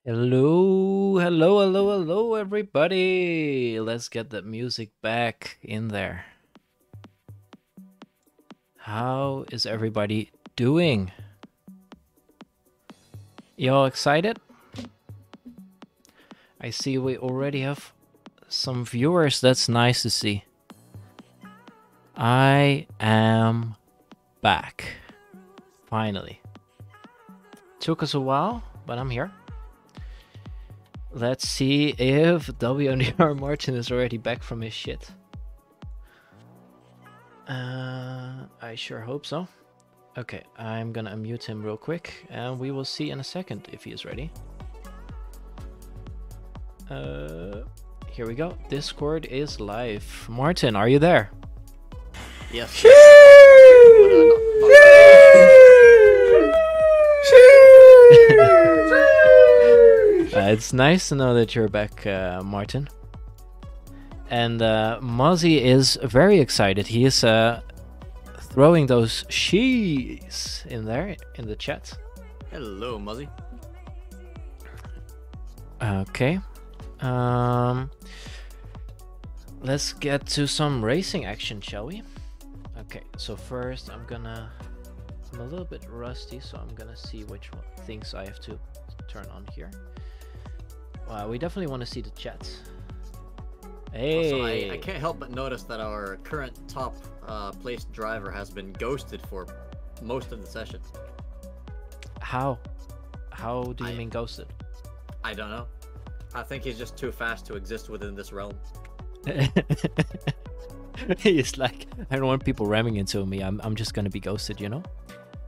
Hello, hello, hello, hello, everybody. Let's get that music back in there. How is everybody doing? Y'all excited? I see we already have some viewers. That's nice to see. I am back. Finally. Took us a while, but I'm here. Let's see if WNDR Martin is already back from his shit. I sure hope so. Okay, I'm gonna unmute him real quick, and we will see in a second if he is ready. Here we go. Discord is live. Martin, are you there? Yes. It's nice to know that you're back, Martin. And Mozzie is very excited. He is throwing those she's in there in the chat. Hello, Muzzy. Okay. Let's get to some racing action, shall we? Okay, so first I'm a little bit rusty, so I'm gonna see which things I have to turn on here. Wow, we definitely want to see the chat. Hey! Also, I can't help but notice that our current top placed driver has been ghosted for most of the session. How? How do you mean ghosted? I don't know. I think he's just too fast to exist within this realm. He's like, I don't want people ramming into me. I'm just gonna be ghosted, you know?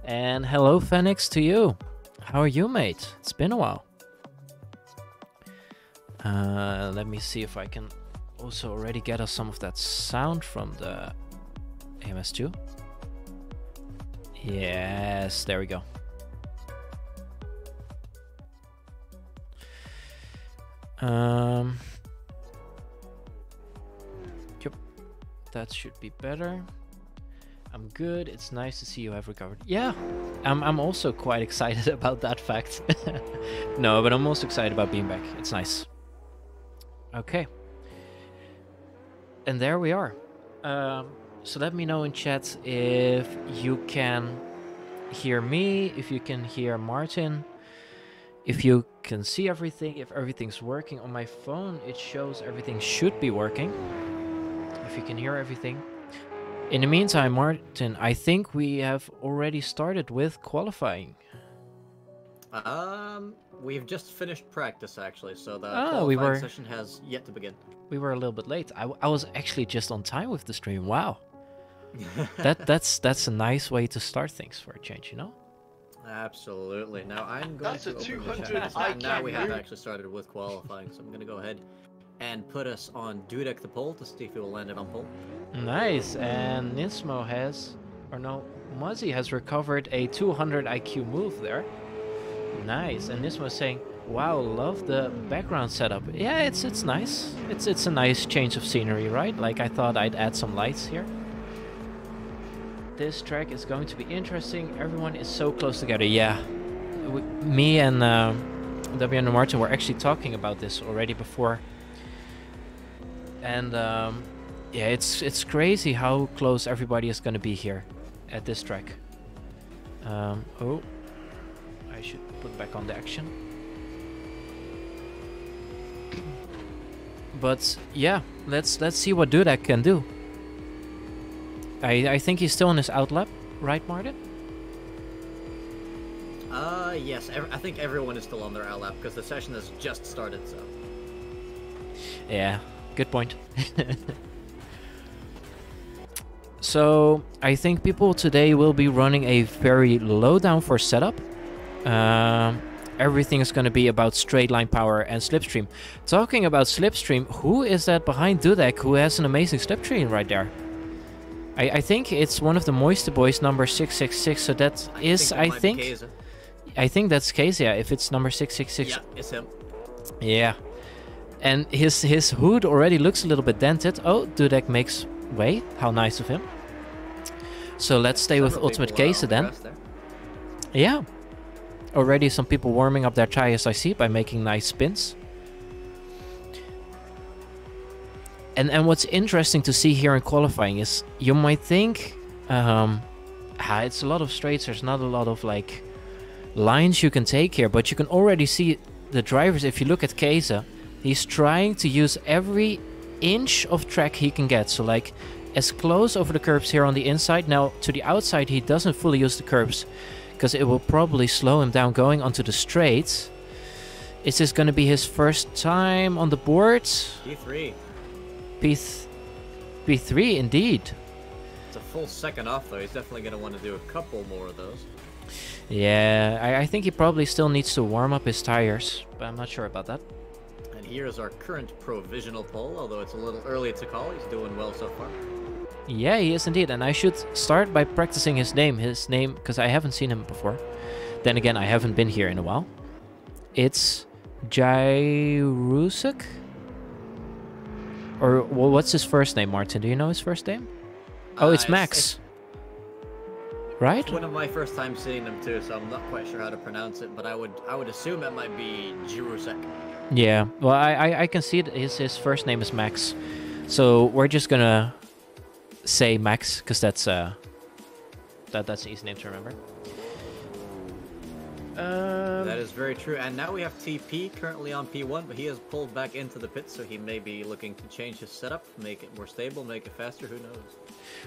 And hello, Phoenix, to you. How are you, mate? It's been a while. Let me see if I can also already get us some of that sound from the AMS2. Yes, there we go. Yep, that should be better. I'm good. It's nice to see you have recovered. Yeah, I'm also quite excited about that fact. No, but I'm most excited about being back. It's nice. Okay. And there we are. So let me know in chat if you can hear me, if you can hear Martin, if you can see everything, if everything's working. On my phone, it shows everything should be working. If you can hear everything. In the meantime, Martin, I think we have already started with qualifying. We've just finished practice actually, so the we qualifying session has yet to begin. We were a little bit late. I was actually just on time with the stream. Wow. That's a nice way to start things for a change, you know? Absolutely. Now I'm going to open the chat. And now we have actually started with qualifying, so I'm going to go ahead and put us on Dudek the pole to see if he will land it on pole. Nice. And Nismo has, or no, Muzzy has recovered a 200 IQ move there. Nice. And Nismo is saying, wow, love the background setup. Yeah, it's nice. It's a nice change of scenery, right? Like, I thought I'd add some lights here. This track is going to be interesting. Everyone is so close together. Yeah. Me and W and Martin were actually talking about this already before. And yeah, it's crazy how close everybody is going to be here at this track. Oh, I should put back on the action. But yeah, let's see what Dudek can do. I think he's still on his outlap, right, Martin? Yes. I think everyone is still on their outlap because the session has just started. So. Yeah, good point. So I think people today will be running a very low downforce setup. Everything is going to be about straight line power and slipstream. Talking about slipstream, who is that behind Dudek who has an amazing slipstream right there? I think it's one of the Moisty Boys, number 666. So that is, I think that's Keza. Yeah, if it's number 666. Yeah, it's him. Yeah, and his hood already looks a little bit dented. Oh, Dudek makes way. How nice of him. So let's stay with Ultimate Keza then. Yeah. Already some people warming up their tires, I see, by making nice spins. And what's interesting to see here in qualifying is you might think it's a lot of straights, there's not a lot of like lines you can take here, but you can already see the drivers. If you look at Keza, he's trying to use every inch of track he can get. So like as close over the curbs here on the inside. Now to the outside he doesn't fully use the curbs because it will probably slow him down going onto the straights. Is this going to be his first time on the board? P3. P3 indeed. It's a full second off though. He's definitely going to want to do a couple more of those. Yeah, I think he probably still needs to warm up his tires, but I'm not sure about that. And here is our current provisional pole, although it's a little early to call. He's doing well so far. Yeah, he is indeed, and I should start by practicing his name, because I haven't seen him before. Then again, I haven't been here in a while. It's Jairusuk? Or well, what's his first name, Martin? Do you know his first name? Oh, it's Max. Right? It's one of my first times seeing him too, so I'm not quite sure how to pronounce it, but I would assume it might be Jirusek. Yeah, well, I can see that his first name is Max. So we're just gonna say Max, because that's an easy name to remember. That is very true. And now we have TP currently on P1, but he has pulled back into the pit, so he may be looking to change his setup, make it more stable, make it faster, who knows?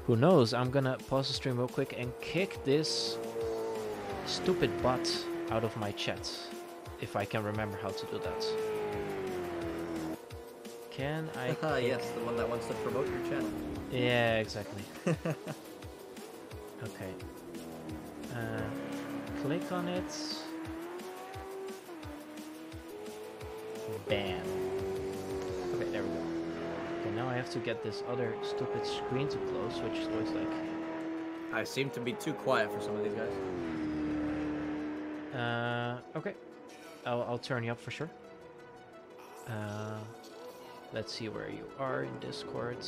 Who knows? I'm gonna pause the stream real quick and kick this stupid bot out of my chat, if I can remember how to do that. Can I? Yes, the one that wants to promote your channel. Yeah, exactly. Okay. Click on it. Bam. Okay, there we go. Okay, now I have to get this other stupid screen to close, which is always like... I seem to be too quiet for some of these guys. Okay. I'll turn you up for sure. Let's see where you are in Discord.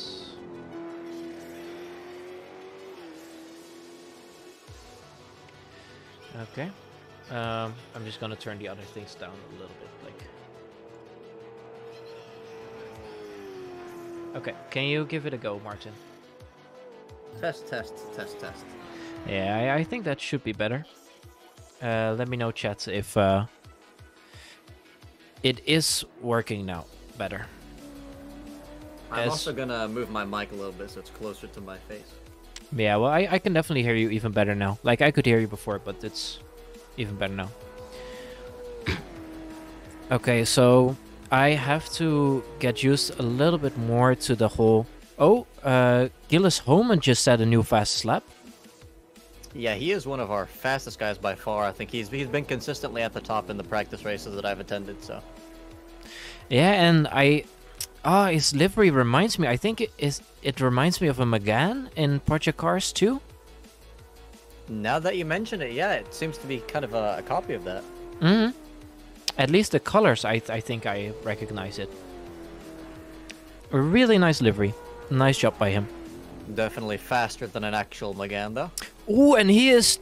Okay. I'm just gonna turn the other things down a little bit, like... Okay, can you give it a go, Martin? Test, test, test, test. Yeah, I think that should be better. Let me know, chat, if it is working now better. I'm also gonna move my mic a little bit so it's closer to my face. Yeah, well, I can definitely hear you even better now. Like, I could hear you before, but it's even better now. Okay, so I have to get used a little bit more to the whole... Oh, Gillis Holman just set a new fastest lap. Yeah, he is one of our fastest guys by far. I think he's been consistently at the top in the practice races that I've attended, so... Yeah, and his livery reminds me, I think it reminds me of a McGann in Project Cars 2. Now that you mention it, yeah, it seems to be kind of a copy of that. Mm-hmm. At least the colors, I think I recognize it. A really nice livery. Nice job by him. Definitely faster than an actual McGann, though. Ooh, and he is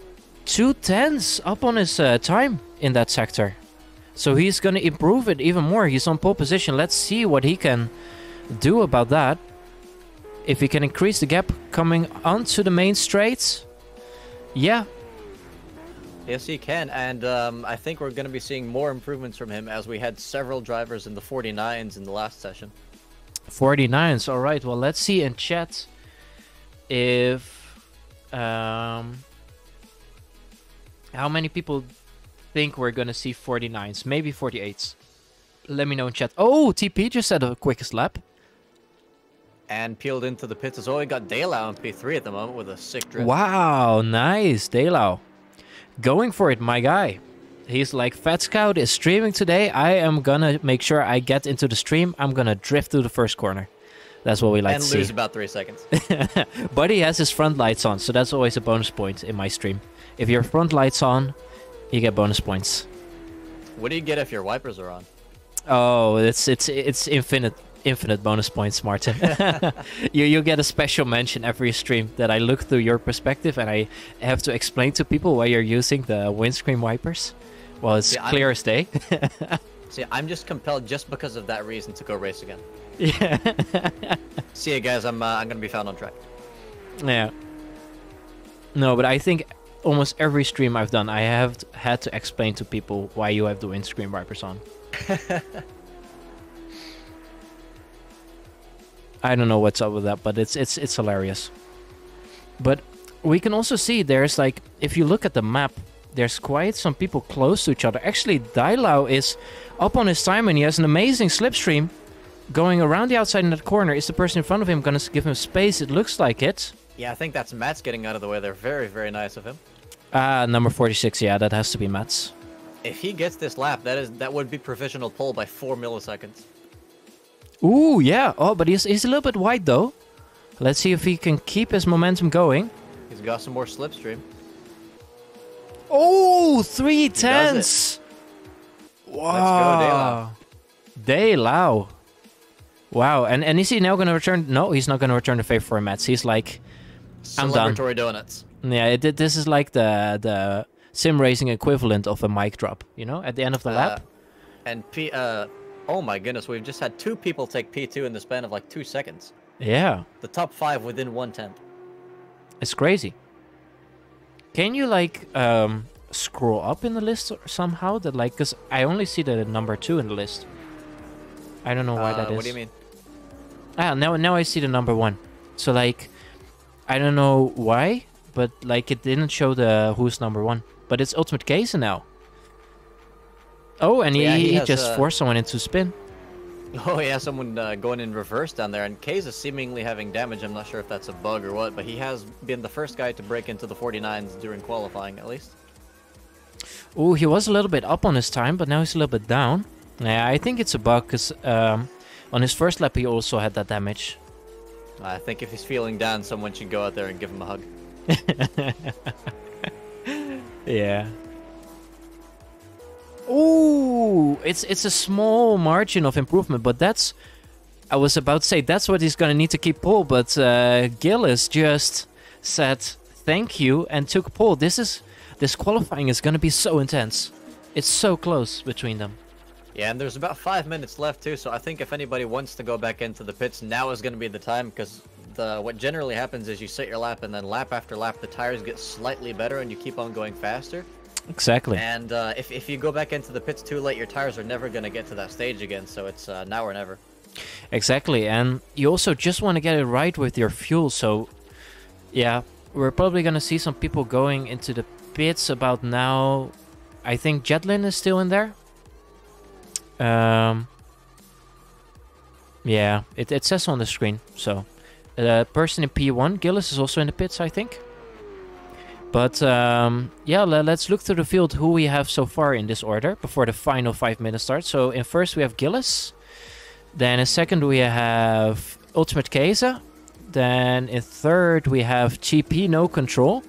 2/10 up on his time in that sector. So he's going to improve it even more. He's on pole position. Let's see what he can do about that. If he can increase the gap coming onto the main straight. Yeah. Yes, he can. And I think we're going to be seeing more improvements from him as we had several drivers in the 49s in the last session. 49s. All right. Well, let's see in chat if... how many people think we're gonna see 49s, maybe 48s. Let me know in chat. Oh, TP just said the quickest lap. And peeled into the pits as well. We got Daylau on P3 at the moment with a sick drift. Wow, nice, Daylau. Going for it, my guy. He's like, Fat Scout is streaming today. I am gonna make sure I get into the stream. I'm gonna drift through the first corner. That's what we like to see. And lose about 3 seconds. But he has his front lights on, so that's always a bonus point in my stream. If your front lights on, you get bonus points. What do you get if your wipers are on? Oh, it's infinite bonus points, Martin. you get a special mention every stream that I look through your perspective and I have to explain to people why you're using the windscreen wipers. Well, it's clear as day. See, I'm just compelled just because of that reason to go race again. Yeah. See you guys. I'm gonna be found on track. Yeah. No, but I think almost every stream I've done, I have had to explain to people why you have the windscreen wipers on. I don't know what's up with that, but it's hilarious. But we can also see there's like, if you look at the map, there's quite some people close to each other. Actually, Dailau is up on his time and he has an amazing slipstream going around the outside in that corner. Is the person in front of him going to give him space? It looks like it. Yeah, I think that's Matt's getting out of the way. They're very, very nice of him. Number 46, yeah, that has to be Matt's. If he gets this lap, that would be provisional pole by 4 milliseconds. Ooh, yeah. Oh, but he's a little bit wide, though. Let's see if he can keep his momentum going. He's got some more slipstream. Oh, 3/10. Wow. Let's go, Dailau. Wow, and is he now going to return? No, he's not going to return the favor for Mats. He's like, I'm done. Celebratory donuts. Yeah, this is like the sim racing equivalent of a mic drop, you know, at the end of the lap. And oh my goodness, we've just had 2 people take P2 in the span of like 2 seconds. Yeah. The top 5 within 1/10. It's crazy. Can you like scroll up in the list somehow? That like, because I only see the number 2 in the list. I don't know why that is. What do you mean? Ah, now I see the number 1. So like, I don't know why, but like it didn't show the who's number 1. But it's Ultimate Case now. Oh, and he just forced someone into spin. Oh yeah, someone going in reverse down there, and K's is seemingly having damage. I'm not sure if that's a bug or what, but he has been the first guy to break into the 49s during qualifying, at least. Oh, he was a little bit up on his time, but now he's a little bit down. Yeah, I think it's a bug, because on his first lap he also had that damage. I think if he's feeling down, someone should go out there and give him a hug. Yeah. Ooh, it's a small margin of improvement, but that's... I was about to say, that's what he's gonna need to keep pole, but Gillis just said thank you and took pole. This qualifying is gonna be so intense. It's so close between them. Yeah, and there's about 5 minutes left too, so I think if anybody wants to go back into the pits, now is gonna be the time, because what generally happens is you set your lap, and then lap after lap, the tires get slightly better, and you keep on going faster. Exactly. And if you go back into the pits too late, your tires are never going to get to that stage again, so it's now or never. Exactly, and you also just want to get it right with your fuel, so yeah, we're probably going to see some people going into the pits about now. I think Jetlin is still in there. Yeah, it says on the screen, so person in P1, Gillis, is also in the pits, I think. But yeah, let's look through the field who we have so far in this order before the final 5 minutes start. So in first we have Gillis. Then in second we have Ultimate Keza. Then in third we have GP No Control.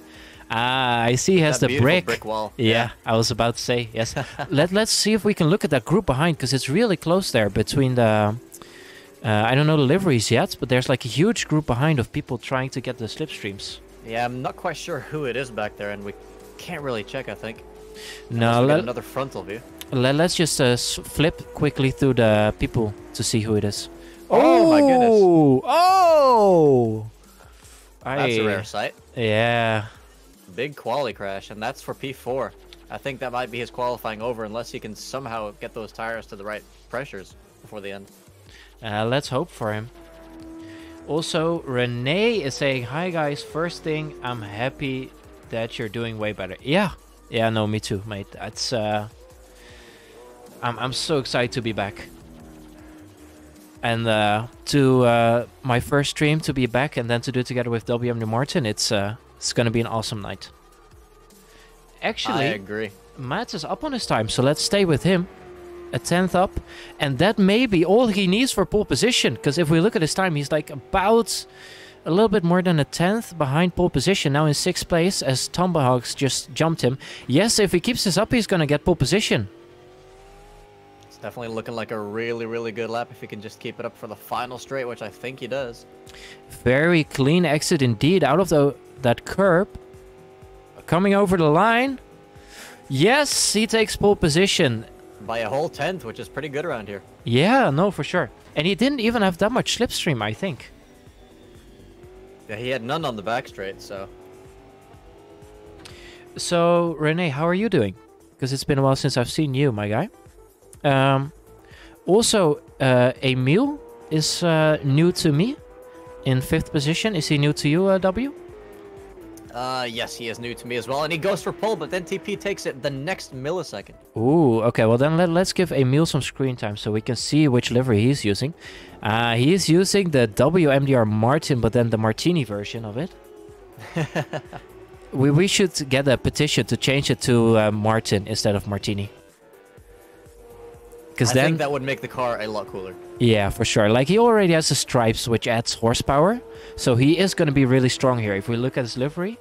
Ah, I see he has the brick wall. Yeah, I was about to say, yes. Let's see if we can look at that group behind, because it's really close there between the... I don't know the liveries yet, but there's like a huge group behind of people trying to get the slipstreams. Yeah, I'm not quite sure who it is back there, and we can't really check, I think. No, get another frontal view. Let's just flip quickly through the people to see who it is. Oh my goodness. Oh! That's a rare sight. Yeah. Big quali crash, and that's for P4. I think that might be his qualifying over, unless he can somehow get those tires to the right pressures before the end. Let's hope for him. Also, Renee is saying, hi guys, first thing, I'm happy that you're doing way better. Yeah, no, me too, mate. That's, I'm so excited to be back. And to my first stream to be back and then to do it together with WM Martin, it's gonna be an awesome night. Actually, I agree. Mats is up on his time, so let's stay with him. A 10th up, and that may be all he needs for pole position, because if we look at his time, he's like about a little bit more than a 10th behind pole position, now in 6th place, as Tomahawks just jumped him. Yes, if he keeps this up, he's gonna get pole position. It's definitely looking like a really, really good lap if he can just keep it up for the final straight, which I think he does. Very clean exit indeed, out of that curb. Coming over the line. Yes, he takes pole position. By a whole 10th, which is pretty good around here. Yeah, no, for sure. And he didn't even have that much slipstream, I think. Yeah, he had none on the back straight, so... So, Rene, how are you doing? Because it's been a while since I've seen you, my guy. Also, Emil is new to me in 5th position. Is he new to you, W? Yes, he is new to me as well, and he goes for pole, but then TP takes it the next millisecond. Ooh, okay, well then let's give Emil some screen time so we can see which livery he's using. He's using the WMDR Martin, but then the Martini version of it. we should get a petition to change it to Martin instead of Martini. I think that would make the car a lot cooler. Yeah, for sure. Like, he already has the stripes, which adds horsepower. So he is going to be really strong here. If we look at his livery,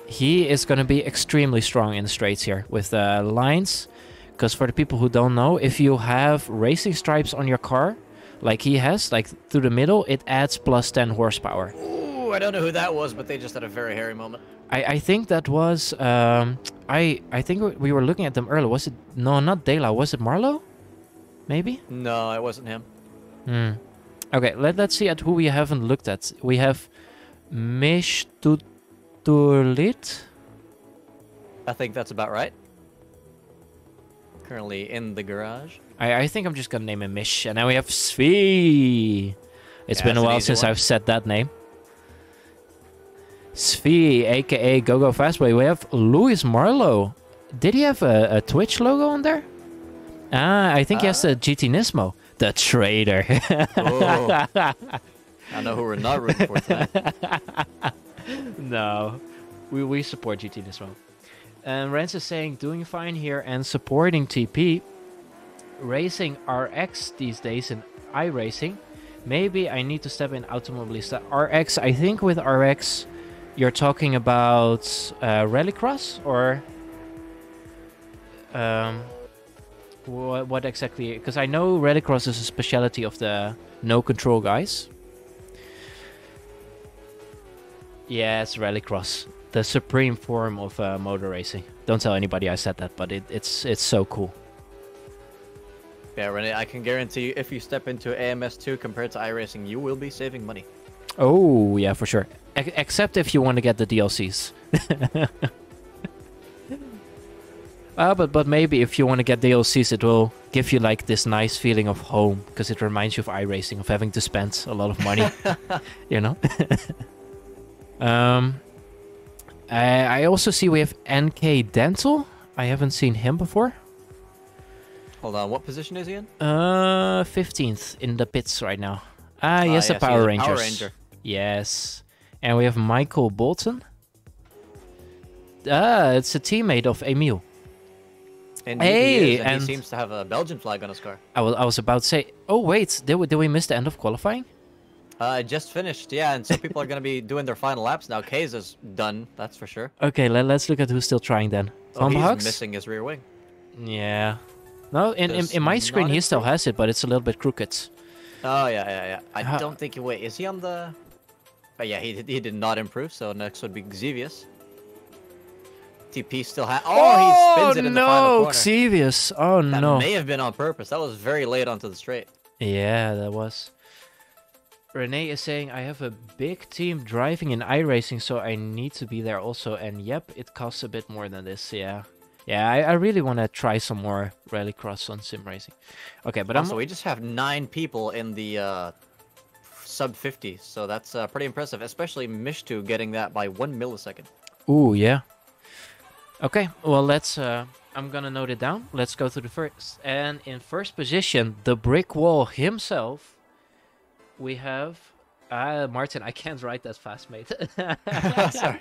he is going to be extremely strong in the straights here with lines. Because for the people who don't know, if you have racing stripes on your car, like he has, like through the middle, it adds plus 10 horsepower. Ooh, I don't know who that was, but they just had a very hairy moment. I think that was... I think we were looking at them earlier. Was it... No, not Dela. Was it Marlowe? Maybe? No, it wasn't him. Okay, let's see at who we haven't looked at. We have Mish Tutulit. I think that's about right. Currently in the garage. I think I'm just gonna name him Mish. And then we have Svi. It's been a while since I've said that name. Svi, aka GoGo Fastway. We have Luis Marlowe. Did he have a Twitch logo on there? I think he has the GT Nismo. The traitor. Oh. I know who we're not rooting for tonight. No. We support GT Nismo. And Rens is saying, doing fine here and supporting TP. Racing RX these days in iRacing. Maybe I need to step in Automobilista. RX, I think with RX... You're talking about Rallycross or what exactly? Because I know Rallycross is a specialty of the no control guys. Yeah, it's Rallycross, the supreme form of motor racing. Don't tell anybody I said that, but it's so cool. Yeah, Rene, I can guarantee you, if you step into AMS2 compared to iRacing, you will be saving money. Oh yeah, for sure. Except if you want to get the DLCs. But maybe if you want to get DLCs, it will give you like this nice feeling of home, because it reminds you of iRacing, of having to spend a lot of money, you know. I also see we have NK Dental. I haven't seen him before. Hold on, what position is he in? 15th in the pits right now. Yes, the Power Rangers. Power Ranger. Yes. And we have Michael Bolton. It's a teammate of Emil. And hey, and he seems to have a Belgian flag on his car. I was about to say, oh wait, did we miss the end of qualifying? Just finished, yeah, and some people are going to be doing their final laps now. Kays is done, that's for sure. Okay, let's look at who's still trying then. Oh, he's missing his rear wing. Yeah. No, in my screen he still has it, but it's a little bit crooked. Oh, yeah. I don't think... Wait, is he on the... Oh, yeah, he did not improve, so next would be Xevious. TP still has... Oh, he spins it in the final corner. Xevious. Oh, no. That may have been on purpose. That was very late onto the straight. Yeah, that was. Renee is saying, I have a big team driving in iRacing, so I need to be there also. And yep, it costs a bit more than this, yeah. Yeah, I really want to try some more Rallycross on sim racing. Okay, but also, we just have 9 people in the sub 50, so that's pretty impressive, especially Mishtu getting that by 1 millisecond. Ooh, yeah. Okay, well, let's... I'm gonna note it down. Let's go to the first. And in first position, the brick wall himself, we have... Martin, I can't write that fast, mate. Sorry.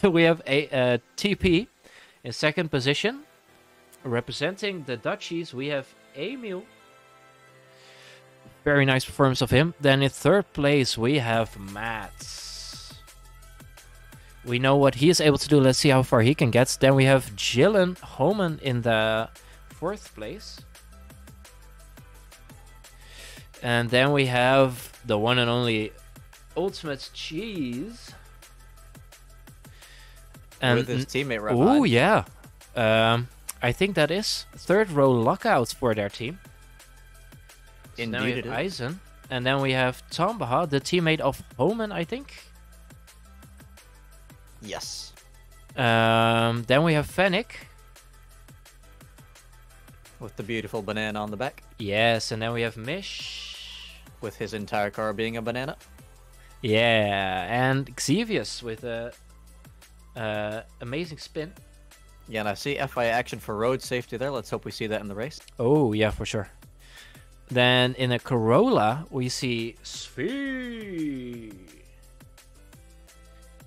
We have a TP. In second position, representing the Dutchies, we have Emil. Very nice performance of him. Then in third place, we have Mats. We know what he is able to do. Let's see how far he can get. Then we have Gillen Homan in the fourth place. And then we have the one and only Ultimate Cheese. And with his teammate right oh, behind. yeah. I think that is third row lockout for their team. So then we Indeed have it is. Eisen. And then we have Tombaha, the teammate of Homan, I think. Yes. Then we have Fennec. With the beautiful banana on the back. Yes, and then we have Mish. With his entire car being a banana. Yeah, and Xevious with a amazing spin. Yeah, and I see FIA action for road safety there. Let's hope we see that in the race. Oh, yeah, for sure. Then in a Corolla, we see Svi.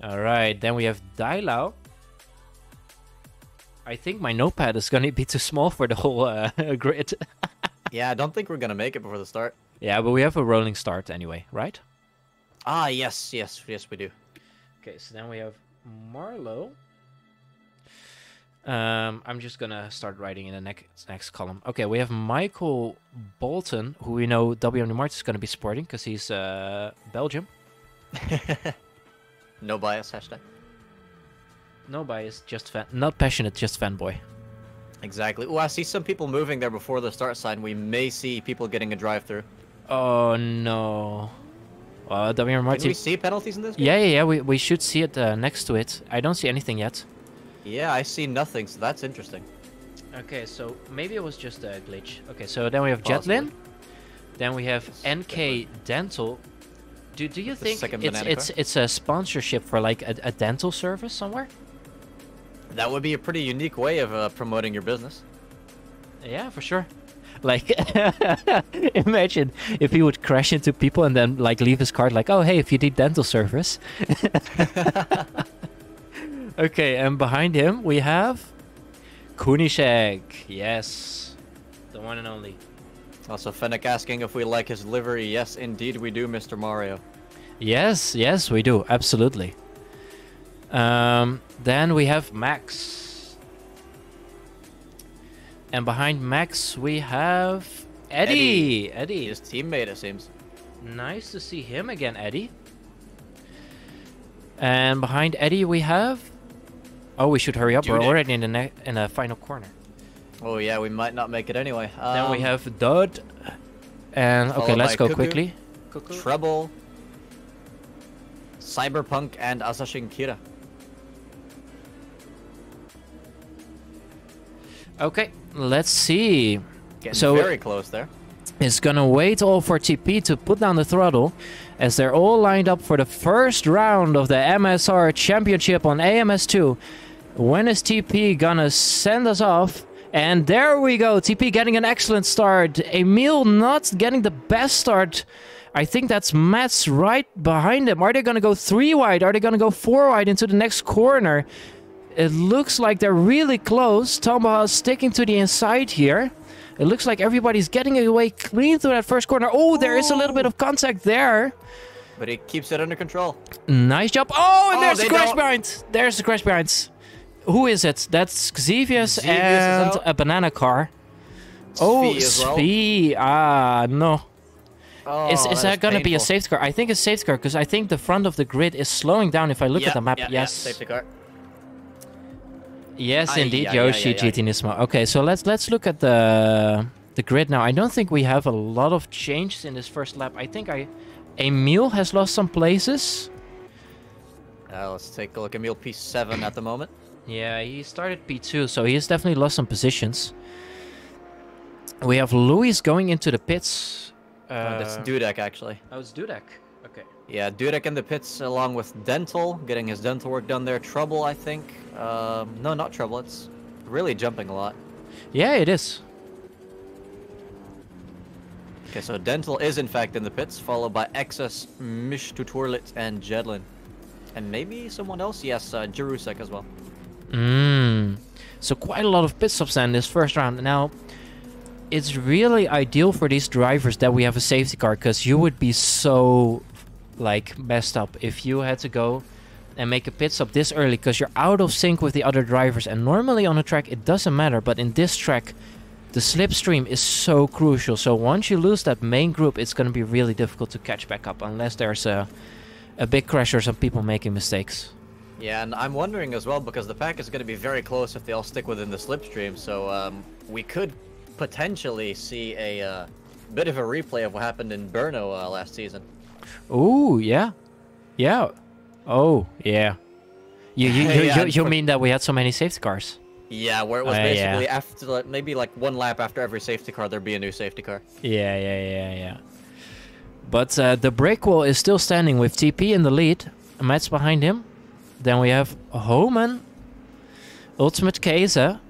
All right, then we have Dailau. I think my notepad is going to be too small for the whole grid. Yeah, I don't think we're going to make it before the start. Yeah, but we have a rolling start anyway, right? Ah, yes, we do. Okay, so then we have Marlowe. I'm just gonna start writing in the next column. Okay, we have Michael Bolton, who we know WMD Martin is gonna be supporting because he's Belgium. No bias, hashtag. No bias, just fan, not passionate, just fanboy. Exactly. Oh, I see some people moving there before the start sign. We may see people getting a drive-through. Oh no. WMD Martin. Can we see penalties in this game? Yeah. We should see it next to it. I don't see anything yet. Yeah, I see nothing, so that's interesting. Okay, so maybe it was just a glitch. Okay, so then we have Possibly. Jetlin. Then we have NK Dental. Do you think second banana it's a sponsorship for like a dental service somewhere? That would be a pretty unique way of promoting your business. Yeah, for sure. Like, imagine if he would crash into people and then like leave his card like, oh hey, if you need dental service. Okay, and behind him we have Kunishek. Yes, the one and only. Also, Fennec asking if we like his livery. Yes, indeed we do, Mr. Mario. Yes, we do. Absolutely. Then we have Max. And behind Max we have Eddie. His teammate, it seems. Nice to see him again, Eddie. And behind Eddie we have... Oh, we should hurry up. We're Dudek. already in the final corner. Oh yeah, we might not make it anyway. Then we have Dud. And okay, followed let's by go Cuckoo. quickly. Treble, Cyberpunk, and Asashin Kira. Okay, let's see. Getting So- very close there. Is gonna wait all for TP to put down the throttle as they're all lined up for the first round of the MSR Championship on AMS2. When is TP gonna send us off? And there we go, TP getting an excellent start. Emil not getting the best start. I think that's Matt's right behind him. Are they gonna go 3 wide? Are they gonna go 4 wide into the next corner? It looks like they're really close. Tombaha sticking to the inside here. It looks like everybody's getting away clean through that first corner. Oh, there is a little bit of contact there. But he keeps it under control. Nice job. Oh, and Oh, there's the they crash don't- behind. There's the crash behind. Who is it? That's Xevious Xevious is and out. a banana car. Oh, Svi as well. Svi. Ah, no. Oh, Is that going to be a painful. safety car? I think it's safety car because I think the front of the grid is slowing down if I look at the map. Yeah, Yes. safety car. Yes, Ay, indeed, ay, Yoshi ay, ay, ay. GT Nismo. Okay, so let's look at the grid now. I don't think we have a lot of changes in this first lap. I think Emil has lost some places. Let's take a look. Emil P7 at the moment. Yeah, he started P2, so he has definitely lost some positions. We have Luis going into the pits. That's Dudek, actually. Oh, it's Dudek. Okay. Yeah, Dudek in the pits along with Dental, getting his dental work done there. Trouble, I think. No, not Trouble. It's really jumping a lot. Yeah, it is. Okay, so Dental is in fact in the pits, followed by Exus, Mish Tutorlit, and Jedlin. And maybe someone else? Yes, Jerusek as well. So quite a lot of pit stops in this first round. Now, it's really ideal for these drivers that we have a safety car, because you would be so, like, messed up if you had to go and make a pit stop this early, because you're out of sync with the other drivers. And normally on a track it doesn't matter, but in this track the slipstream is so crucial. So once you lose that main group, it's going to be really difficult to catch back up unless there's a big crash or some people making mistakes. Yeah, and I'm wondering as well, because the pack is going to be very close if they all stick within the slipstream, so we could potentially see a bit of a replay of what happened in Brno last season. Oh, yeah. Yeah. Oh, yeah. You mean that we had so many safety cars? Yeah, where it was basically yeah. after, like, maybe like one lap after every safety car, there'd be a new safety car. Yeah. But the brake wall is still standing with TP in the lead. Matt's behind him. Then we have Homan, Ultimate Keza,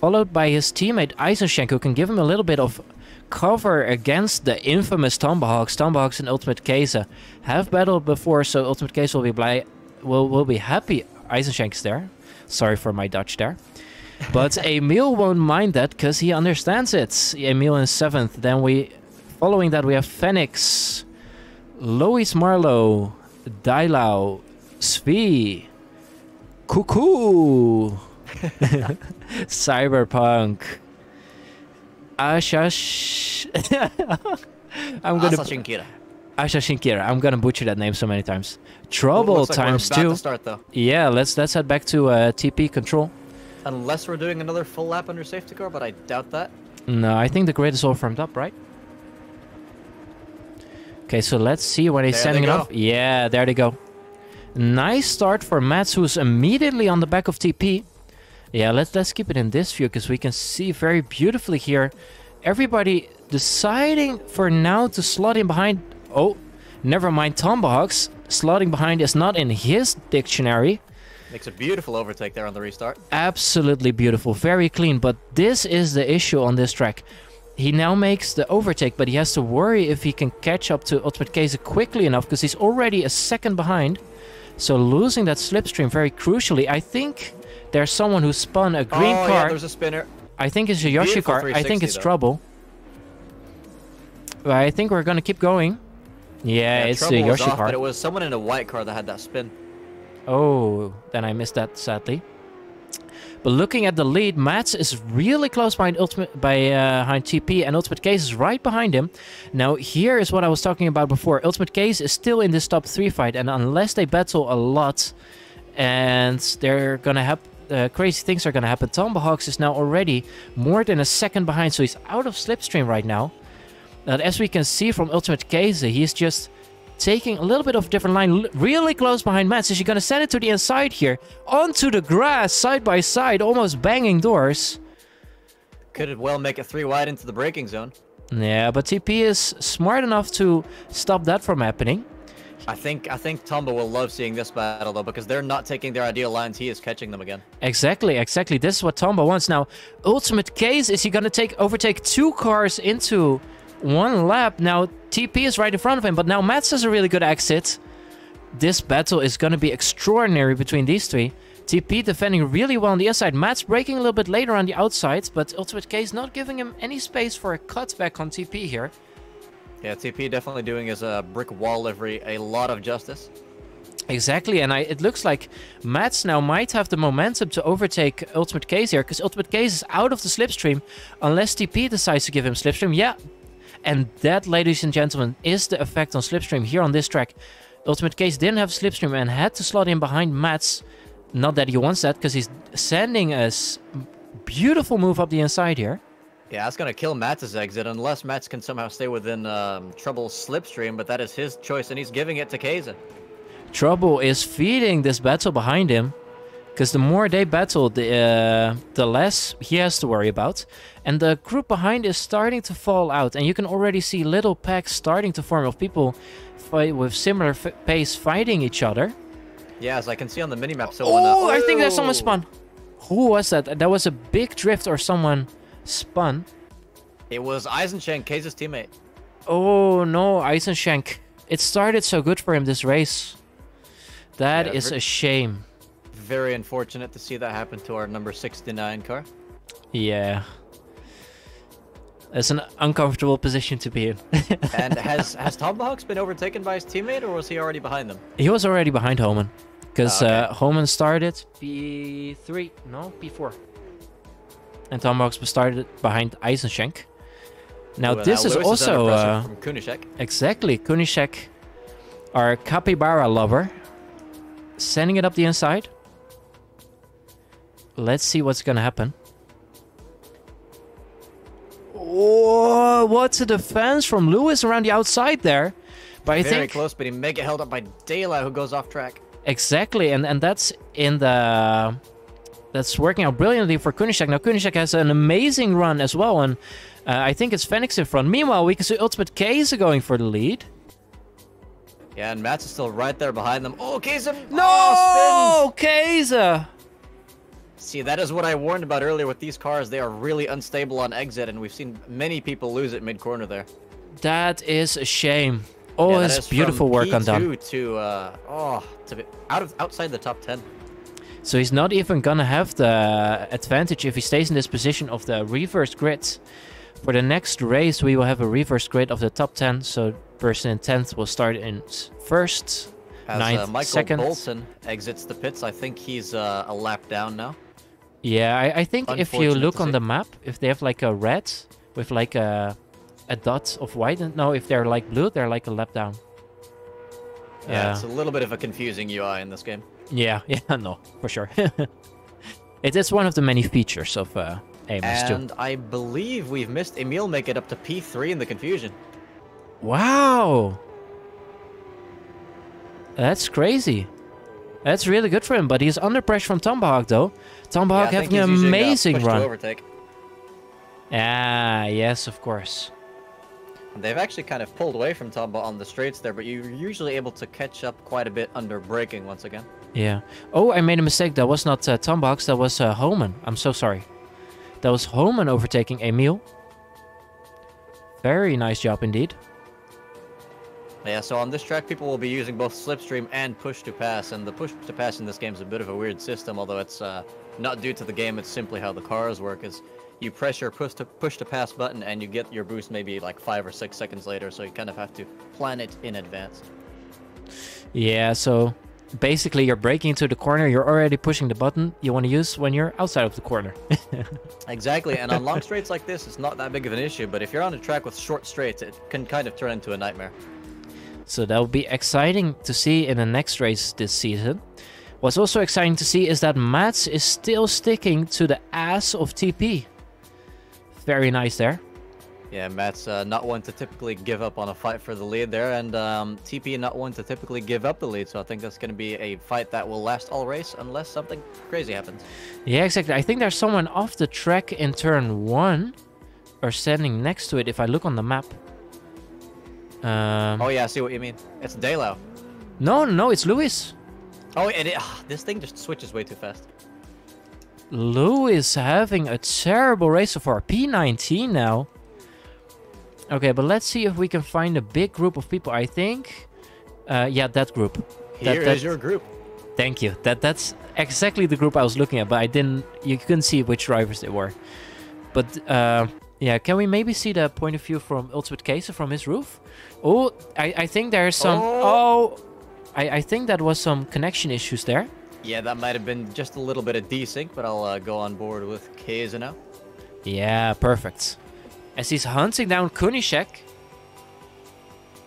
followed by his teammate Eisenschenk, who can give him a little bit of cover against the infamous Tomahawks. Tomahawks and Ultimate Keza have battled before, so Ultimate Keza will be happy Eisenschenk's there. Sorry for my Dutch there. But Emil won't mind that because he understands it. Emil in 7th. Then following that we have Phoenix, Lois Marlowe, Dailau, Svi, Cuckoo, Cyberpunk, Asha I'm gonna butcher that name so many times. Trouble like times we're about 2. To start, though. Yeah, let's head back to TP control. Unless we're doing another full lap under safety car, but I doubt that. No, I think the grid is all firmed up, right? Okay, so let's see when he's sending it off. Yeah, there they go. Nice start for Mats, who's immediately on the back of TP. Yeah, let's keep it in this view, because we can see very beautifully here. Everybody deciding for now to slot in behind. Oh, never mind, Tomahawks. Slotting behind is not in his dictionary. Makes a beautiful overtake there on the restart. Absolutely beautiful, very clean. But this is the issue on this track. He now makes the overtake, but he has to worry if he can catch up to Ultimate Keza quickly enough, because he's already a second behind. So losing that slipstream very crucially. I think there's someone who spun a green car. Yeah, there's a spinner. I think it's a Yoshi car. I think it's Trouble. But I think we're going to keep going. Yeah, it's a Yoshi car. But it was someone in a white car that had that spin. Oh, then I missed that, sadly. But looking at the lead, Mats is really close behind behind TP, and Ultimate Case is right behind him. Now, here is what I was talking about before. Ultimate Case is still in this top 3 fight, and unless they battle a lot, and they're gonna have crazy things are gonna happen. Tomahawks is now already more than a second behind, so he's out of slipstream right now. And as we can see from Ultimate Case, he's just taking a little bit of a different line, really close behind Mats. Is he going to send it to the inside here? Onto the grass, side by side, almost banging doors. Could well make it 3 wide into the braking zone. Yeah, but TP is smart enough to stop that from happening. I think Tomba will love seeing this battle, though, because they're not taking their ideal lines. He is catching them again. Exactly. This is what Tomba wants. Now, Ultimate Case, is he going to overtake 2 cars into 1 lap? Now, TP is right in front of him, but now Mats has a really good exit. This battle is going to be extraordinary between these 3. TP defending really well on the inside. Mats braking a little bit later on the outside, but Ultimate Case not giving him any space for a cutback on TP here. Yeah, TP definitely doing his brick wall livery a lot of justice. Exactly, and it looks like Mats now might have the momentum to overtake Ultimate Case here, because Ultimate Case is out of the slipstream, unless TP decides to give him slipstream. Yeah. And that, ladies and gentlemen, is the effect on slipstream here on this track. Ultimate Case didn't have slipstream and had to slot in behind Mats. Not that he wants that, because he's sending a beautiful move up the inside here. Yeah, that's going to kill Mats' exit, unless Mats can somehow stay within Trouble's slipstream, but that is his choice, and he's giving it to Keza. Trouble is feeding this battle behind him, because the more they battle, the less he has to worry about. And the group behind is starting to fall out. And you can already see little packs starting to form of people with similar pace fighting each other. Yeah, as I can see on the minimap. So I think there's someone spun. Who was that? That was a big drift, or someone spun. It was Eisenschenk, Kaze's teammate. Oh no, Eisenschenk. It started so good for him this race. That is a shame. Very unfortunate to see that happen to our number 69 car. Yeah. It's an uncomfortable position to be in. And has Tomahawks been overtaken by his teammate, or was he already behind them? He was already behind Homan. Because Homan started P3, no, P4. And Tomahawks started behind Eisenschenk. Now this is also... from Kunishek. Exactly, Kunishek, our capybara lover. Sending it up the inside. Let's see what's gonna happen. Oh, what's a defense from Lewis around the outside there? But I Very think close, but he may get held up by Daylight, who goes off track. exactly, and that's in the that's working out brilliantly for Kunishek. Now Kunishek has an amazing run as well, and I think it's Phoenix in front. Meanwhile, we can see Ultimate Kaiser going for the lead. Yeah, and Mats is still right there behind them. Oh, Kaiser! No, Oh, Kaiser! see, that is what I warned about earlier with these cars. They are really unstable on exit, and we've seen many people lose it mid-corner there. That is a shame. Oh, Yeah, that it's is beautiful from work P2 undone. to be outside the top 10. So he's not even gonna have the advantage if he stays in this position of the reverse grid. For the next race, we will have a reverse grid of the top 10. So person in 10th will start in first, As 9th, Michael second. Bolton exits the pits, I think he's a lap down now. Yeah, I think if you Unfortunate look to on see. the map, if they have like a red with like a dot of white, and no, if they're like blue, they're like a lap down. Yeah, it's a little bit of a confusing UI in this game. Yeah, no, for sure. It is one of the many features of AMS2. And I believe we've missed Emil make it up to P3 in the confusion. Wow! That's crazy. That's really good for him, but he's under pressure from Tomahawk, though. Tomahawk Yeah, I think having an he's using, amazing push to run. overtake. Ah, yes, of course. And they've actually kind of pulled away from Tomba on the straights there, but you're usually able to catch up quite a bit under braking once again. Yeah. Oh, I made a mistake. That was not Tomahawk, that was Homan. I'm so sorry. That was Homan overtaking Emil. Very nice job indeed. Yeah, so on this track, people will be using both slipstream and push to pass, and the push to pass in this game is a bit of a weird system, although it's not due to the game, it's simply how the cars work. Is you press your push to pass button and you get your boost maybe like 5 or 6 seconds later, so you kind of have to plan it in advance. Yeah, so basically you're braking into the corner, you're already pushing the button you want to use when you're outside of the corner. Exactly, and on long straights like this, it's not that big of an issue, but if you're on a track with short straights, it can kind of turn into a nightmare. So that will be exciting to see in the next race this season. What's also exciting to see is that Mats is still sticking to the ass of TP. Very nice there. Yeah, Matt's not one to typically give up on a fight for the lead there, and TP not one to typically give up the lead, so I think that's going to be a fight that will last all race unless something crazy happens. Yeah, exactly. I think there's someone off the track in turn 1 or standing next to it if I look on the map. Oh yeah, I see what you mean. It's Daylau. No, it's Lewis. Oh, and this thing just switches way too fast. Lewis having a terrible race so far. P19 now. Okay, but let's see if we can find a big group of people. I think, yeah, that group. Here is your group. Thank you. That's exactly the group I was looking at, but you couldn't see which drivers they were. But yeah, can we maybe see the point of view from Ultimate Kaiser from his roof? Oh, I think there's some. Oh, I think that was some connection issues there. Yeah, that might have been just a little bit of desync, but I'll go on board with Kaiser now. Yeah, perfect. As he's hunting down Kunishek.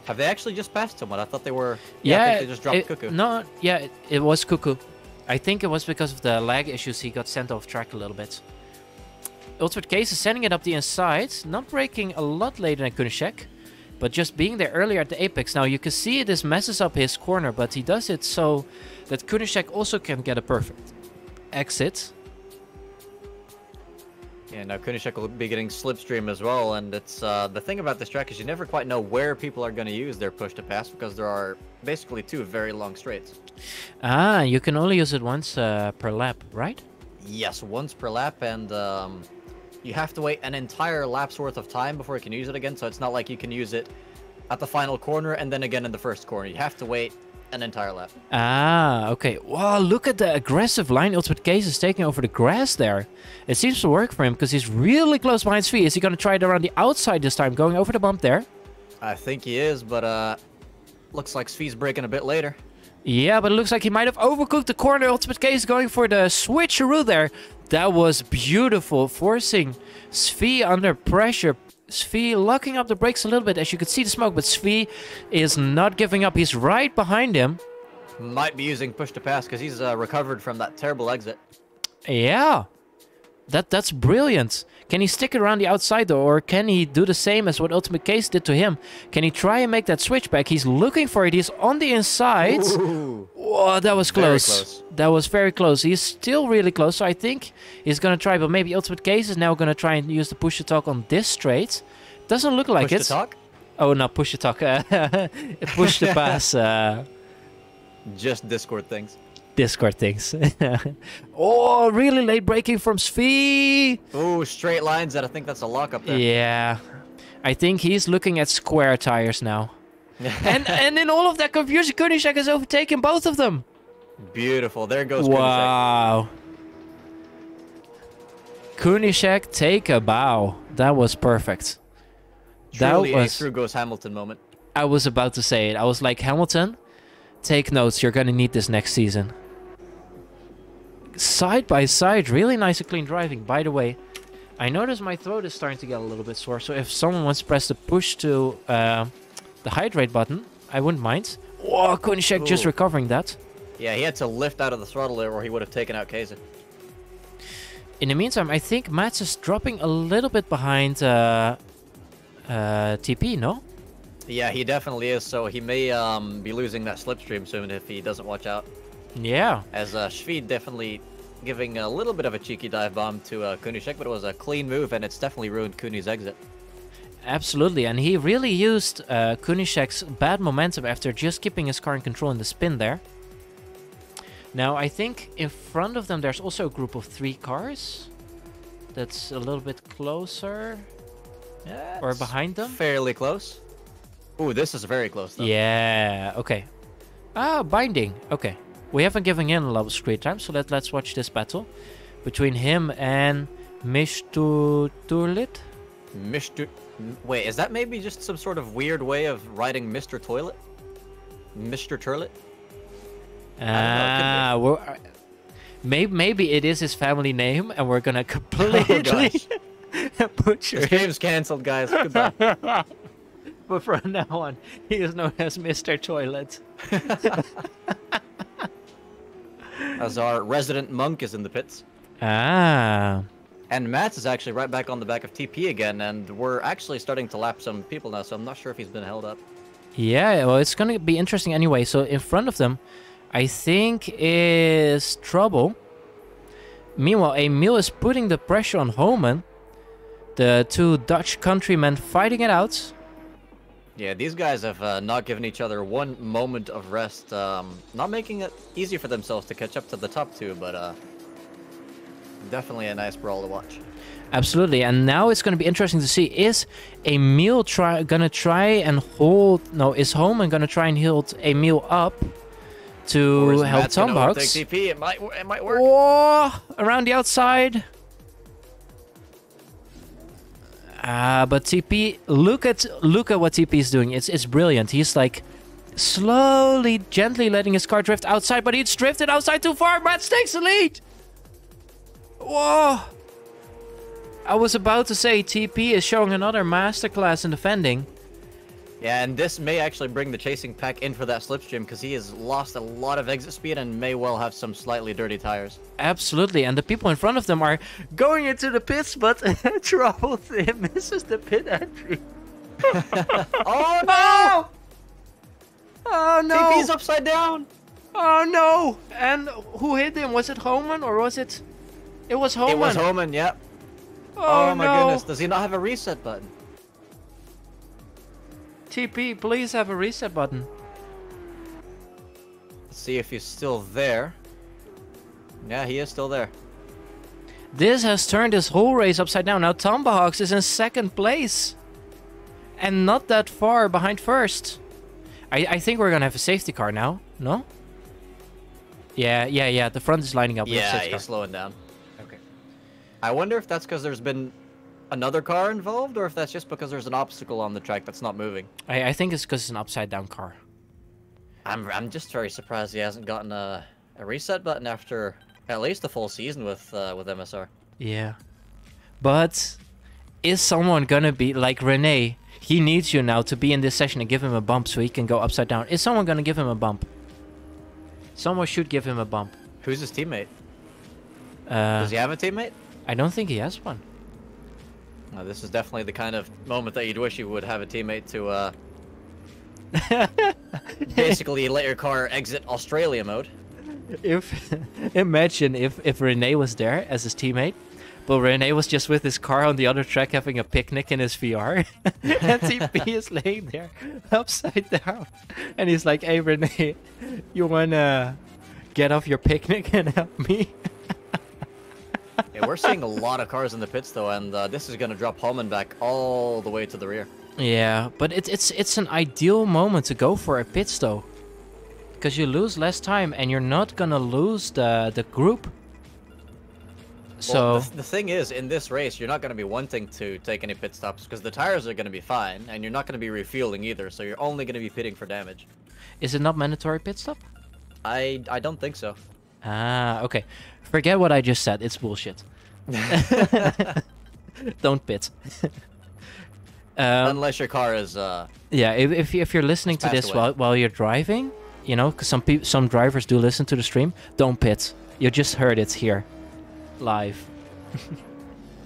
Have they actually just passed someone? I thought they were. Yeah, I think they just dropped Cuckoo. No, yeah, it was Cuckoo. I think it was because of the lag issues he got sent off track a little bit. Ultimate Case is sending it up the inside, not braking a lot later than Kunishek, but just being there earlier at the apex. Now you can see this messes up his corner, but he does it so that Kunishek also can get a perfect exit. Yeah, now Kunishek will be getting slipstream as well, and it's the thing about this track is you never quite know where people are going to use their push to pass because there are basically 2 very long straights. Ah, you can only use it once per lap, right? Yes, once per lap, and you have to wait an entire lap's worth of time before you can use it again, so it's not like you can use it at the final corner and then again in the first corner. You have to wait an entire lap. Ah, okay. Wow, look at the aggressive line Ultimate Case is taking over the grass there. It seems to work for him because he's really close behind Svi. Is he going to try it around the outside this time, going over the bump there? I think he is, but looks like Svi's breaking a bit later. Yeah, but it looks like he might have overcooked the corner. Ultimate Case going for the switcheroo there. That was beautiful, forcing Svi under pressure. Svi locking up the brakes a little bit, as you could see the smoke, but Svi is not giving up. He's right behind him. Might be using push to pass because he's recovered from that terrible exit. Yeah. That's brilliant. Can he stick around the outside though, or can he do the same as what Ultimate Case did to him? Can he try and make that switchback? He's looking for it. He's on the inside. Ooh. Whoa, that was close. Very close. That was very close. He's still really close, so I think he's gonna try. But maybe Ultimate Case is now gonna try and use the push to talk on this straight. Doesn't look like Push it. to talk? Oh, not push to talk. Push to pass. Just Discord things. Discord things. Oh, really late braking from Svi. Ooh, straight lines, and I think that's a lock up there. Yeah. I think he's looking at square tires now. and in all of that confusion, Koenigsegg has overtaken both of them. Beautiful. There goes Koenigsegg. Wow. Koenigsegg, take a bow. That was perfect. Truly that was. a through goes Hamilton moment. I was about to say it. I was like, Hamilton, take notes. You're gonna need this next season. Side by side, really nice and clean driving. By the way, I noticed my throat is starting to get a little bit sore. So if someone wants to press the push to the hydrate button, I wouldn't mind. Oh, Koenigsegg just recovering that. Yeah, he had to lift out of the throttle there, or he would have taken out Kaysen. In the meantime, I think Mats is dropping a little bit behind TP, no? Yeah, he definitely is. So he may be losing that slipstream soon if he doesn't watch out. Yeah. As Schwede definitely giving a little bit of a cheeky dive bomb to Koenigsegg, but it was a clean move, and it's definitely ruined Koenig's exit. Absolutely, and he really used Koenigsegg's bad momentum after just keeping his car in control in the spin there. Now, I think in front of them there's also a group of 3 cars. That's a little bit closer. Yeah, or behind them. Fairly close. Ooh, this is very close, though. Yeah, okay. Ah, binding. Okay. We haven't given in a lot of screen time, so let's watch this battle. Between him and Mr. Turlit. Mr. Wait, is that maybe just some sort of weird way of writing Mr. Toilet? Mr. Turlet? Ah, maybe it is his family name, and we're gonna completely butcher This game's cancelled, guys. Goodbye. But from now on, he is known as Mr. Toilet. As our resident monk is in the pits. Ah. And Mats is actually right back on the back of TP again, and we're actually starting to lap some people now, so I'm not sure if he's been held up. Yeah, well, it's gonna be interesting anyway. So in front of them, I think is Trouble. Meanwhile, Emil is putting the pressure on Homan. The 2 Dutch countrymen fighting it out. Yeah, these guys have not given each other one moment of rest, not making it easy for themselves to catch up to the top 2, but definitely a nice brawl to watch. Absolutely, and now it's going to be interesting to see, is Emil gonna try and hold... No, is Homan gonna try and hold Emil up to help Tombox? TP? It might work. Oh, around the outside. But TP, look at what TP is doing. It's brilliant. He's like slowly, gently letting his car drift outside, but it's drifted outside too far. Mats takes the lead. Whoa! I was about to say TP is showing another masterclass in defending. Yeah, and this may actually bring the chasing pack in for that slipstream, because he has lost a lot of exit speed and may well have some slightly dirty tires. Absolutely, and the people in front of them are going into the pits, but Trouble misses the pit entry. Oh no! Oh no! TP's upside down! Oh no! And who hit him? Was it Homan or was it... It was Homan. It was Homan, yep. Oh my goodness, does he not have a reset button? TP, please have a reset button. Let's see if he's still there. Yeah, he is still there. This has turned this whole race upside down. Now Tomahawks is in 2nd place. And not that far behind first. I think we're gonna have a safety car now, no? Yeah, the front is lining up. Yeah, he's slowing down. Okay. I wonder if that's because there's been another car involved, or if that's just because there's an obstacle on the track that's not moving. I think it's because it's an upside down car. I'm just very surprised he hasn't gotten a reset button after at least a full season with MSR. Yeah. But is someone gonna be like Renee? He needs you now to be in this session and give him a bump so he can go upside down. Is someone gonna give him a bump? Someone should give him a bump. Who's his teammate? Does he have a teammate? I don't think he has one. This is definitely the kind of moment that you'd wish you would have a teammate to basically let your car exit Australia mode. If imagine if Rene was there as his teammate, but Rene was just with his car on the other track having a picnic in his VR, and TP is laying there upside down, and he's like, "Hey Rene, you wanna get off your picnic and help me?" Yeah, we're seeing a lot of cars in the pits though, and this is gonna drop Holman back all the way to the rear. Yeah, but it's an ideal moment to go for a pits though, because you lose less time and you're not gonna lose the group. So well, the thing is, in this race, you're not going to be wanting to take any pit stops because the tires are going to be fine, and you're not going to be refueling either. So you're only going to be pitting for damage. is it not mandatory pit stop? I don't think so. Ah, okay. Forget what I just said. It's bullshit. Don't pit. Unless your car is. Yeah, if you're listening to this while you're driving, you know, because some drivers do listen to the stream, don't pit. You just heard it here, live.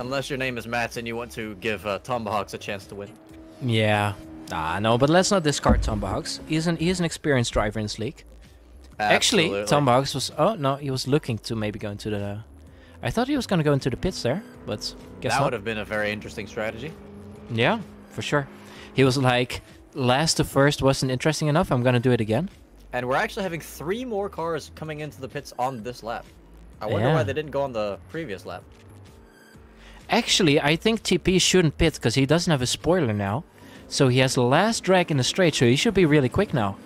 Unless your name is Matt and you want to give Tomahawks a chance to win. Yeah. No, but let's not discard Tomahawks. He's an experienced driver in this league. Absolutely. Actually, Tomahawks was... Oh, no, he was looking to maybe go into the... I thought he was going to go into the pits there, but guess that not. would have been a very interesting strategy. Yeah, for sure. He was like, last to first wasn't interesting enough, I'm going to do it again. And we're actually having 3 more cars coming into the pits on this lap. I wonder why they didn't go on the previous lap. Actually, I think TP shouldn't pit because he doesn't have a spoiler now. So he has the last drag in the straight, so he should be really quick now.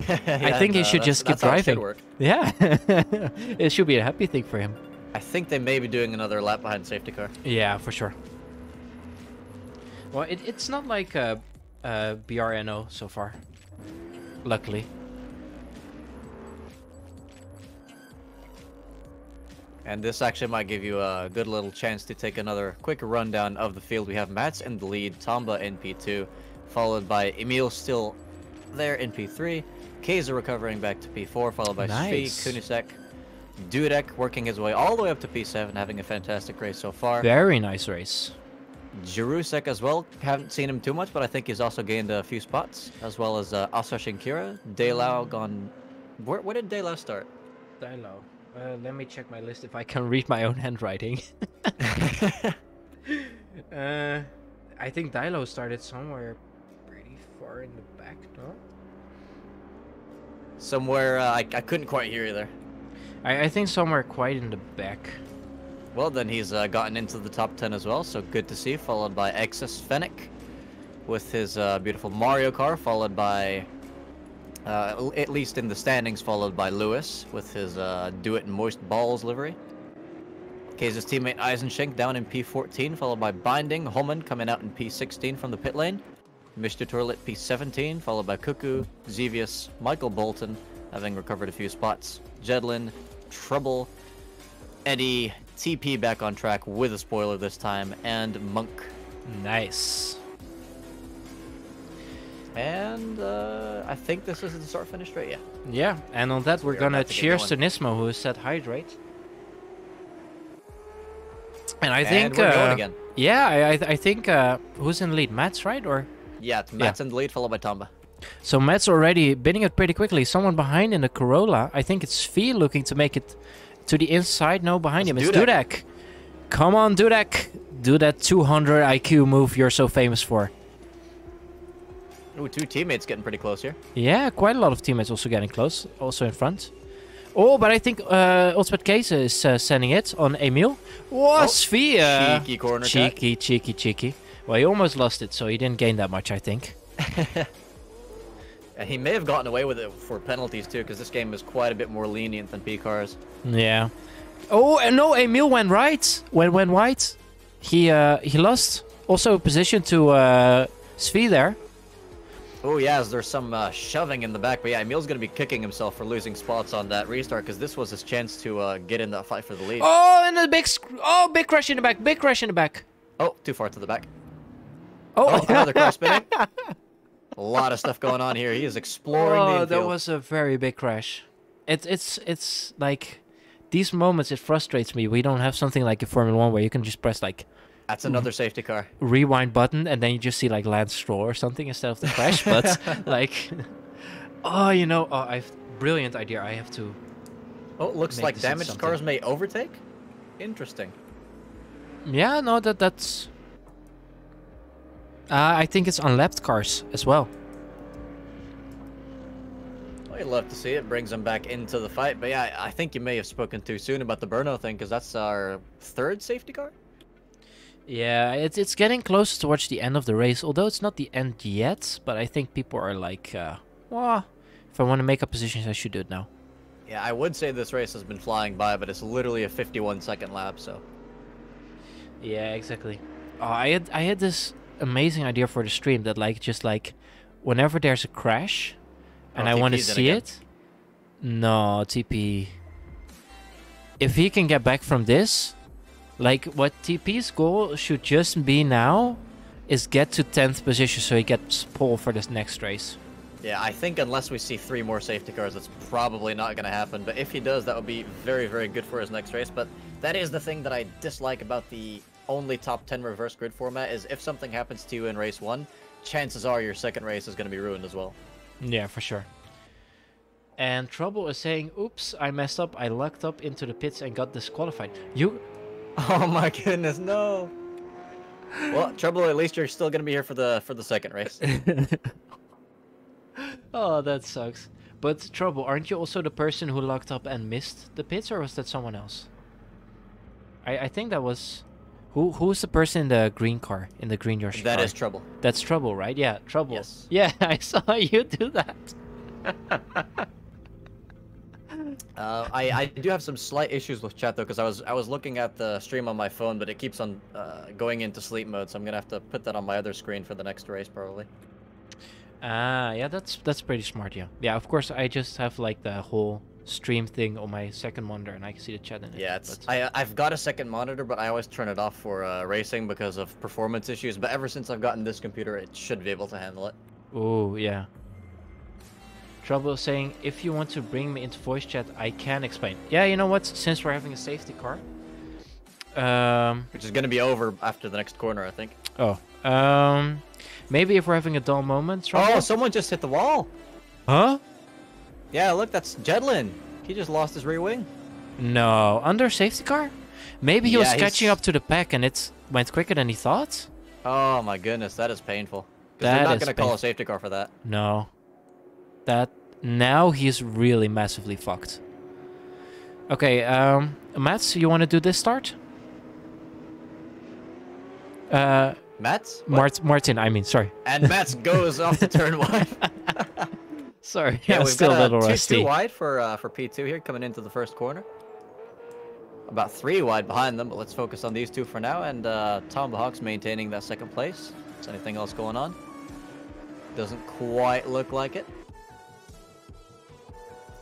Yeah, I think he should just keep driving. Yeah, it should be a happy thing for him. I think they may be doing another lap behind safety car. Yeah, for sure. Well, it's not like BRNO so far, luckily. And this actually might give you a good little chance to take another quick rundown of the field. We have Mats in the lead, Tomba in P2, followed by Emil still there in P3, Kaiser recovering back to P4, followed by Svi, Kunisek, Dudek working his way all the way up to P7, having a fantastic race so far. Very nice race. Jarusek as well, haven't seen him too much, but I think he's also gained a few spots, as well as Asa Shinkira. Deilao gone... Where did Deilao start? Deilao. Let me check my list if I can read my own handwriting. I think Deilao started somewhere pretty far in the back, no? Somewhere, I couldn't quite hear you there. I think somewhere quite in the back. Well, then he's gotten into the top 10 as well, so good to see. Followed by Exus Fennec with his beautiful Mario car, followed by, at least in the standings, followed by Lewis with his Do It in Moist Balls livery. Kaiser's teammate Eisenschenk down in P14, followed by Binding, Holman coming out in P16 from the pit lane. Mr. Turlet P17, followed by Cuckoo, Xevious, Michael Bolton, having recovered a few spots. Jedlin, Trouble, Eddie, TP back on track with a spoiler this time, and Monk. Nice. And I think this is the start-finish straight, yeah. Yeah, and on that we're gonna cheers to Nismo, who said hydrate. And I think we're going again. Yeah, I think who's in the lead? Matt's, right? Or yeah, Matt's in the lead, followed by Tomba. So Matt's already bidding it pretty quickly. Someone behind in the Corolla. I think it's Fee looking to make it to the inside. No, behind him is Dudek. Come on, Dudek. Do that 200 IQ move you're so famous for. Ooh, 2 teammates getting pretty close here. Yeah, quite a lot of teammates also getting close. Also in front. Oh, but I think Ultimate Case is sending it on Emil. Oh, Svi. Cheeky corner cheeky. Well, he almost lost it, so he didn't gain that much, I think. And he may have gotten away with it for penalties too, because this game is quite a bit more lenient than P-Cars. Yeah. Oh, and no, Emil went right. Went white. He lost also a position to Svi there. Oh, yeah, there's some shoving in the back. But yeah, Emil's going to be kicking himself for losing spots on that restart, because this was his chance to get in that fight for the lead. Oh, and a big crash in the back. Big crash in the back. Oh, too far to the back. Oh, another car spinning. A lot of stuff going on here. He is exploring the infield. That was a very big crash. It's like these moments, it frustrates me. We don't have something like in Formula 1 where you can just press like That's another safety car. rewind button and then you just see like Lance Stroll or something instead of the crash. But like, oh, you know, oh, I've brilliant idea. I have to. Oh, looks Make like this into damaged something. cars may overtake. Interesting. Yeah, no, that's. I think it's unlapped cars as well. Well, you'd love to see it. Brings them back into the fight. But yeah, I think you may have spoken too soon about the Burno thing, because that's our third safety car. Yeah, it's getting close towards the end of the race, although it's not the end yet. But I think people are like, well, if I want to make up positions, I should do it now. Yeah, I would say this race has been flying by, but it's literally a 51-second lap, so. Yeah, exactly. Oh, I had this amazing idea for the stream that like just like whenever there's a crash and I want to TP's in see again. it. No, TP. If he can get back from this, like what TP's goal should just be now is get to 10th position so he gets pole for this next race. Yeah, I think unless we see 3 more safety cars, that's probably not going to happen. But if he does, that would be very, very good for his next race. But that is the thing that I dislike about the only top 10 reverse grid format, is if something happens to you in race 1, chances are your second race is going to be ruined as well. Yeah, for sure. And Trouble is saying, oops, I messed up. I lucked up into the pits and got disqualified. You... Oh my goodness, no. Well, Trouble, at least you're still going to be here for the second race. Oh, that sucks. But Trouble, aren't you also the person who locked up and missed the pits, or was that someone else? I think that was... Who's the person in the green car, in the green Yoshi car? That is Trouble. That's Trouble, right? Yeah, Trouble. Yes. Yeah, I saw you do that. I do have some slight issues with chat though, because I was looking at the stream on my phone, but it keeps on going into sleep mode, so I'm gonna have to put that on my other screen for the next race probably. Yeah, that's pretty smart, yeah. Yeah, of course, I just have like the whole stream thing on my second monitor, and I can see the chat in it. Yeah, it's but... I've got a second monitor, but I always turn it off for racing because of performance issues. But ever since I've gotten this computer, it should be able to handle it. Oh, yeah. Trouble is saying, if you want to bring me into voice chat, I can explain. Yeah, you know what? Since we're having a safety car... Which is going to be over after the next corner, I think. Oh. Maybe if we're having a dull moment, Trouble... Oh, someone just hit the wall! Huh? Yeah, look, that's Jedlin. He just lost his rear wing. No. Under safety car? Maybe he was Yeah, catching he's- up to the pack and it went quicker than he thought? Oh my goodness, that is painful. Because That they're not is going to call a painful. safety car for that. No. That... Now he's really massively fucked. Okay, Mats, you want to do this start? Mats? What? Martin, I mean, sorry. And Mats goes off to turn 1. Sorry, Yeah, I'm we've still a got little two rusty. wide for P2 here, coming into the first corner. About 3 wide behind them, but let's focus on these two for now. And Tom the Hawk's maintaining that second place. Is anything else going on? Doesn't quite look like it.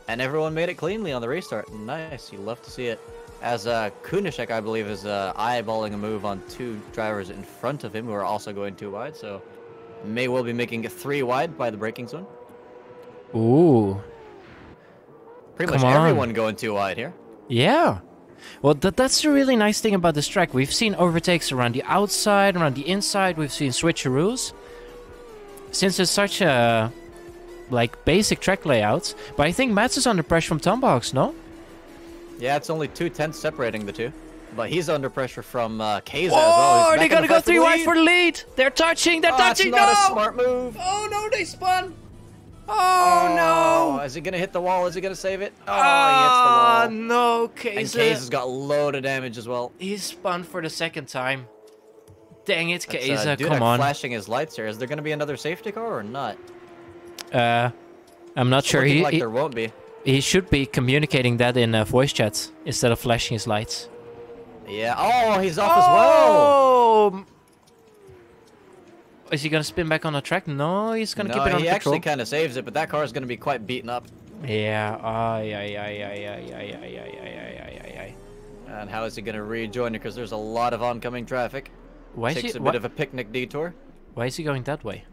And everyone made it cleanly on the restart. Nice, you love to see it. As Kunishek, I believe, is eyeballing a move on 2 drivers in front of him who are also going 2 wide. So may well be making it 3 wide by the braking zone. Ooh. Pretty much Come on. everyone going 2 wide here. Yeah. Well, that's the really nice thing about this track. We've seen overtakes around the outside, around the inside. We've seen switcheroos. Since it's such a like basic track layout, but I think Mats is under pressure from Tomahawks, no? Yeah, it's only 2 tenths separating the two. But he's under pressure from Keza as well. Oh, He's they back in gotta the go fight 3 wide lead. for the lead. They're touching. They're Oh, touching. that's not No! a smart move. Oh no, they spun. Oh, Oh, no. Is he gonna hit the wall? Is he gonna save it? Oh, Ah, he hits the wall. no, And Keza. Keza's got a load of damage as well. He spun for the second time. Dang it, That's, Keza, Dudek come on. flashing his lights here. Is there gonna be another safety car or not? I'm not It's sure. looking He, like he, there won't be. he should be communicating that in voice chats instead of flashing his lights. Yeah. Oh, he's off as well. Oh! Is he gonna spin back on the track? No, he's gonna No, keep it under he control. actually kind of saves it, but that car is gonna be quite beaten up. Yeah. Ay. And how is he gonna rejoin it? Because there's a lot of oncoming traffic. Why is Takes he? a bit of a picnic detour. Why is he going that way?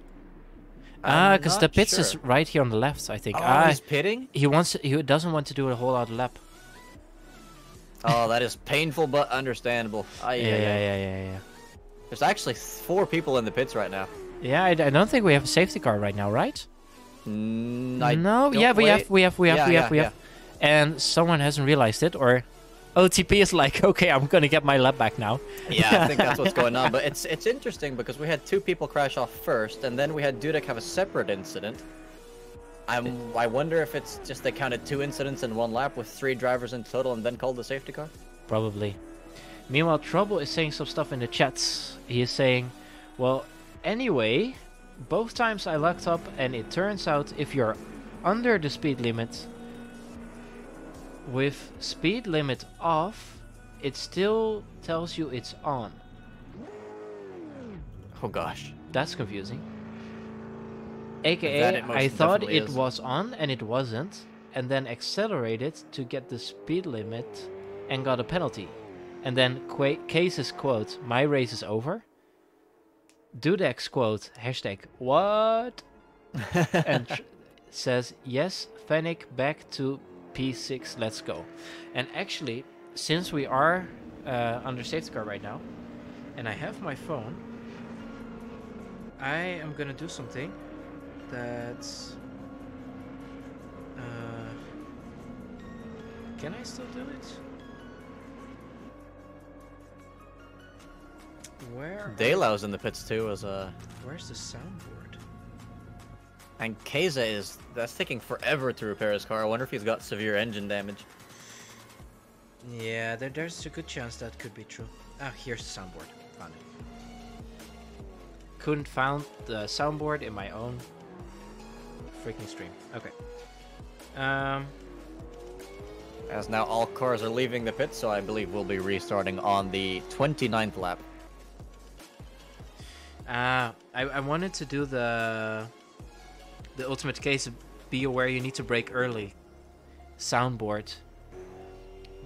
I'm Because the not pits is sure. right here on the left, I think. Oh, he's pitting? He doesn't want to do a whole other lap. Oh, that is painful but understandable. Yeah. There's actually 4 people in the pits right now. Yeah, I don't think we have a safety car right now, right? No, yeah, we have. And someone hasn't realized it, or OTP is like, okay, I'm gonna get my lap back now. Yeah, I think that's what's going on. But it's interesting because we had 2 people crash off first, and then we had Dudek have a separate incident. I wonder if it's just they counted 2 incidents in 1 lap with 3 drivers in total and then called the safety car? Probably. Meanwhile, Trouble is saying some stuff in the chats. He is saying, well, anyway, both times I locked up and it turns out if you're under the speed limit with speed limit off, it still tells you it's on. Oh gosh. That's confusing. AKA, I thought it was on and it wasn't, and then accelerated to get the speed limit and got a penalty. And then Case's quote, my race is over. Dudek's quote, hashtag what? And says, yes, Fennec back to P6, let's go. And actually, since we are under safety car right now, and I have my phone, I am gonna do something that's... can I still do it? Where? Delau's in the pits too as a... Where's the soundboard? And Keza that's taking forever to repair his car. I wonder if he's got severe engine damage. Yeah, there's a good chance that could be true. Ah, here's the soundboard. Found it. Couldn't find the soundboard in my own freaking stream. Okay. As now all cars are leaving the pit, so I believe we'll be restarting on the 29th lap. I wanted to do the ultimate case of be aware you need to brake early soundboard,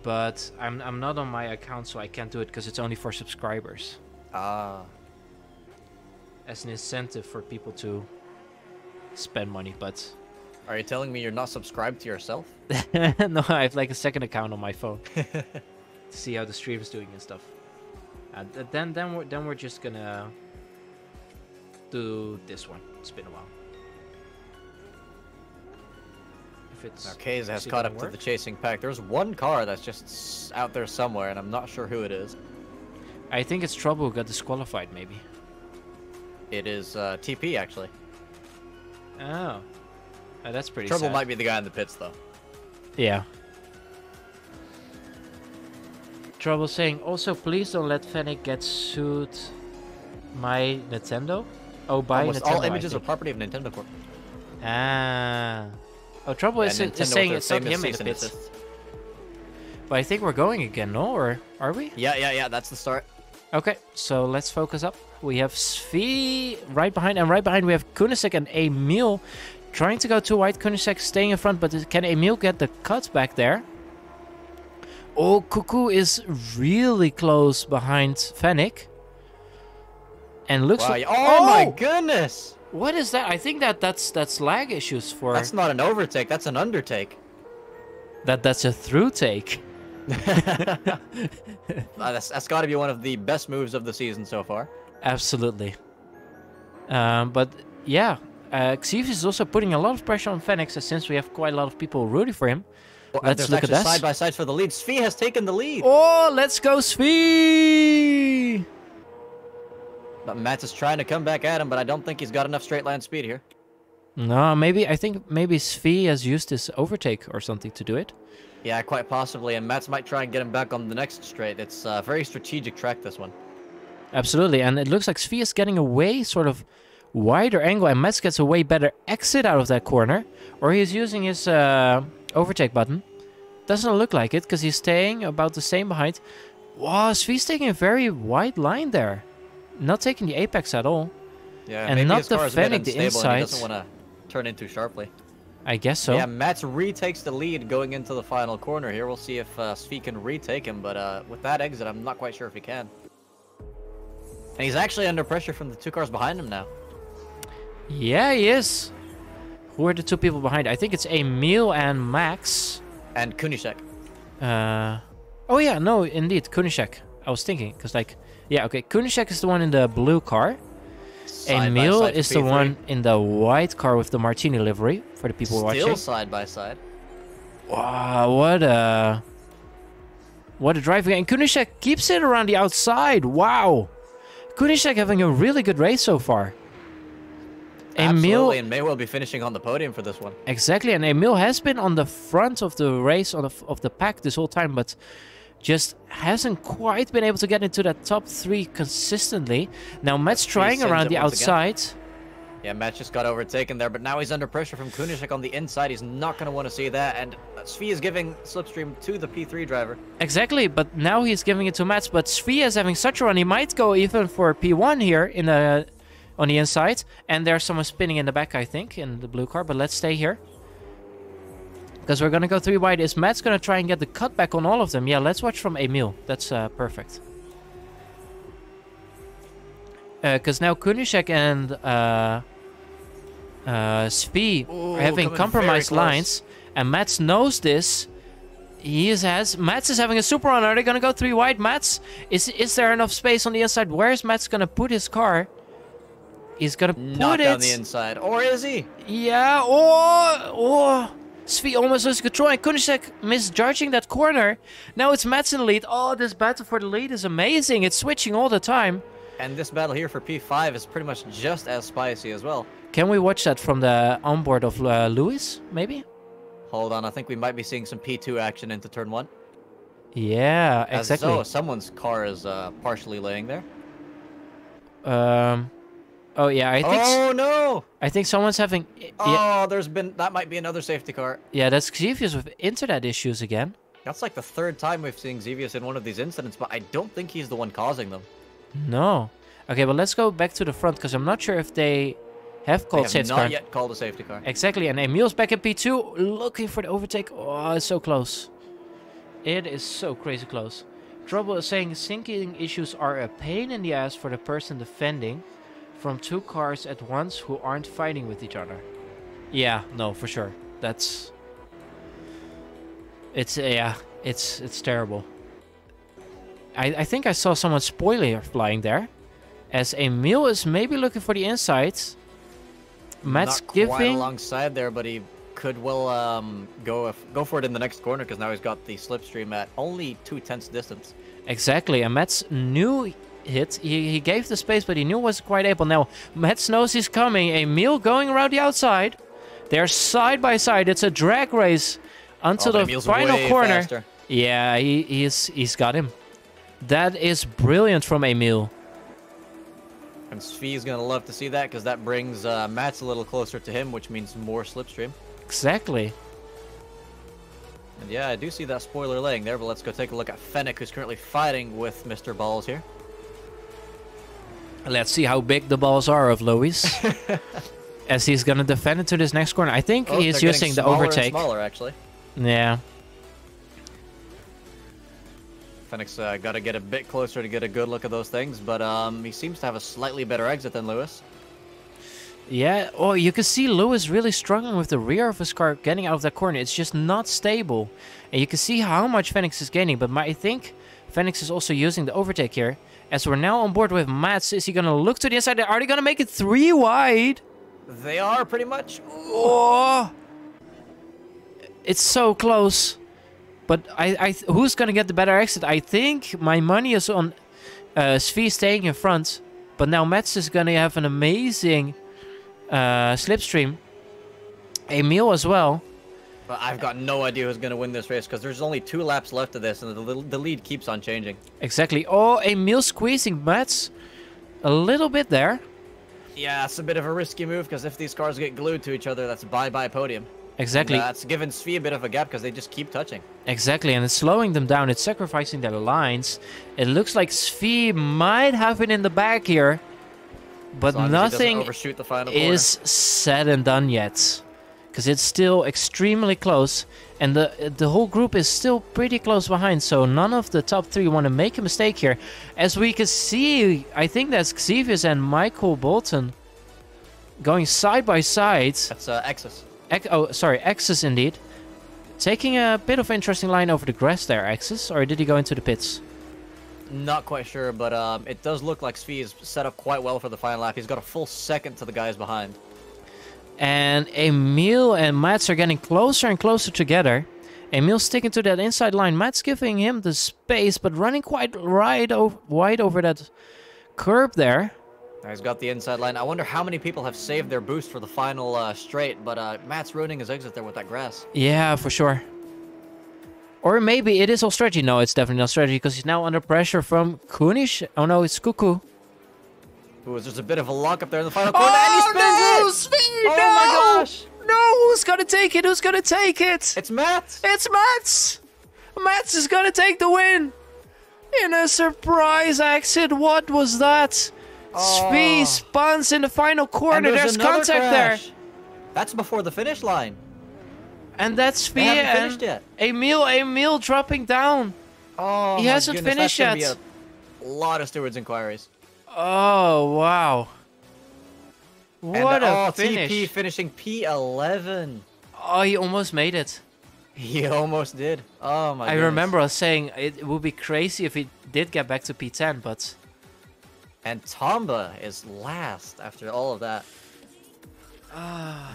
but I'm not on my account, so I can't do it because it's only for subscribers. Ah. As an incentive for people to spend money, but... Are you telling me you're not subscribed to yourself? No, I have like a second account on my phone to see how the stream is doing and stuff. Then we're just gonna do this one. It's been a while. If it's Keza has caught up to the chasing pack. There's one car that's just out there somewhere, and I'm not sure who it is. I think it's Trouble who got disqualified, maybe. It is TP, actually. Oh. That's pretty Trouble sad. might be the guy in the pits, though. Yeah. Trouble saying, also, please don't let Fennec get sued my Nintendo. Oh, by Almost Nintendo, all images are property of Nintendo Corp. Ah. Oh, Trouble is saying it's not him in the pits. But I think we're going again, no? Or are we? Yeah, that's the start. Okay, so let's focus up. We have Svi right behind, and right behind we have Kunisek and Emil trying to go too wide. Kunisek staying in front, but can Emil get the cut back there? Oh, Cuckoo is really close behind Fennec. And looks like... Oh my goodness! What is that? I think that's lag issues for... That's not an overtake, that's an undertake. That's a through take. That's got to be one of the best moves of the season so far. Absolutely. But yeah, Xevis is also putting a lot of pressure on Fennec, since we have quite a lot of people rooting for him. Well, let's look at that. Side by side for the lead. Svi has taken the lead. Oh, let's go, Svi! But Mats is trying to come back at him, but I don't think he's got enough straight line speed here. No, I think maybe Svi has used his overtake or something to do it. Yeah, quite possibly, and Mats might try and get him back on the next straight. It's a very strategic track, this one. Absolutely, and it looks like Svi is getting a way sort of wider angle, and Mats gets a way better exit out of that corner, or he's using his overtake button. Doesn't look like it, because he's staying about the same behind. Wow, Svi's taking a very wide line there. Not taking the apex at all. Yeah, and maybe not his car is a bit defending the unstable and he inside. doesn't want to turn in too sharply. I guess so. Yeah, Mats retakes the lead going into the final corner here. We'll see if Svi can retake him, but with that exit, I'm not quite sure if he can. And he's actually under pressure from the 2 cars behind him now. Yeah, he is. Who are the 2 people behind? I think it's Emil and Max. And Kunisek. Oh yeah, no, indeed, Kunishek. I was thinking, because like, yeah, okay, Kunishek is the one in the blue car. Side by Emil side for is the P3. one in the white car with the martini livery, for the people Still watching. side by side. Wow, what a driving. And Kunishek keeps it around the outside. Wow. Kunishek having a really good race so far. Absolutely, and may well be finishing on the podium for this one. Exactly, and Emil has been on the front of the race, of the pack this whole time, but just hasn't quite been able to get into that top 3 consistently. Now Matt's trying around the outside. Yeah, Matt just got overtaken there, but now he's under pressure from Kunishek on the inside. He's not going to want to see that, and Svi is giving slipstream to the P3 driver. Exactly, but now he's giving it to Mats, but Svi is having such a run, he might go even for P1 here in the on the inside, and there's someone spinning in the back, I think, in the blue car, but let's stay here. Because we're going to go 3 wide. Is Matt's going to try and get the cutback on all of them? Yeah, let's watch from Emil. That's perfect. Because now Kunishek and Svi are having compromised lines, and Mats knows this. Mats is having a super run. Are they going to go 3 wide? Mats, is there enough space on the inside? Where is Mats going to put his car? He's going to put it down the inside. Or is he? Yeah. Oh. Svi almost loses control, and Kunishek misjudging that corner. Now it's Mats in the lead. Oh, this battle for the lead is amazing. It's switching all the time. And this battle here for P5 is pretty much just as spicy as well. Can we watch that from the onboard of Lewis, maybe? Hold on, I think we might be seeing some P2 action into turn 1. Yeah, exactly. So someone's car is partially laying there. Oh yeah, I think. Oh no! I think someone's having. Oh, that might be another safety car. Yeah, that's Xevious with internet issues again. That's like the 3rd time we've seen Xevious in one of these incidents, but I don't think he's the one causing them. No. Okay, well let's go back to the front because I'm not sure if they have called safety car. Not yet called a safety car. Exactly, and Emil's back in P2, looking for the overtake. Oh, it's so close. It is so crazy close. Trouble is saying sinking issues are a pain in the ass for the person defending from 2 cars at once who aren't fighting with each other. Yeah, no, for sure. It's terrible. I think I saw someone spoiler flying there. As Emil is maybe looking for the inside. Matt's not quite alongside there, but he could well go for it in the next corner because now he's got the slipstream at only 2/10 distance. Exactly, and Matt's new hit. He gave the space, but he knew wasn't quite able. Now Mats knows he's coming. Emil going around the outside. They're side by side. It's a drag race until the Emil's final corner. Faster. Yeah, he's got him. That is brilliant from Emil. And Svi is gonna love to see that because that brings Mats a little closer to him, which means more slipstream. Exactly. And yeah, I do see that spoiler laying there, but let's go take a look at Fennec, who's currently fighting with Mr. Balls here. Let's see how big the balls are of Lois. As he's going to defend it to this next corner. I think he's using the overtake. Smaller, actually. Yeah. Fennec's got to get a bit closer to get a good look at those things, but he seems to have a slightly better exit than Lewis. Yeah, oh, you can see Lewis really struggling with the rear of his car getting out of that corner. It's just not stable. And you can see how much Fenix is gaining, but I think Fenix is also using the overtake here. As we're now on board with Mats, is he going to look to the inside? Are they going to make it 3 wide? They are, pretty much. Oh! It's so close. But who's going to get the better exit? I think my money is on Svi staying in front. But now Mats is going to have an amazing slipstream. Emil as well. But I've got no idea who's going to win this race because there's only 2 laps left of this and the lead keeps on changing. Exactly. Oh, Emil squeezing Mats a little bit there. Yeah, it's a bit of a risky move because if these cars get glued to each other, that's bye-bye podium. Exactly. It's given Svi a bit of a gap because they just keep touching. Exactly, and it's slowing them down. It's sacrificing their lines. It looks like Svi might have it in the back here. But nothing is said and done yet. Because it's still extremely close. And the whole group is still pretty close behind. So none of the top 3 want to make a mistake here. As we can see, I think that's Xevious and Michael Bolton going side by side. That's Exus. Oh, sorry, Exus indeed. Taking a bit of interesting line over the grass there, Axis, or did he go into the pits? Not quite sure, but it does look like Svi is set up quite well for the final lap. He's got a full second to the guys behind. And Emil and Mats are getting closer and closer together. Emil sticking to that inside line. Mats giving him the space, but running quite wide over that curb there. He's got the inside line. I wonder how many people have saved their boost for the final straight, but Matt's ruining his exit there with that grass. Yeah, for sure. Or maybe it is all strategy. No, it's definitely not strategy because he's now under pressure from Kunish. Oh no, it's Cuckoo. Who was just a bit of a lock up there in the final corner, and he spins it! Svi, Oh my gosh! No, who's gonna take it? Who's gonna take it? It's Matt! It's Mats! Mats is gonna take the win! In a surprise exit, what was that? Svi spawns in the final corner, there's contact there. That's before the finish line. And that's Svi They haven't and finished yet. Emil dropping down. Oh, He my hasn't goodness, finished that's yet. gonna be a lot of stewards inquiries. Oh, wow. What a TP finish. finishing P11. Oh, he almost made it. He almost did. Oh my I goodness. remember us saying it would be crazy if he did get back to P10, but... And Tomba is last after all of that.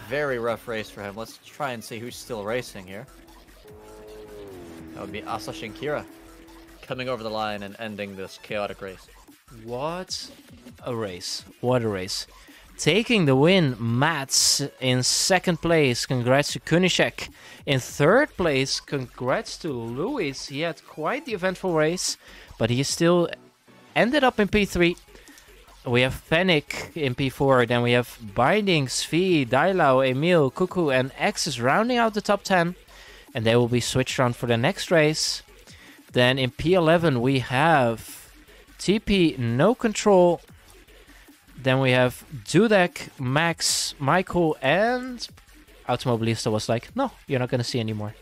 Very rough race for him. Let's try and see who's still racing here. That would be Asashi and Kira coming over the line and ending this chaotic race. What a race. What a race. Taking the win, Mats in second place. Congrats to Kunishek. In third place, congrats to Luis. He had quite the eventful race, but he still ended up in P3. We have Fennec in P4. Then we have Binding, Svi, Dailau, Emil, Cuckoo, and Axis rounding out the top 10. And they will be switched on for the next race. Then in P11 we have TP, No Control. Then we have Dudek, Max, Michael, and Automobilista was like, no, you're not going to see anymore.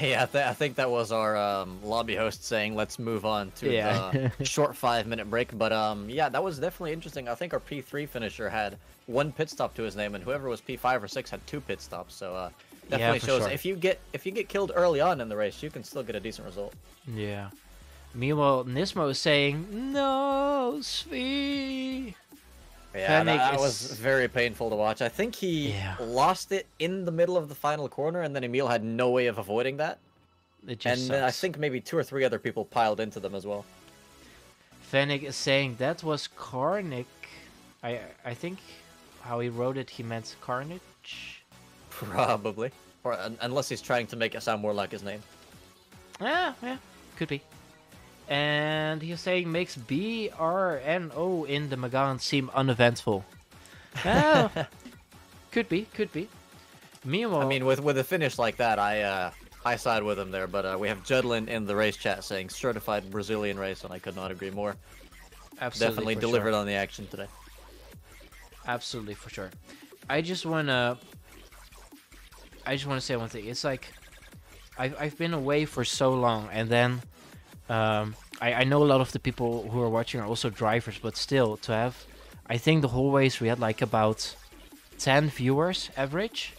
Yeah, I think that was our lobby host saying, let's move on to the short 5-minute break. But yeah, that was definitely interesting. I think our P3 finisher had 1 pit stop to his name, and whoever was P5 or 6 had 2 pit stops. So definitely shows sure. if you get killed early on in the race, you can still get a decent result. Yeah. Meanwhile, Nismo is saying, no, Svi. Yeah, that was very painful to watch. I think he lost it in the middle of the final corner, and then Emil had no way of avoiding that. It just and sucks. I think maybe 2 or 3 other people piled into them as well. Fennec is saying that was Carnic. I think how he wrote it, he meant Carnage. Probably. Or unless he's trying to make it sound more like his name. Yeah, could be. And he's saying makes B, R, and O in the Magan seem uneventful. Well, could be. Meanwhile, I mean, with a finish like that, I side with him there. But we have Judlin in the race chat saying certified Brazilian race, and I could not agree more. Absolutely, definitely delivered on the action today. Absolutely, for sure. I just wanna say one thing. It's like I've been away for so long, and then I know a lot of the people who are watching are also drivers, but still to have, I think the whole race we had like about 10 viewers average.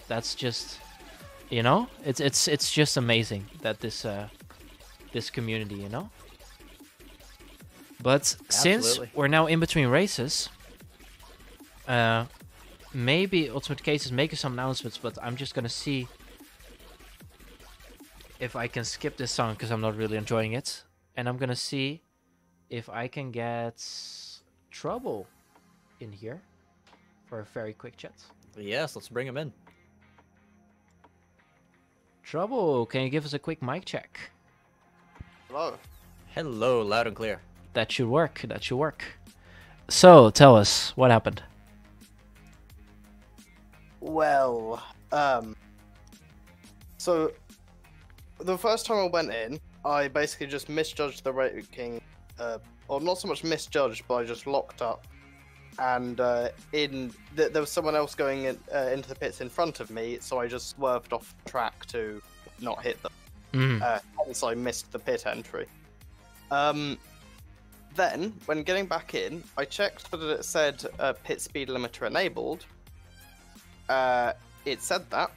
That's just, you know, it's just amazing that this community, you know. But since we're now in between races, maybe Ultimate Case is making some announcements, but I'm just gonna see if I can skip this song because I'm not really enjoying it. And I'm gonna see if I can get Trouble in here for a very quick chat. Yes, let's bring him in. Trouble, can you give us a quick mic check? Hello. Hello, loud and clear. That should work. So, tell us, what happened? Well, so the first time I went in, I basically just misjudged the ranking, or not so much misjudged, but I just locked up. And there was someone else going into the pits in front of me, so I just swerved off track to not hit them. Hence I missed the pit entry. Then, when getting back in, I checked that it said pit speed limiter enabled. It said that,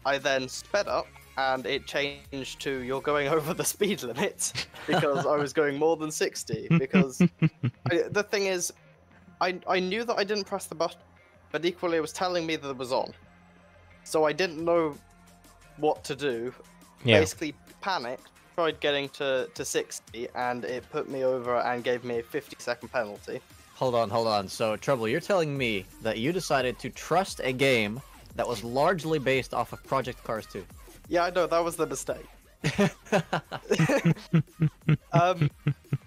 I then sped up, and it changed to "you're going over the speed limit" because I was going more than 60. Because the thing is, I knew that I didn't press the button, but equally it was telling me that it was on. So I didn't know what to do. Yeah. Basically panicked, tried getting to 60, and it put me over and gave me a 50-second penalty. Hold on. So, Trouble, you're telling me that you decided to trust a game that was largely based off of Project Cars 2. Yeah, I know, that was the mistake.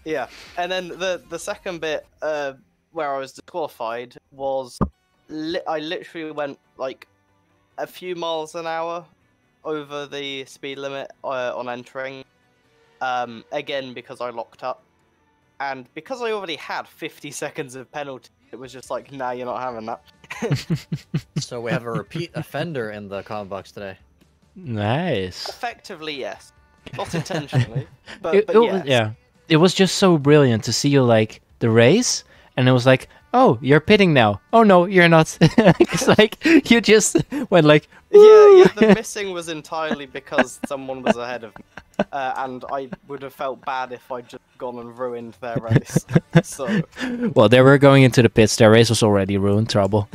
Yeah, and then the second bit where I was disqualified was I literally went like a few miles an hour over the speed limit on entering, again because I locked up, and because I already had 50 seconds of penalty, it was just like, nah, you're not having that. So we have a repeat offender in the comment box today. Nice. Effectively, yes. Not intentionally, but yes. Yeah. It was just so brilliant to see you like the race, and it was like, oh, you're pitting now. Oh no, you're not. It's like you just went like. Ooh. Yeah. The missing was entirely because someone was ahead of me, and I would have felt bad if I'd just gone and ruined their race. So. Well, they were going into the pits. Their race was already ruined. Trouble.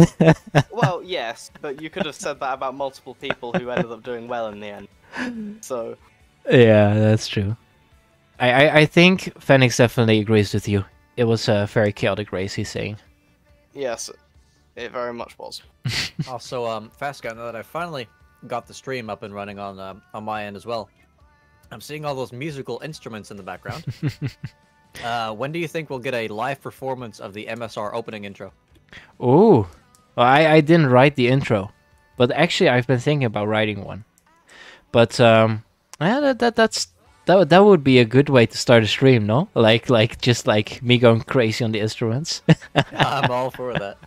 Well, yes, but you could have said that about multiple people who ended up doing well in the end. So. Yeah, that's true. I think Phoenix definitely agrees with you. It was a very chaotic race, he's saying. Yes, it very much was. Also, Fast Guy, now that I finally got the stream up and running on my end as well, I'm seeing all those musical instruments in the background. When do you think we'll get a live performance of the MSR opening intro? Ooh, well, I didn't write the intro, but actually I've been thinking about writing one. But yeah, that would be a good way to start a stream, no? Like just like me going crazy on the instruments. I'm all for that.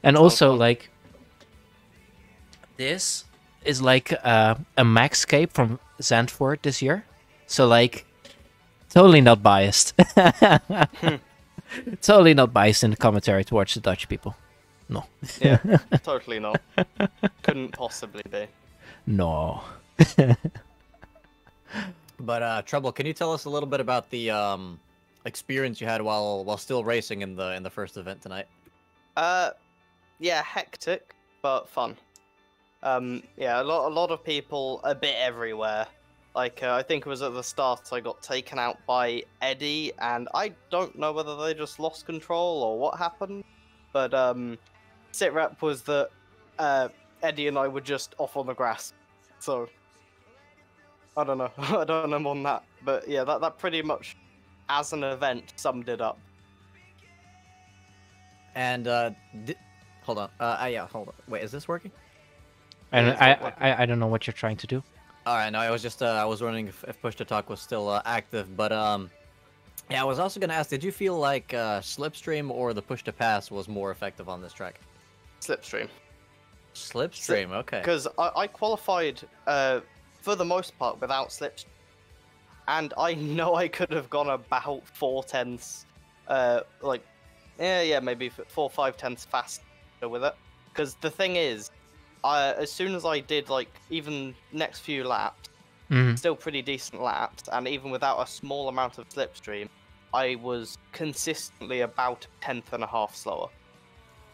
And also like this is like a Maxscape from Zandvoort this year, so like totally not biased. Totally not biased in the commentary towards the Dutch people. No. Yeah, totally not. Couldn't possibly be. No. But Trouble, can you tell us a little bit about the experience you had while still racing in the first event tonight? Yeah, hectic but fun. Yeah, a lot of people a bit everywhere. Like I think it was at the start I got taken out by Eddie, and I don't know whether they just lost control or what happened. But sitrep was that Eddie and I were just off on the grass, so. I don't know. I don't know more than that. But yeah, that pretty much, as an event, summed it up. And hold on. Yeah, hold on. Wait, is this working? And I don't know what you're trying to do. All right, no, I was just I was wondering if push to talk was still active, but yeah, I was also gonna ask, did you feel like Slipstream or the push to pass was more effective on this track? Slipstream. Slipstream, okay. Because I qualified for the most part without Slipstream, and I know I could have gone about 4/10, like, yeah, maybe 4 5/10 faster with it. Because the thing is, as soon as I did like even next few laps, still pretty decent laps, and even without a small amount of Slipstream, I was consistently about 1/10 and a half slower,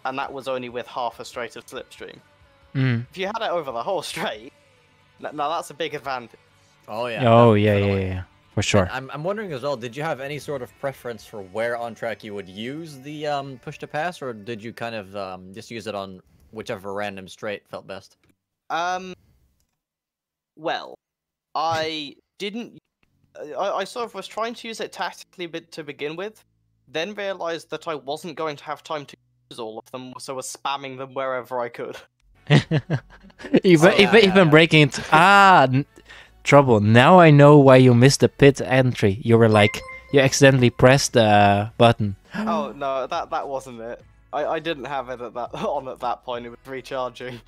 and that was only with half a straight of Slipstream. If you had it over the whole straight. Now that's a big advantage. Oh yeah. Oh yeah, for sure. I'm wondering as well. Did you have any sort of preference for where on track you would use the push to pass, or did you kind of just use it on whichever random straight felt best? Well, I didn't. I sort of was trying to use it tactically to begin with, then realized that I wasn't going to have time to use all of them, so was spamming them wherever I could. even breaking it. Trouble. Now I know why you missed the pit entry. You were like, you accidentally pressed the button. Oh no, that wasn't it. I didn't have it at that point. It was recharging.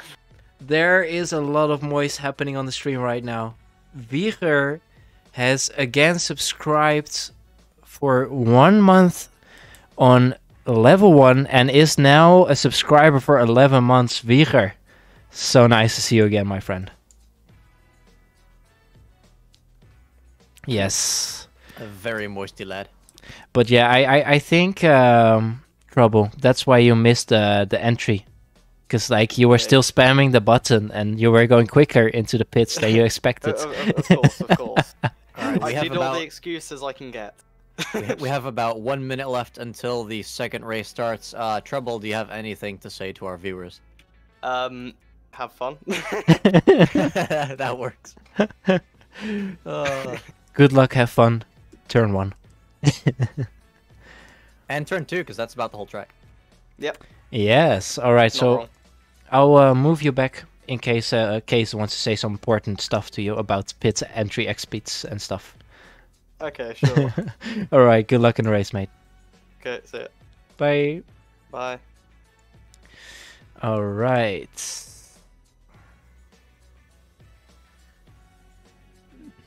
There is a lot of moist happening on the stream right now. Wieger has again subscribed for 1 month on level 1 and is now a subscriber for 11 months. Wieger, So nice to see you again, my friend. Yes. A very moisty lad. But yeah, I think Trouble. That's why you missed the entry, because like you were still spamming the button and you were going quicker into the pits than you expected. Of course, of course. Alright, I need all the excuses I can get. we have about 1 minute left until the second race starts. Trouble, do you have anything to say to our viewers? Have fun. That works. Good luck, have fun. Turn 1. And turn 2, because that's about the whole track. Yep. Yes. All right. Not So wrong. I'll move you back in case Case wants to say some important stuff to you about pit entry X speeds and stuff. Okay, sure. All right. Good luck in the race, mate. Okay, see it. Bye. Bye. All right.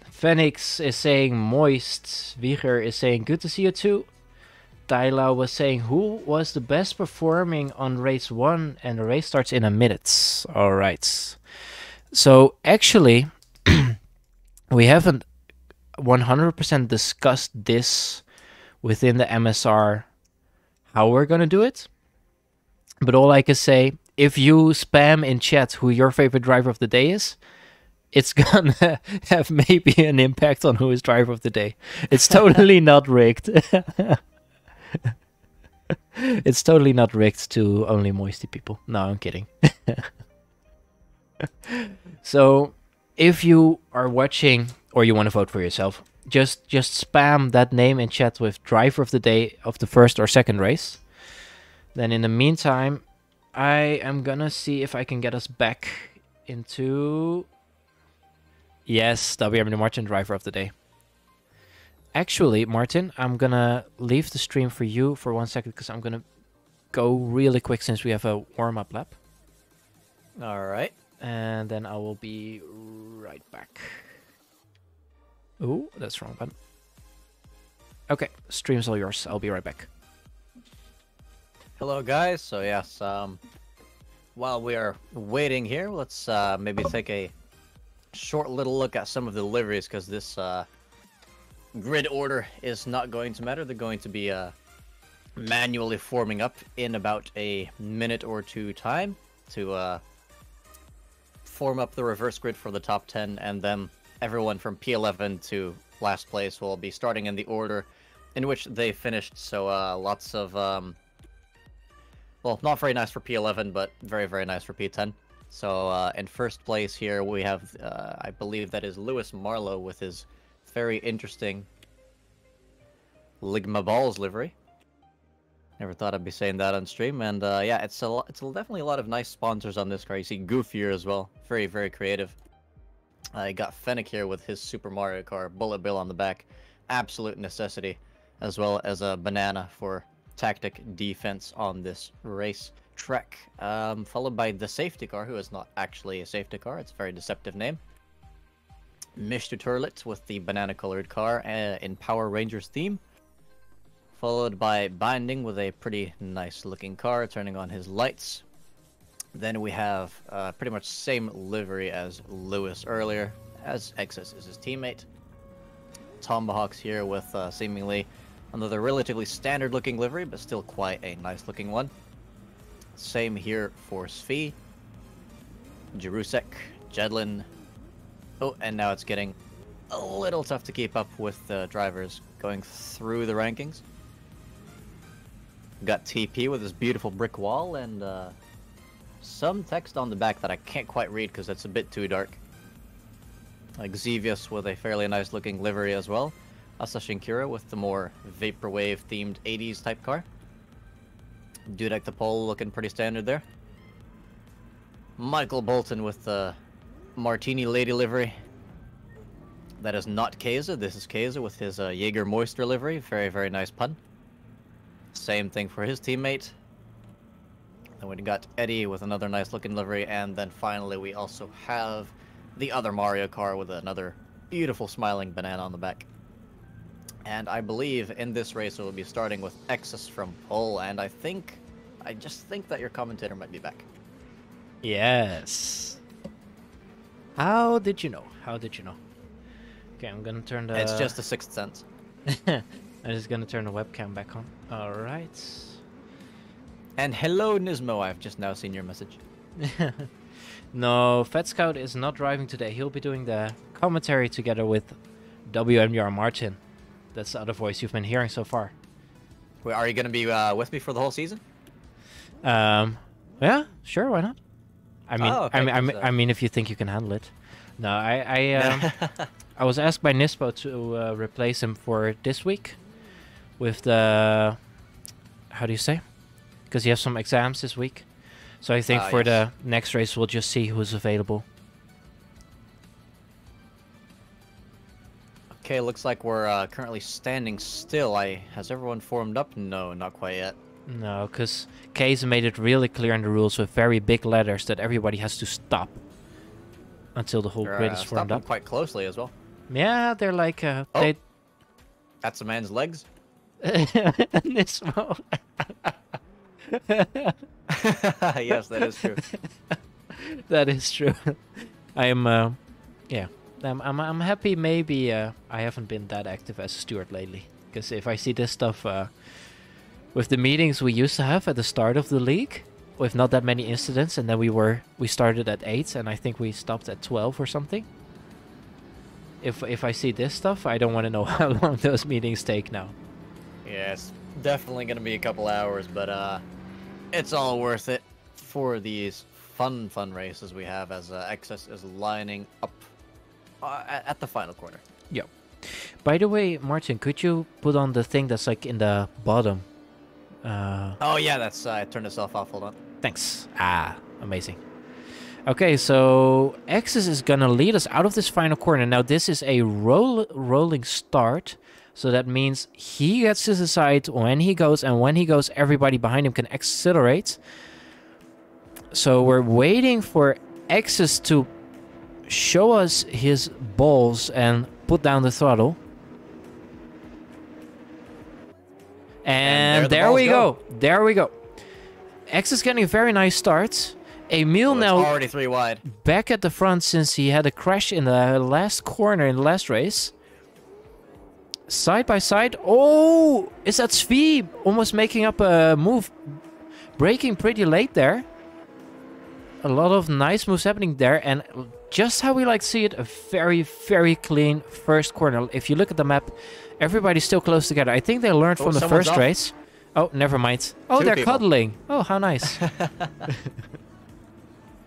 Phoenix is saying moist. Wieger is saying good to see you too. Tyla was saying who was the best performing on race 1, and the race starts in a minute. All right. So actually, we haven't 100% discussed this within the MSR how we're gonna do it. But all I can say, if you spam in chat who your favorite driver of the day is, it's gonna have maybe an impact on who is driver of the day. It's totally not rigged. It's totally not rigged to only moisty people. No, I'm kidding. So, if you are watching or you want to vote for yourself, just spam that name in chat with driver of the day of the first or second race. Then in the meantime, I am gonna see if I can get us back into... Yes, WM Martin, driver of the day. Actually, Martin, I'm gonna leave the stream for you for 1 second because I'm gonna go really quick since we have a warm-up lap. Alright. And then I will be right back. Ooh, that's wrong button. Okay, stream's all yours. I'll be right back. Hello, guys. So, yes, while we are waiting here, let's maybe take a short little look at some of the liveries, because this grid order is not going to matter. They're going to be manually forming up in about a minute or two time to form up the reverse grid for the top 10, and then everyone from P11 to last place will be starting in the order in which they finished. So lots of well, not very nice for P11, but very, very nice for P10. So in first place here we have I believe that is Lewis Marlowe with his very interesting Ligma Balls livery. Never thought I'd be saying that on stream, and yeah, it's definitely a lot of nice sponsors on this car. You see Goofier as well, very, very creative. I got Fennec here with his Super Mario car, Bullet Bill on the back, absolute necessity, as well as a banana for tactic defense on this race track. Followed by the safety car, who is not actually a safety car, it's a very deceptive name. Mr. Turlet with the banana-colored car in Power Rangers theme. Followed by Binding with a pretty nice-looking car, turning on his lights. Then we have pretty much same livery as Lewis earlier, as Excess is his teammate. Tomahawk's here with seemingly another relatively standard-looking livery, but still quite a nice-looking one. Same here for Svi, Jerusek, Jedlin. Oh, and now it's getting a little tough to keep up with the drivers going through the rankings. Got TP with his beautiful brick wall and some text on the back that I can't quite read because it's a bit too dark. Like Xevious with a fairly nice looking livery as well. Asashinkura with the more vaporwave themed 80s type car. Dudek the Pole looking pretty standard there. Michael Bolton with the Martini Lady livery. That is not Keza, this is Keza with his Jaeger Moisture livery. Very, very nice pun. Same thing for his teammate. Then we got Eddie with another nice looking livery, and then finally we also have the other Mario car with another beautiful smiling banana on the back. And I believe in this race it will be starting with Excess from pole, and I just think that your commentator might be back. Yes. How did you know? How did you know? Okay, I'm gonna turn the... It's just a sixth sense. I'm just gonna turn the webcam back on. Alright. And hello, Nismo. I've just now seen your message. No, Fat Scout is not driving today. He'll be doing the commentary together with WMR Martin. That's the other voice you've been hearing so far. Wait, are you going to be with me for the whole season? Yeah, sure, why not? I mean, Oh, okay, I mean, if you think you can handle it. No, I was asked by Nispo to replace him for this week with the... How do you say? Because he has some exams this week. So I think for the next race, we'll just see who's available. Okay, looks like we're currently standing still. Has everyone formed up? No, not quite yet. No, because Case made it really clear in the rules with very big letters that everybody has to stop until the whole grid is formed up. Quite closely as well. Yeah, they're like... That's a man's legs. Nismo. Yes, that is true. That is true. I'm yeah. I'm happy. Maybe I haven't been that active as a steward lately. Because if I see this stuff with the meetings we used to have at the start of the league, with not that many incidents, and then we started at 8, and I think we stopped at 12 or something. If I see this stuff, I don't want to know how long those meetings take now. Yeah, it's definitely gonna be a couple hours, but it's all worth it for these fun races we have as Excess is lining up at the final corner. Yep. By the way, Martin, could you put on the thing that's like in the bottom? Oh yeah, that's I turned itself off. Hold on. Thanks. Ah, amazing. Okay, so Excess is gonna lead us out of this final corner. Now this is a rolling start. So that means he gets to decide when he goes, and when he goes, everybody behind him can accelerate. So we're waiting for Excess to show us his balls and put down the throttle. And there we go. There we go. Excess getting a very nice start. Emil now already 3 wide. Back at the front since he had a crash in the last corner in the last race. Side by side. Oh, is that Svi almost making up a move? Braking pretty late there. A lot of nice moves happening there. And just how we like to see it, a very, very clean first corner. If you look at the map, everybody's still close together. I think they learned from the first race. Oh, never mind. Oh, they're cuddling. Oh, how nice.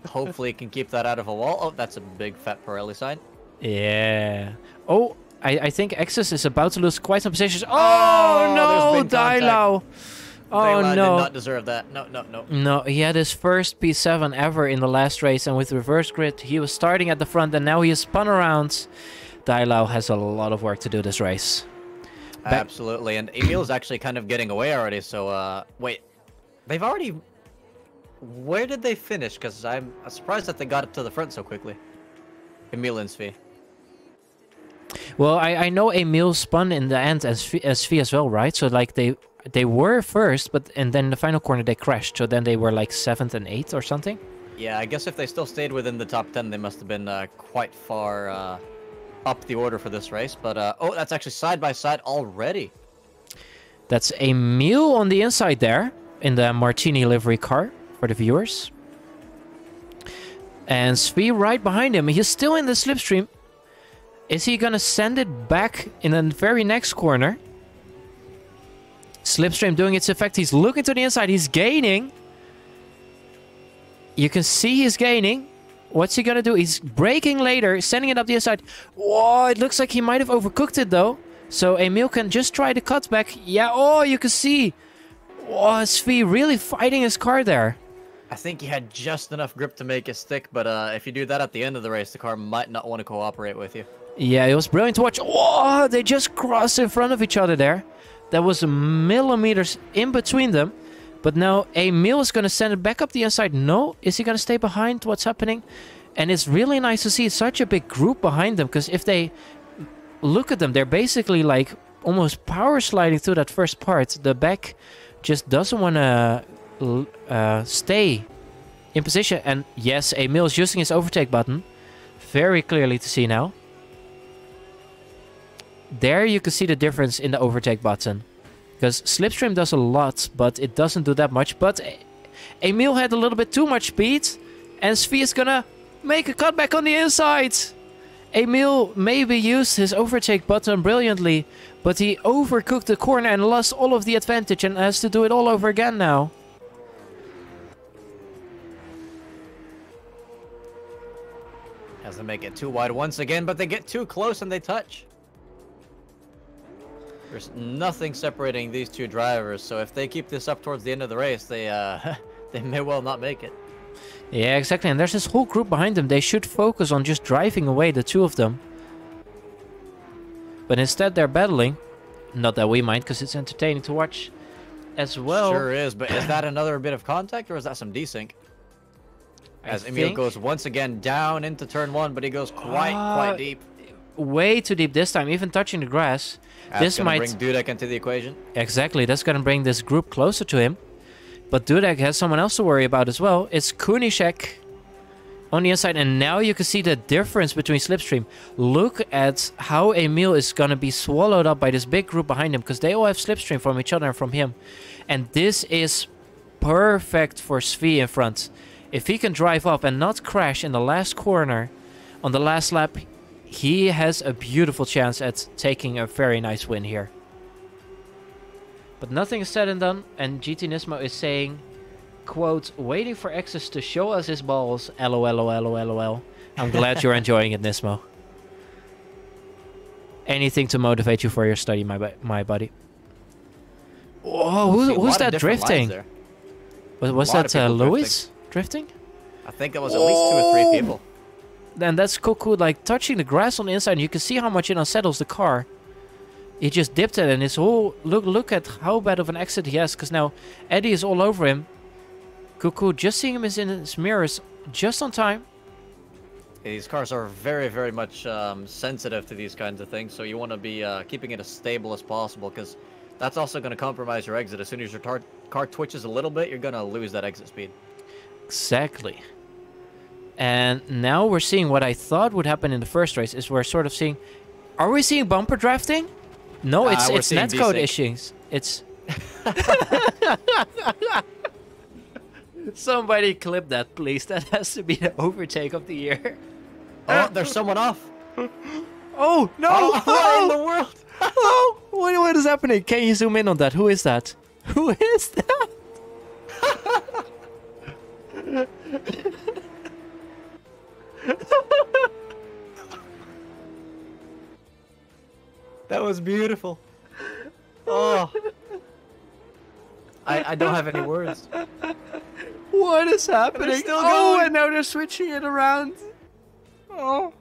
Hopefully it can keep that out of a wall. Oh, that's a big fat Pirelli sign. Yeah. Oh, I think Excess is about to lose quite some positions. Oh, no, Dailau. Oh, no. Did not deserve that. No. No, he had his first P7 ever in the last race, and with reverse grid, he was starting at the front, and now he is spun around. Dailau has a lot of work to do this race. Absolutely, and Emil's actually kind of getting away already, so, wait. They've already... Where did they finish? Because I'm surprised that they got it to the front so quickly. Emil and Svi. Well, I know Emil spun in the end as Svi as well, right? So, like, they were first, and then in the final corner they crashed. So then they were, like, 7th and 8th or something? Yeah, I guess if they still stayed within the top 10, they must have been quite far up the order for this race. But, oh, that's actually side by side already. That's Emil on the inside there in the Martini livery car. For the viewers. And Svi right behind him. He's still in the slipstream. Is he gonna send it back in the very next corner? Slipstream doing its effect. He's looking to the inside. He's gaining. You can see he's gaining. What's he gonna do? He's braking later, sending it up the inside. Whoa, it looks like he might have overcooked it though. So Emil can just try the cutback. Yeah, oh, you can see. Oh, Svi really fighting his car there. I think he had just enough grip to make it stick, but if you do that at the end of the race, the car might not want to cooperate with you. Yeah, it was brilliant to watch. Oh, they just crossed in front of each other there. That was millimeters in between them. But now Emil is going to send it back up the inside. No, is he going to stay behind? What's happening? And it's really nice to see such a big group behind them, because if they look at them, they're basically like almost power sliding through that first part. The back just doesn't want to stay in position. And yes, Emil is using his overtake button. Very clearly to see now. There you can see the difference in the overtake button. Because Slipstream does a lot, but it doesn't do that much. But Emil had a little bit too much speed. And Svi is gonna make a cutback on the inside. Emil maybe used his overtake button brilliantly. But he overcooked the corner and lost all of the advantage. And has to do it all over again now. Has to make it too wide once again, but they get too close and they touch. There's nothing separating these two drivers, so if they keep this up towards the end of the race, they they may well not make it. Yeah, exactly. And there's this whole group behind them. They should focus on just driving away the two of them. But instead they're battling. Not that we mind, because it's entertaining to watch as well. Sure is, but is that another bit of contact, or is that some desync? As Emil goes once again down into turn 1, but he goes quite deep. Way too deep this time, even touching the grass. This might bring Dudek into the equation. Exactly, that's gonna bring this group closer to him. But Dudek has someone else to worry about as well. It's Kunishek on the inside, and now you can see the difference between Slipstream. Look at how Emil is gonna be swallowed up by this big group behind him, because they all have Slipstream from each other and from him. And this is perfect for Svi in front. If he can drive up and not crash in the last corner on the last lap, he has a beautiful chance at taking a very nice win here. But nothing is said and done, and GT Nismo is saying, quote, waiting for Exus to show us his balls, lol. I'm glad you're enjoying it, Nismo. Anything to motivate you for your study, my buddy. Oh, who's that drifting? Was that Lewis drifting? I think it was at least 2 or 3 people. Then that's Cuckoo like touching the grass on the inside, and you can see how much it unsettles the car. He just dipped it, and his whole look at how bad of an exit he has, because now Eddie is all over him. Cuckoo just seeing him in his mirrors just on time. Yeah, these cars are very much sensitive to these kinds of things, so you want to be keeping it as stable as possible, because that's also going to compromise your exit. As soon as your car twitches a little bit, you're going to lose that exit speed. Exactly. And now we're seeing what I thought would happen in the first race, is we're sort of seeing... Are we seeing bumper drafting? No, it's netcode issues. It's... Somebody clip that, please. That has to be the overtake of the year. Oh, there's someone off. Oh, no! Oh, what in the world? Oh, what is happening? Can you zoom in on that? Who is that? Who is that? That was beautiful. Oh. I don't have any words. What is happening? Still oh, going. and now they're switching it around. Oh.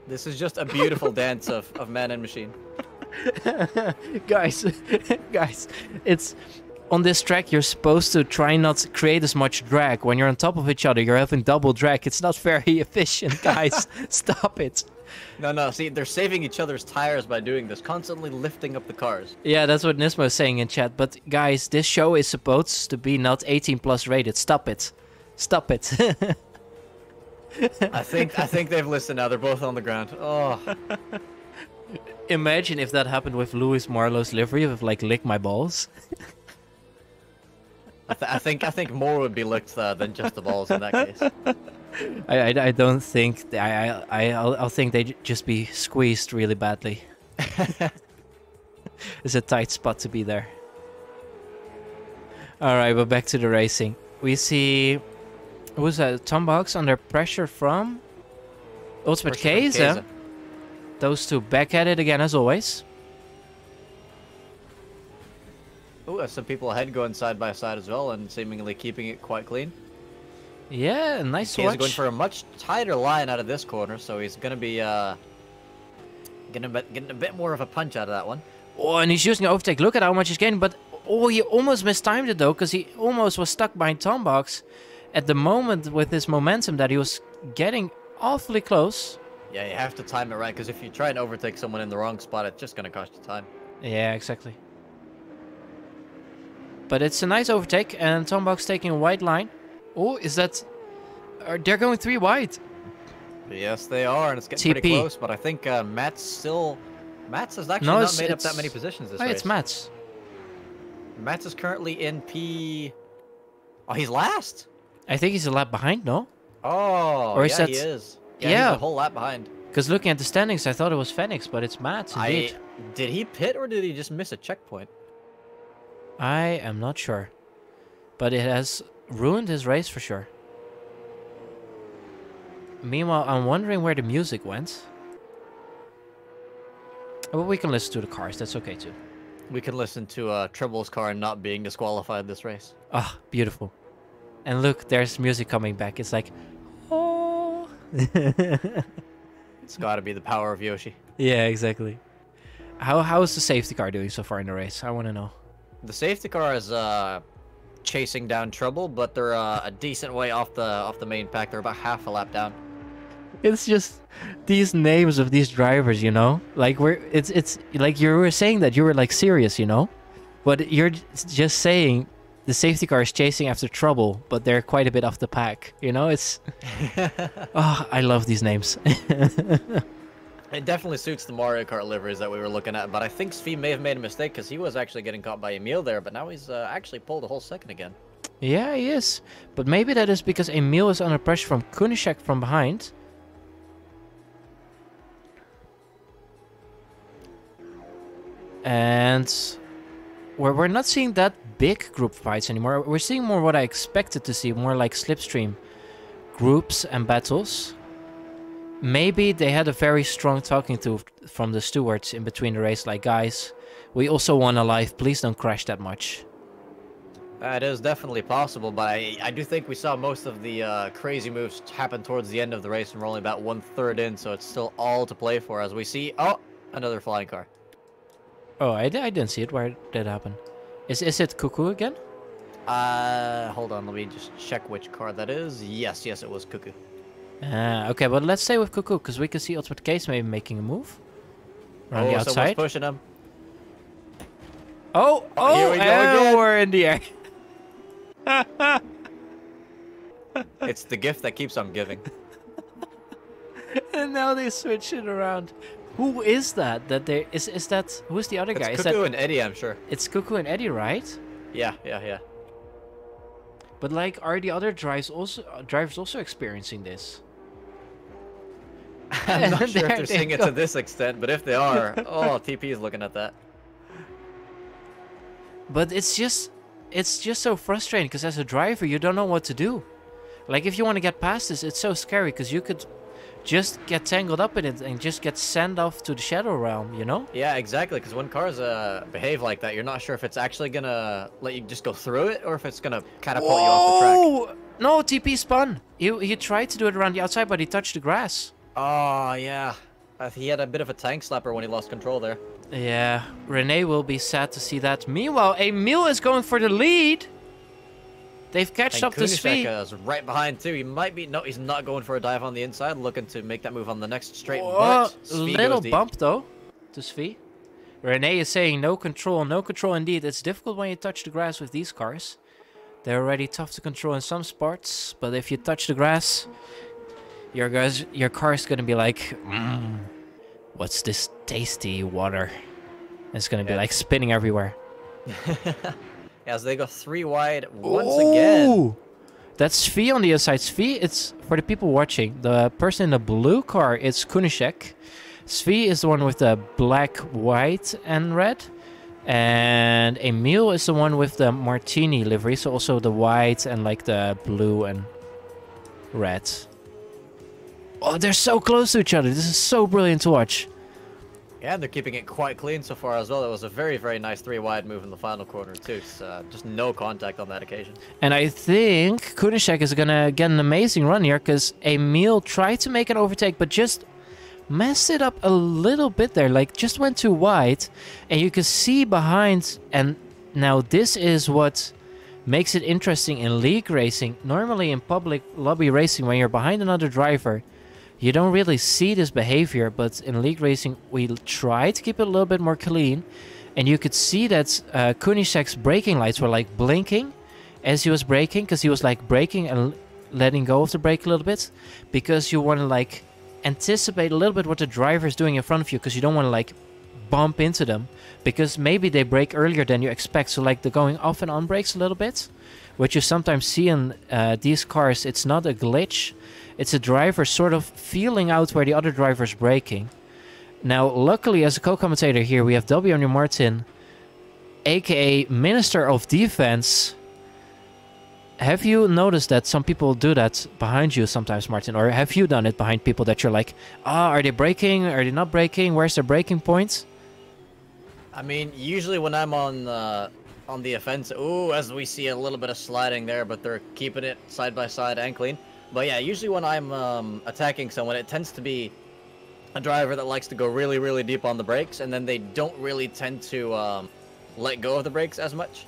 This is just a beautiful dance of man and machine. guys, it's... On this track, you're supposed to try not to create as much drag. When you're on top of each other, you're having double drag. It's not very efficient, guys. Stop it. No, see, they're saving each other's tires by doing this, constantly lifting up the cars. Yeah, that's what Nismo is saying in chat. But guys, this show is supposed to be not 18 plus rated. Stop it. Stop it. I think they've listened now. They're both on the ground. Oh. Imagine if that happened with Lewis Marlowe's livery with like lick my balls. I think more would be licked than just the balls in that case. I don't think I'll think they'd just be squeezed really badly. It's a tight spot to be there. All right, but back to the racing. We see who's that? Tom Box under pressure from Ultimate Case. Those two back at it again as always. Oh, some people ahead going side by side as well, and seemingly keeping it quite clean. Yeah, nice watch. He's going for a much tighter line out of this corner, so he's going to be getting a bit more of a punch out of that one. Oh, and he's using overtake. Look at how much he's getting, but oh, he almost mistimed it though, because he almost was stuck behind Tom Box at the moment with his momentum that he was getting awfully close. Yeah, you have to time it right, because if you try and overtake someone in the wrong spot, it's just going to cost you time. Yeah, exactly. But it's a nice overtake, and Tom Box taking a wide line. Oh, is that... they're going 3 wide. Yes, they are, and it's getting pretty TP. close. But I think Mats has actually No, not made up that many positions this race. It's Mats. Mats is currently in P. Oh, he's last. I think he's a lap behind, no? Oh, Or is yeah, that... he is. Yeah. He's a whole lap behind. Because looking at the standings, I thought it was Phoenix, but it's Mats, indeed. Did he pit or did he just miss a checkpoint? I am not sure. But it has ruined his race for sure. Meanwhile, I'm wondering where the music went. But we can listen to the cars, that's okay too. We can listen to Tribble's car not being disqualified this race. Ah, beautiful. And look, there's music coming back. It's like, oh. It's got to be the power of Yoshi. Yeah, exactly. How is the safety car doing so far in the race? I want to know. The safety car is chasing down Trouble, but they're a decent way off the main pack. They're about half a lap down. It's just these names of these drivers, you know? Like it's like you were saying that you were like serious, you know? But you're just saying the safety car is chasing after Trouble, but they're quite a bit off the pack, you know? It's oh, I love these names. It definitely suits the Mario Kart liveries that we were looking at, but I think Svi may have made a mistake because he was actually getting caught by Emil there, but now he's actually pulled a whole second again. Yeah, he is. But maybe that is because Emil is under pressure from Kunishek from behind. And we're not seeing that big group fights anymore. We're seeing more what I expected to see, more like slipstream groups and battles. Maybe they had a very strong talking to from the stewards in between the race, like, guys, we also won alive, please don't crash that much. It is definitely possible, but I do think we saw most of the crazy moves happen towards the end of the race, and we're only about 1/3 in, so it's still all to play for as we see, oh, another flying car. Oh, I didn't see it. Where did that happen? Is it Cuckoo again? Hold on, let me just check which car that is. Yes, it was Cuckoo. Okay, but let's stay with Cuckoo, because we can see Ultimate Case maybe making a move. Around the outside. Someone's pushing him. Oh, here we go and again. we're in the air. It's the gift that keeps on giving. And now they switch it around. Who is that? Is that who's the other guy? It's Is Cuckoo that and Eddie, I'm sure. it's Cuckoo and Eddie, right? Yeah. But like, are the other drivers also experiencing this? I'm not sure if There they're they seeing it go. to this extent, but if they are, oh, TP is looking at that. But it's just so frustrating because as a driver you don't know what to do. Like, if you want to get past this, it's so scary because you could just get tangled up in it and just get sent off to the shadow realm, you know? Yeah, exactly, because when cars behave like that, you're not sure if it's actually gonna let you just go through it or if it's gonna catapult you off the track. Oh! No, TP spun. He tried to do it around the outside, but he touched the grass. Oh, yeah. He had a bit of a tank slapper when he lost control there. Yeah, Renee will be sad to see that. Meanwhile, Emil is going for the lead. They've catched And up to Svi. Kunishek is right behind too. He might be... No, he's not going for a dive on the inside, looking to make that move on the next straight. Oh, But Svi little goes deep. bump though to Svi. Renee is saying no control indeed. It's difficult when you touch the grass with these cars. They're already tough to control in some spots, but if you touch the grass, your car's gonna be like, what's this tasty water? It's gonna be like spinning everywhere. As they go 3 wide once again. That's Svi on the inside. Svi, it's for the people watching. The person in the blue car is Kunishek. Svi is the one with the black, white, and red. And Emil is the one with the martini livery. So also the white and like the blue and red. Oh, they're so close to each other. This is so brilliant to watch. Yeah, they're keeping it quite clean so far as well. That was a very, very nice 3 wide move in the final corner too. Just no contact on that occasion. And I think Kunishek is going to get an amazing run here because Emil tried to make an overtake but just messed it up a little bit there. Like, just went too wide. And you can see behind. And now this is what makes it interesting in league racing. Normally in public lobby racing, when you're behind another driver, you don't really see this behavior, but in league racing, we try to keep it a little bit more clean. And you could see that Kunishek's braking lights were like blinking. as he was braking, because he was like braking and letting go of the brake a little bit, because you want to like anticipate a little bit what the driver is doing in front of you, because you don't want to like bump into them, because maybe they brake earlier than you expect. So like the going off and on brakes a little bit, which you sometimes see in these cars. It's not a glitch, it's a driver sort of feeling out where the other driver's braking. Now luckily, as a co-commentator here, we have W. Martin, aka Minister of Defense. Have you noticed that some people do that behind you sometimes, Martin? Or have you done it behind people that you're like, are they braking? Are they not braking? Where's their braking point? I mean, usually when I'm on the offense, as we see a little bit of sliding there, but they're keeping it side by side and clean. But yeah, usually when I'm attacking someone, it tends to be a driver that likes to go really, really deep on the brakes, and then they don't really tend to let go of the brakes as much.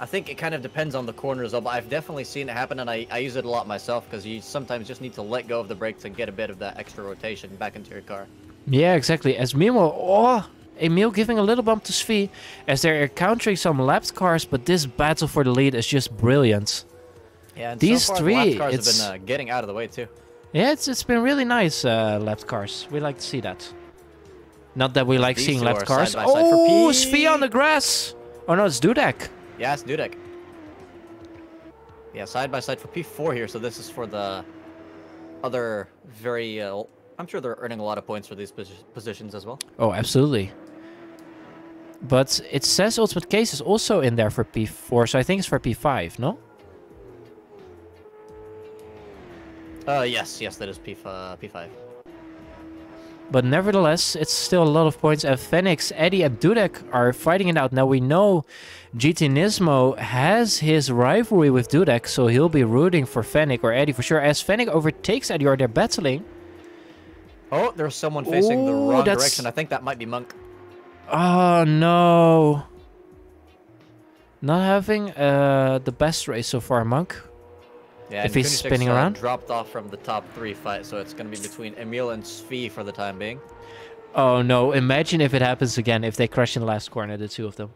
I think it kind of depends on the corner as well, but I've definitely seen it happen, and I use it a lot myself, because you sometimes just need to let go of the brakes and get a bit of that extra rotation back into your car. Yeah, exactly. As meanwhile, Emil giving a little bump to Svi, as they're encountering some lapped cars, but this battle for the lead is just brilliant. Yeah, and these so far, three, the lapped cars have been getting out of the way too. Yeah, it's been really nice, lapped cars. We like to see that. Not that we like These seeing two lapped are cars. side by side for P. Svi on the grass! Oh no, it's Dudek. Yeah, it's Dudek. Yeah, side by side for P4 here, so this is for the other very... I'm sure they're earning a lot of points for these positions as well. Oh, absolutely. But it says Ultimate Case is also in there for P4, so I think it's for P5, no? Yes, that is P5. But nevertheless, it's still a lot of points. And Phoenix, Eddie, and Dudek are fighting it out. Now we know GT Nismo has his rivalry with Dudek, so he'll be rooting for Fennec or Eddie for sure. As Fennec overtakes Eddie, or they're battling. Oh, there's someone facing the wrong direction. I think that might be Monk. Oh no. Not having the best race so far, Monk. Yeah, if he's spinning around. Dropped off from the top 3 fight, so it's going to be between Emil and Svi for the time being. Oh no, imagine if it happens again, if they crash in the last corner, the two of them.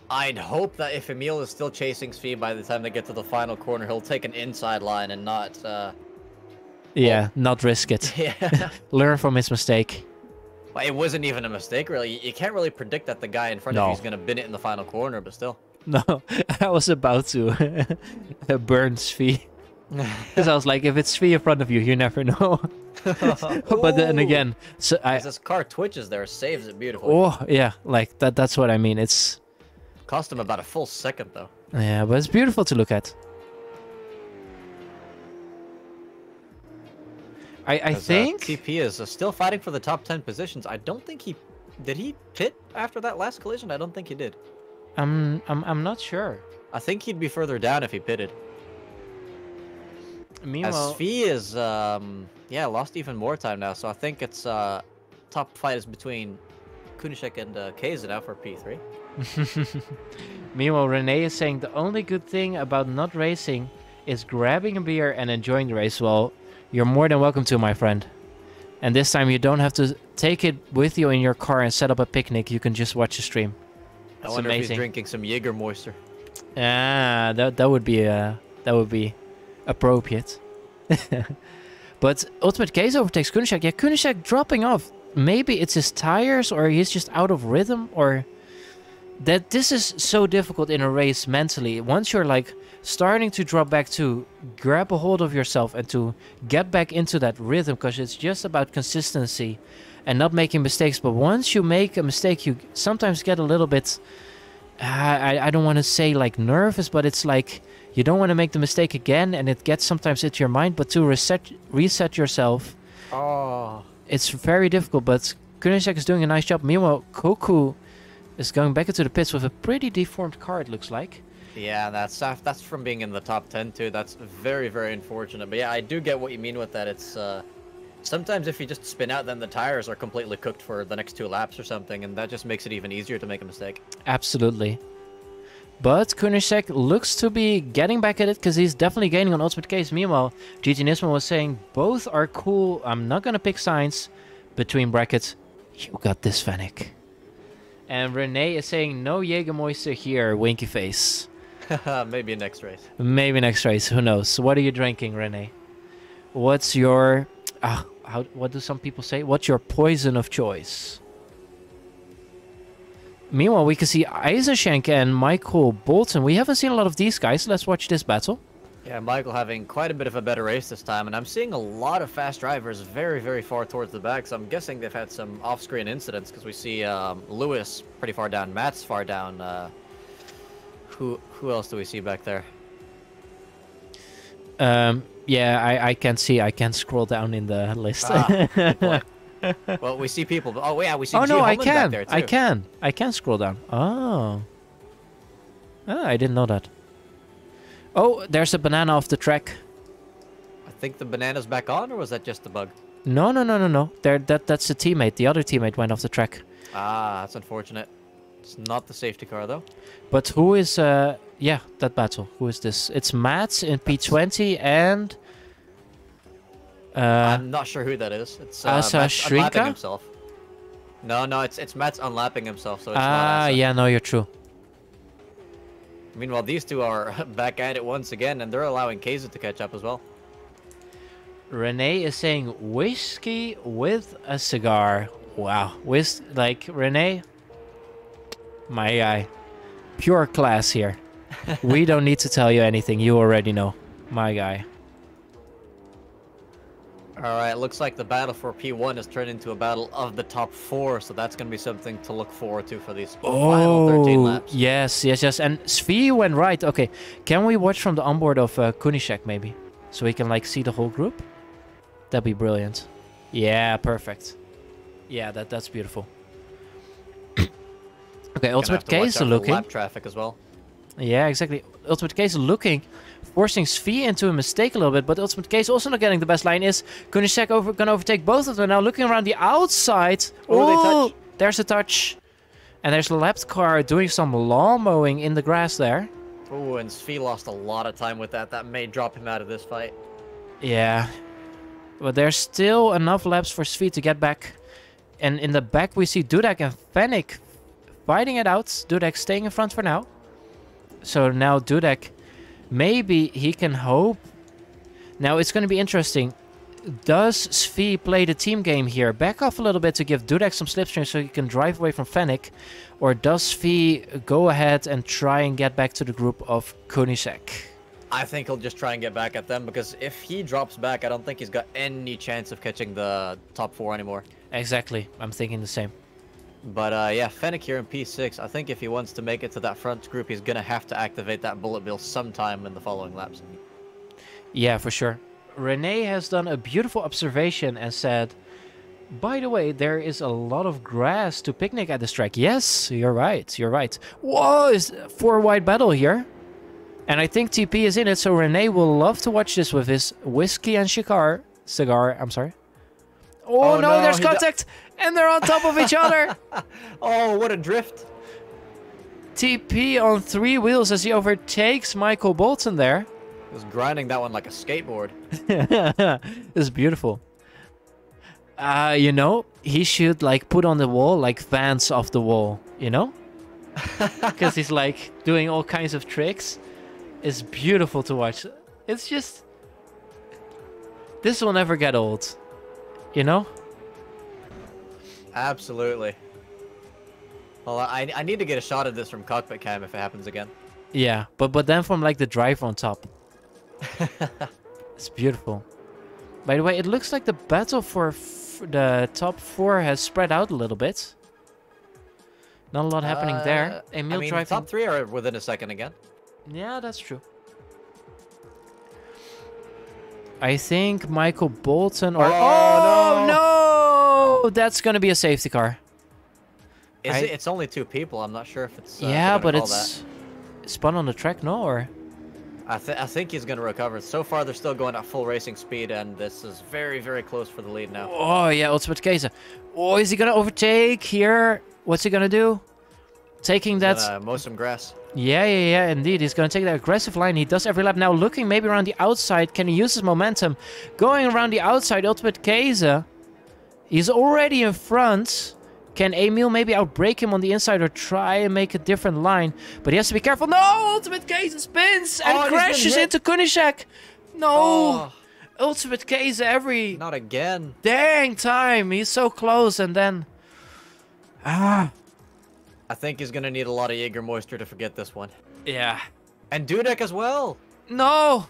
I'd hope that if Emil is still chasing Svi by the time they get to the final corner, he'll take an inside line and not... yeah, not risk it. Yeah. Learn from his mistake. Well, it wasn't even a mistake, really. You can't really predict that the guy in front of you is going to bin it in the final corner, but still. No, I was about to burn Svi. Because I was like, if it's Svi in front of you, you never know. But then again, so this car twitches there, saves it beautifully. Oh yeah, like that's what I mean. It's cost him about a full second though. Yeah, but it's beautiful to look at. I think TP is still fighting for the top 10 positions. I don't think he did. He pit after that last collision. I don't think he did. I'm not sure. I think he'd be further down if he pitted. Meanwhile, as Svi is lost even more time now, so I think it's top fight is between Kunishek and Keiza now for P3. Meanwhile, Renee is saying the only good thing about not racing is grabbing a beer and enjoying the race. Well, you're more than welcome to, my friend. And this time you don't have to take it with you in your car and set up a picnic. You can just watch the stream. That's amazing. If he's drinking some Jägermeister. Ah, that would be appropriate. But Ultimate Case overtakes Kunishek. Yeah, Kunishek dropping off. Maybe it's his tires, or he's just out of rhythm, or that this is so difficult in a race mentally. Once you're like starting to drop back, to grab a hold of yourself and to get back into that rhythm, because it's just about consistency and not making mistakes. But once you make a mistake, you sometimes get a little bit I don't want to say like nervous, but it's like you don't want to make the mistake again, and it gets sometimes into your mind. But to reset yourself, it's very difficult. But Kunishek is doing a nice job. Meanwhile, Koku is going back into the pits with a pretty deformed car, it looks like. Yeah, that's from being in the top 10 too. That's very, very unfortunate. But yeah, I do get what you mean with that. It's sometimes if you just spin out, then the tires are completely cooked for the next 2 laps or something, and that just makes it even easier to make a mistake. Absolutely. But Kunishek looks to be getting back at it, because he's definitely gaining on Ultimate Case. Meanwhile, GT Nismo was saying both are cool. I'm not going to pick signs. Between brackets, you got this, Fennec. And Renee is saying no Jägermeister here, winky face. Maybe next race. Maybe next race. Who knows? What are you drinking, Renee? What's your... what do some people say? What's your poison of choice? Meanwhile, we can see Eisenschenk and Michael Bolton. We haven't seen a lot of these guys. Let's watch this battle. Yeah, Michael having quite a bit of a better race this time, and I'm seeing a lot of fast drivers very, very far towards the back, so I'm guessing they've had some off-screen incidents, because we see Lewis pretty far down, Matt's far down. Who else do we see back there? Yeah, I can't see. I can't scroll down in the list. Well, we see people. Oh, yeah, we see Oh, G. no, I Holman can. back there, too. I can scroll down. Oh. I didn't know that. Oh, there's a banana off the track. I think the banana's back on, or was that just the bug? No. That's a teammate. The other teammate went off the track. Ah, that's unfortunate. It's not the safety car, though. But who is... yeah, that battle. Who is this? It's Matt in P20 and... I'm not sure who that is. It's Matt's unlapping himself. No, it's Matt's unlapping himself, so it's not Asa. Yeah, no, you're true. Meanwhile, these two are back at it once again, and they're allowing Kaiser to catch up as well. Renee is saying whiskey with a cigar. Wow. Renee, my guy. Pure class here. We don't need to tell you anything. You already know. My guy. Alright, looks like the battle for P1 has turned into a battle of the top 4, so that's going to be something to look forward to for these final 13 laps. Yes. And Svi went right. Okay, can we watch from the onboard of Kunishek maybe? So we can see the whole group? That'd be brilliant. Yeah, perfect. Yeah, that's beautiful. Okay, Ultimate Case looking. Lap traffic as well. Yeah, exactly. Ultimate Case looking, forcing Svi into a mistake a little bit, but Ultimate Case also not getting the best line. Is Kunishek gonna overtake both of them now? Looking around the outside. Oh, they touch. There's a touch, and there's a lapped car doing some lawn mowing in the grass there. Oh, and Svi lost a lot of time with that. That may drop him out of this fight. Yeah, but there's still enough laps for Svi to get back. And in the back we see Dudek and Fennec fighting it out. Dudek staying in front for now. So now Dudek, maybe he can hope. Now it's going to be interesting. Does Svi play the team game here? Back off a little bit to give Dudek some slipstream so he can drive away from Fennec. Or does Svi go ahead and try and get back to the group of Kunishek? I think he'll just try and get back at them, because if he drops back, I don't think he's got any chance of catching the top 4 anymore. Exactly. I'm thinking the same. But yeah, Fennec here in P6, I think if he wants to make it to that front group, he's going to have to activate that bullet bill sometime in the following laps. Yeah, for sure. Renee has done a beautiful observation and said, by the way, there is a lot of grass to picnic at this track. Yes, you're right. Whoa, it's 4-wide battle here. And I think TP is in it, so Renee will love to watch this with his whiskey and cigar. I'm sorry. Oh no, there's contact! And they're on top of each other! Oh, what a drift! TP on 3 wheels as he overtakes Michael Bolton there. He was grinding that one like a skateboard. It's beautiful. You know, he should put on the wall fans off the wall, you know? Because he's doing all kinds of tricks. It's beautiful to watch. It's just... This will never get old. You know? Absolutely. Well, I need to get a shot of this from cockpit cam if it happens again. Yeah, but then from the driver on top. It's beautiful. By the way, it looks like the battle for the top 4 has spread out a little bit. Not a lot happening there. Emil driving... top 3 are within a second again. Yeah, that's true. I think Michael Bolton or... Oh, no! That's going to be a safety car. It's only 2 people. I'm not sure if it's... yeah, but it's spun on the track, no? Or... I think he's going to recover. So far, they're still going at full racing speed, and this is very, very close for the lead now. Oh, yeah, Ultimate Case. Oh, is he going to overtake here? What's he going to do? Taking that... mow some grass. Yeah, indeed. He's going to take that aggressive line. He does every lap now, looking maybe around the outside. Can he use his momentum? Going around the outside, Ultimate Case. He's already in front. Can Emil maybe outbrake him on the inside or try and make a different line? But he has to be careful. No! Ultimate Case spins and crashes into Kunishek. No! Oh, Ultimate Case every not again. dang time. He's so close and then... Ah. I think he's gonna need a lot of Jaeger moisture to forget this one. Yeah. And Dudek as well. No!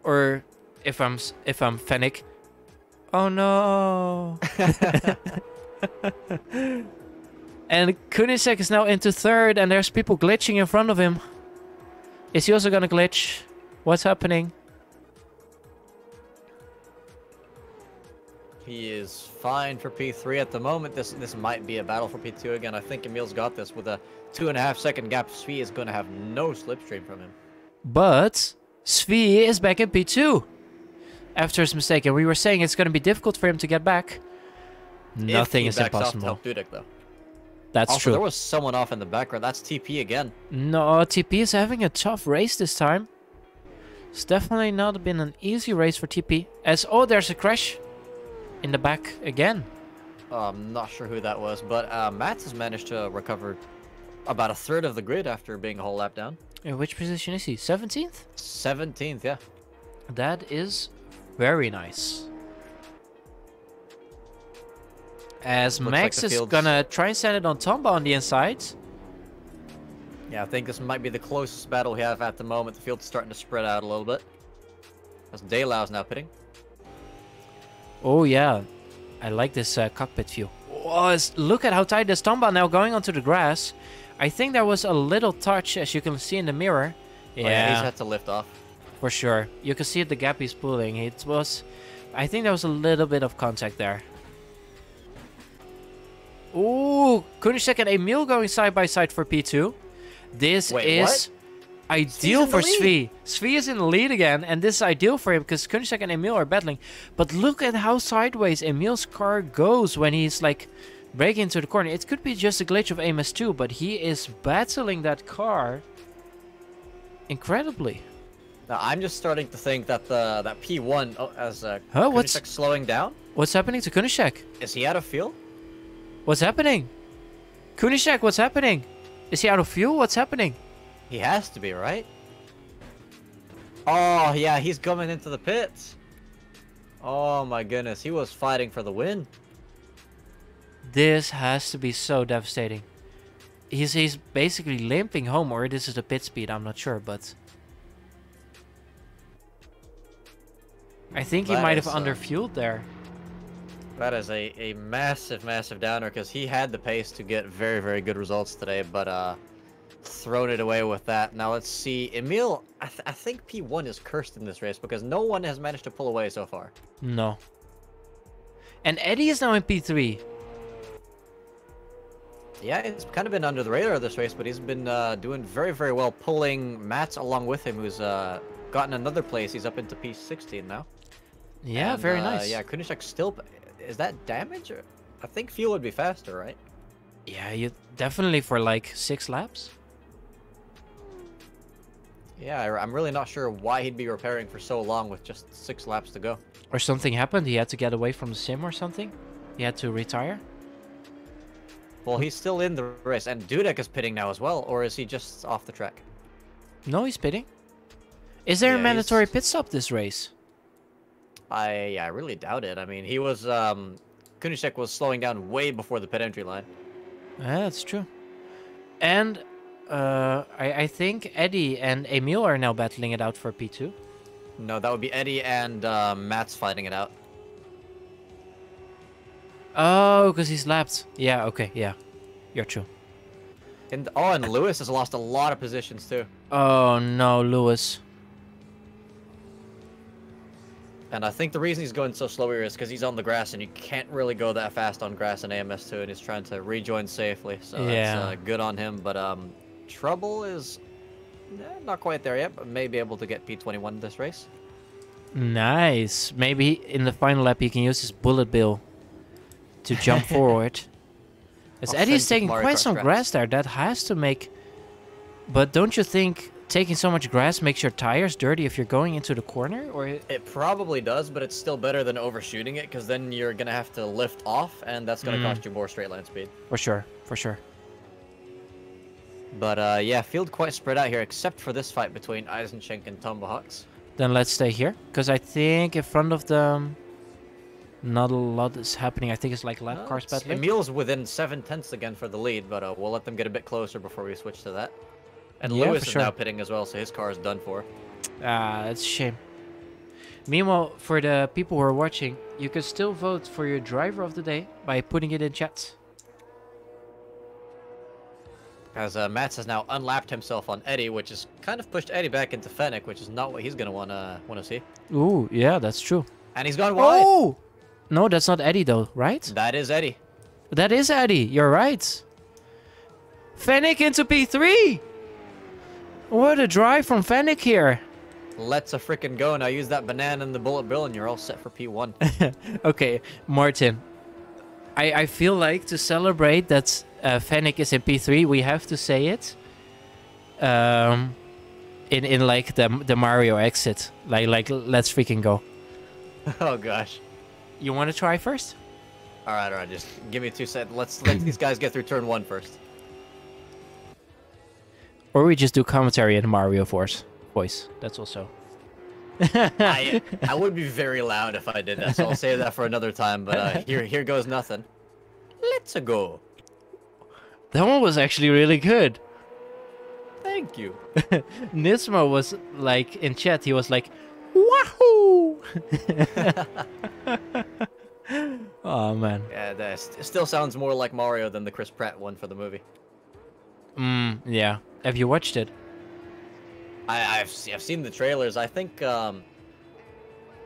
Or if I'm Fennec. Oh no! And Kunishek is now into third, and there's people glitching in front of him. Is he also gonna glitch? What's happening? He is fine for P3 at the moment. This might be a battle for P2 again. I think Emil's got this with a 2.5 second gap. Svi is going to have no slipstream from him. But Svi is back in P2 after his mistake, and we were saying it's going to be difficult for him to get back. Nothing is impossible. Off to help Dudek, though. That's also, true. There was someone off in the background. That's TP again. No, TP is having a tough race this time. It's definitely not been an easy race for TP. As there's a crash in the back again. I'm not sure who that was, but Mats has managed to recover about a third of the grid after being a whole lap down. In which position is he? 17th? 17th, yeah. That is very nice. As Looks Max like is gonna try and send it on Tomba on the inside. Yeah, I think this might be the closest battle we have at the moment. The field's starting to spread out a little bit. As Deilau's now pitting. Oh yeah, I like this cockpit view. Look at how tight this Tomba now going onto the grass. I think there was a little touch, as you can see in the mirror. Yeah, oh, yeah, he's had to lift off. For sure. You can see the gap he's pulling. I think there was a little bit of contact there. Ooh, Kunishek and Emil going side by side for P2. This is ideal for Svi. Svi is in the lead again, and this is ideal for him because Kunishek and Emil are battling. But look at how sideways Emil's car goes when he's like breaking into the corner. It could be just a glitch of AMS2, but he is battling that car incredibly. Now I'm just starting to think that that P1 Kunishek what's slowing down. What's happening to Kunishek? Is he out of fuel? What's happening? Kunishek, what's happening? Is he out of fuel? What's happening? He has to be, right? Oh, yeah, he's coming into the pits. Oh my goodness, he was fighting for the win. This has to be so devastating. He's basically limping home, or this is the pit speed, I'm not sure, but... I think he might have underfueled there. That is a massive, massive downer, because he had the pace to get very, very good results today, but thrown it away with that. Now let's see. Emil, I think P1 is cursed in this race, because no one has managed to pull away so far. No. And Eddie is now in P3. Yeah, it's kind of been under the radar of this race, but he's been doing very, very well, pulling Mats along with him, who's gotten another place. He's up into P16 now. Yeah, and, very nice. Yeah, Kunishek still... Is that damage? Or... I think fuel would be faster, right? Yeah, you definitely for like 6 laps. Yeah, I'm really not sure why he'd be repairing for so long with just 6 laps to go. Or something happened. He had to get away from the sim or something. He had to retire. Well, he's still in the race, and Dudek is pitting now as well, or is he just off the track? No, he's pitting. Is there a mandatory pit stop this race? I really doubt it. I mean, he was Kunishek was slowing down way before the pit entry line. Yeah, that's true. And I think Eddie and Emil are now battling it out for P2. No, that would be Eddie and Mats fighting it out. Oh, because he's lapped. Yeah, okay, yeah. You're true. And Lewis has lost a lot of positions too. Oh no, Lewis. And I think the reason he's going so slow here is because he's on the grass, and you can't really go that fast on grass in AMS2, and he's trying to rejoin safely. So that's good on him. But Trouble is not quite there yet, but may be able to get P21 this race. Nice. Maybe in the final lap he can use his bullet bill to jump forward. As Eddie's taking quite some grass there, that has to make... But don't you think taking so much grass makes your tires dirty if you're going into the corner, or It probably does, but it's still better than overshooting it, because then you're gonna have to lift off, and that's gonna cost you more straight line speed. for sure, for sure. But yeah, field quite spread out here, except for this fight between Eisenschenk and Tomahawks. Then let's stay here, because I think in front of them, not a lot is happening. I think it's like lap cars battling. Emil's within 7/10 again for the lead, but we'll let them get a bit closer before we switch to that. And Yeah, Lewis for is sure. now pitting as well, so his car is done for. Ah, that's a shame. Meanwhile, for the people who are watching, you can still vote for your driver of the day by putting it in chat. As Mats has now unlapped himself on Eddie, which has kind of pushed Eddie back into Fennec, which is not what he's gonna wanna see. Ooh, yeah, that's true. And he's gone wide. Oh! No, that's not Eddie though, right? That is Eddie. That is Eddie, you're right. Fennec into P3! What a drive from Fennec here. Let's a frickin' go. Now use that banana and the bullet bill and you're all set for P1. Okay, Martin. I feel like to celebrate that Fennec is in P3, we have to say it. In like the Mario exit. Like let's freaking go. Oh gosh. You want to try first? Alright, just give me 2 seconds. Let's let these guys get through turn 1 first. Or we just do commentary in Mario voice. That's also. I would be very loud if I did that, so I'll save that for another time. But here goes nothing. Let's go. That one was actually really good. Thank you. Nismo was like in chat. He was like, "Wahoo!" Oh man. Yeah, that still sounds more like Mario than the Chris Pratt one for the movie. Yeah. Have you watched it? I've seen the trailers. I think I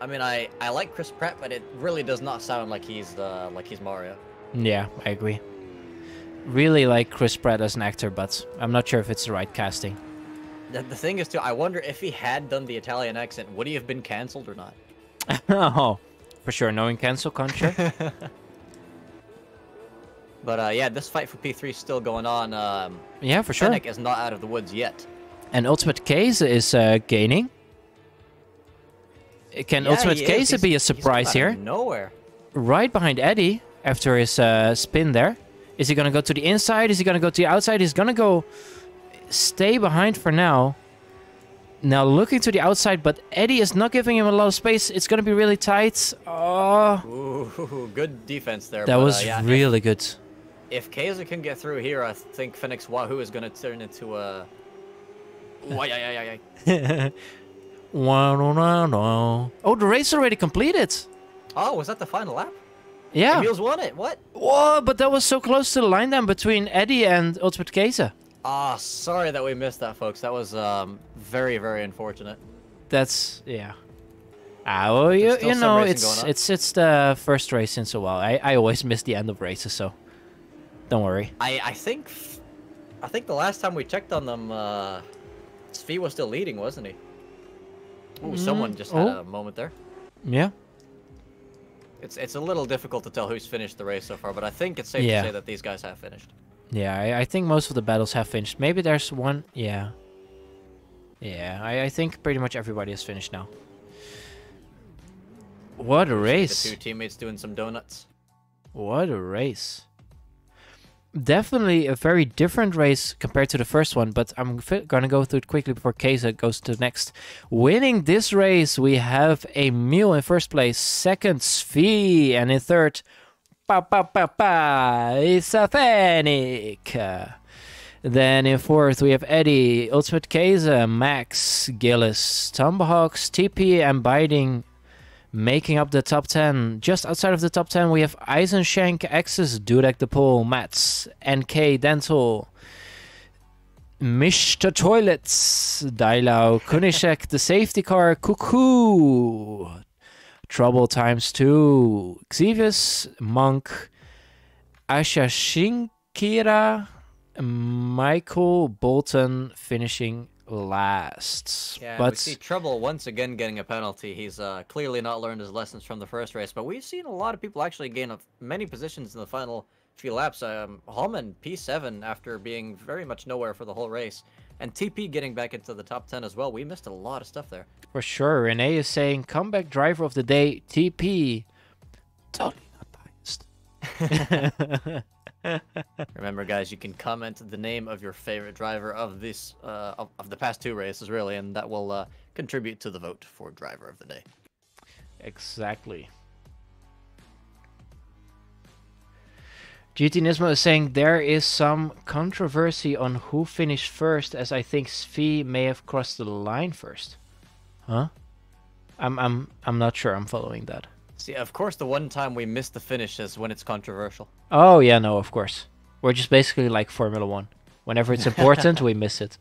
mean I like Chris Pratt, but it really does not sound like he's Mario. Yeah, I agree. Really like Chris Pratt as an actor, but I'm not sure if it's the right casting. The thing is too, I wonder if he had done the Italian accent, would he have been cancelled or not? Oh, for sure. Knowing cancel culture. But yeah, this fight for P3 is still going on. Yeah, for sure. Fennec is not out of the woods yet. And Ultimate Case is gaining. Can Ultimate Case be a surprise he's here? out of nowhere. Right behind Eddie after his spin there. Is he going to go to the inside? Is he going to go to the outside? He's going to go stay behind for now. Now looking to the outside, but Eddie is not giving him a lot of space. It's going to be really tight. Oh, Ooh, good defense there. that but, was yeah, really good. If Kaiser can get through here, I think Fennec's Wahoo is going to turn into a... Oh, the race already completed. Oh, was that the final lap? Yeah. Emil's won it. What? Whoa, but that was so close to the line then between Eddie and Ultimate Case. Ah, sorry that we missed that, folks. That was very, very unfortunate. That's, yeah. Well, you still some know, racing it's going on. it's the first race since a while. I always miss the end of races, so don't worry. I think the last time we checked on them, Svi was still leading, wasn't he? Ooh, someone just had a moment there. Yeah. It's a little difficult to tell who's finished the race so far, but I think it's safe to say that these guys have finished. Yeah, I think most of the battles have finished. Maybe there's one. Yeah. Yeah, I think pretty much everybody has finished now. What a race. The two teammates doing some donuts. What a race. Definitely a very different race compared to the first one, but I'm gonna go through it quickly before Keza goes to the next. Winning this race, we have Emil in first place, second Svi, and in third, it's a Fennec. Then in fourth, we have Eddie, Ultimate Keza, Max, Gillis, Tomahawks, TP, and Biting making up the top 10. Just outside of the top 10, we have Eisenschenk, Axis, Dudek the Pole, Mats, NK Dental, Mr. Toilets, Dailau, Kunishek, the safety car, Cuckoo, Trouble times 2, Xevious, Monk, Ashashinkira, Michael Bolton finishing last. Yeah, but we see Trouble once again getting a penalty. He's clearly not learned his lessons from the first race, but we've seen a lot of people actually gain many positions in the final few laps. Holman P7 after being very much nowhere for the whole race, And TP getting back into the top 10 as well. We missed a lot of stuff there. For sure. Renee is saying comeback driver of the day, TP. Totally not biased. Remember, guys, you can comment the name of your favorite driver of this of the past 2 races, really, and that will contribute to the vote for driver of the day. Exactly. GT Nismo is saying there is some controversy on who finished first, as I think Svi may have crossed the line first. Huh? I'm not sure I'm following that. See, of course, the one time we missed the finish is when it's controversial. Oh yeah, no, of course. We're just basically like Formula 1. Whenever it's important, we miss it.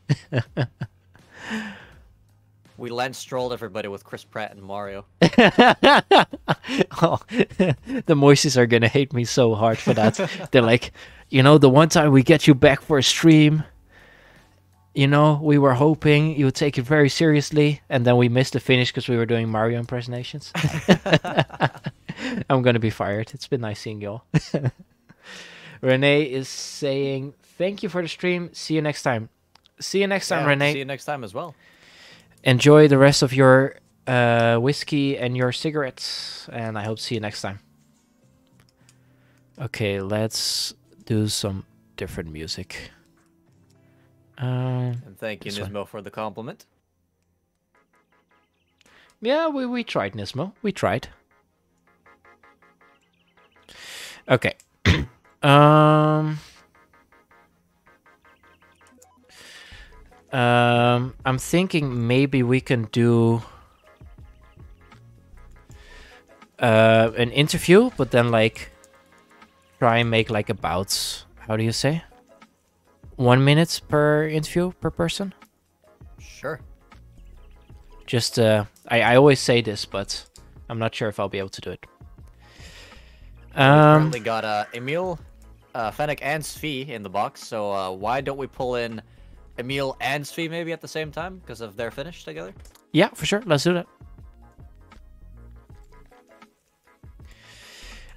We Lance Strolled everybody with Chris Pratt and Mario. Oh, the Moises are gonna hate me so hard for that. They're like, you know, the one time we get you back for a stream, you know, we were hoping you would take it very seriously, and then we missed the finish because we were doing Mario impersonations. I'm gonna be fired. It's been nice seeing y'all. Renee is saying, thank you for the stream. See you next time. See you next time, Renee. See you next time as well. Enjoy the rest of your whiskey and your cigarettes, and I hope to see you next time. Okay, let's do some different music. And thank you, Nismo, for the compliment. Yeah, we tried, Nismo. We tried. Okay. I'm thinking maybe we can do an interview, but then like try and make like about, how do you say? 1 minute per interview per person? Sure. Just, I always say this, but I'm not sure if I'll be able to do it. We currently got Emil, Fennec, and Svi in the box, so why don't we pull in Emil and Svi maybe at the same time because of their finish together? Yeah, for sure. Let's do that.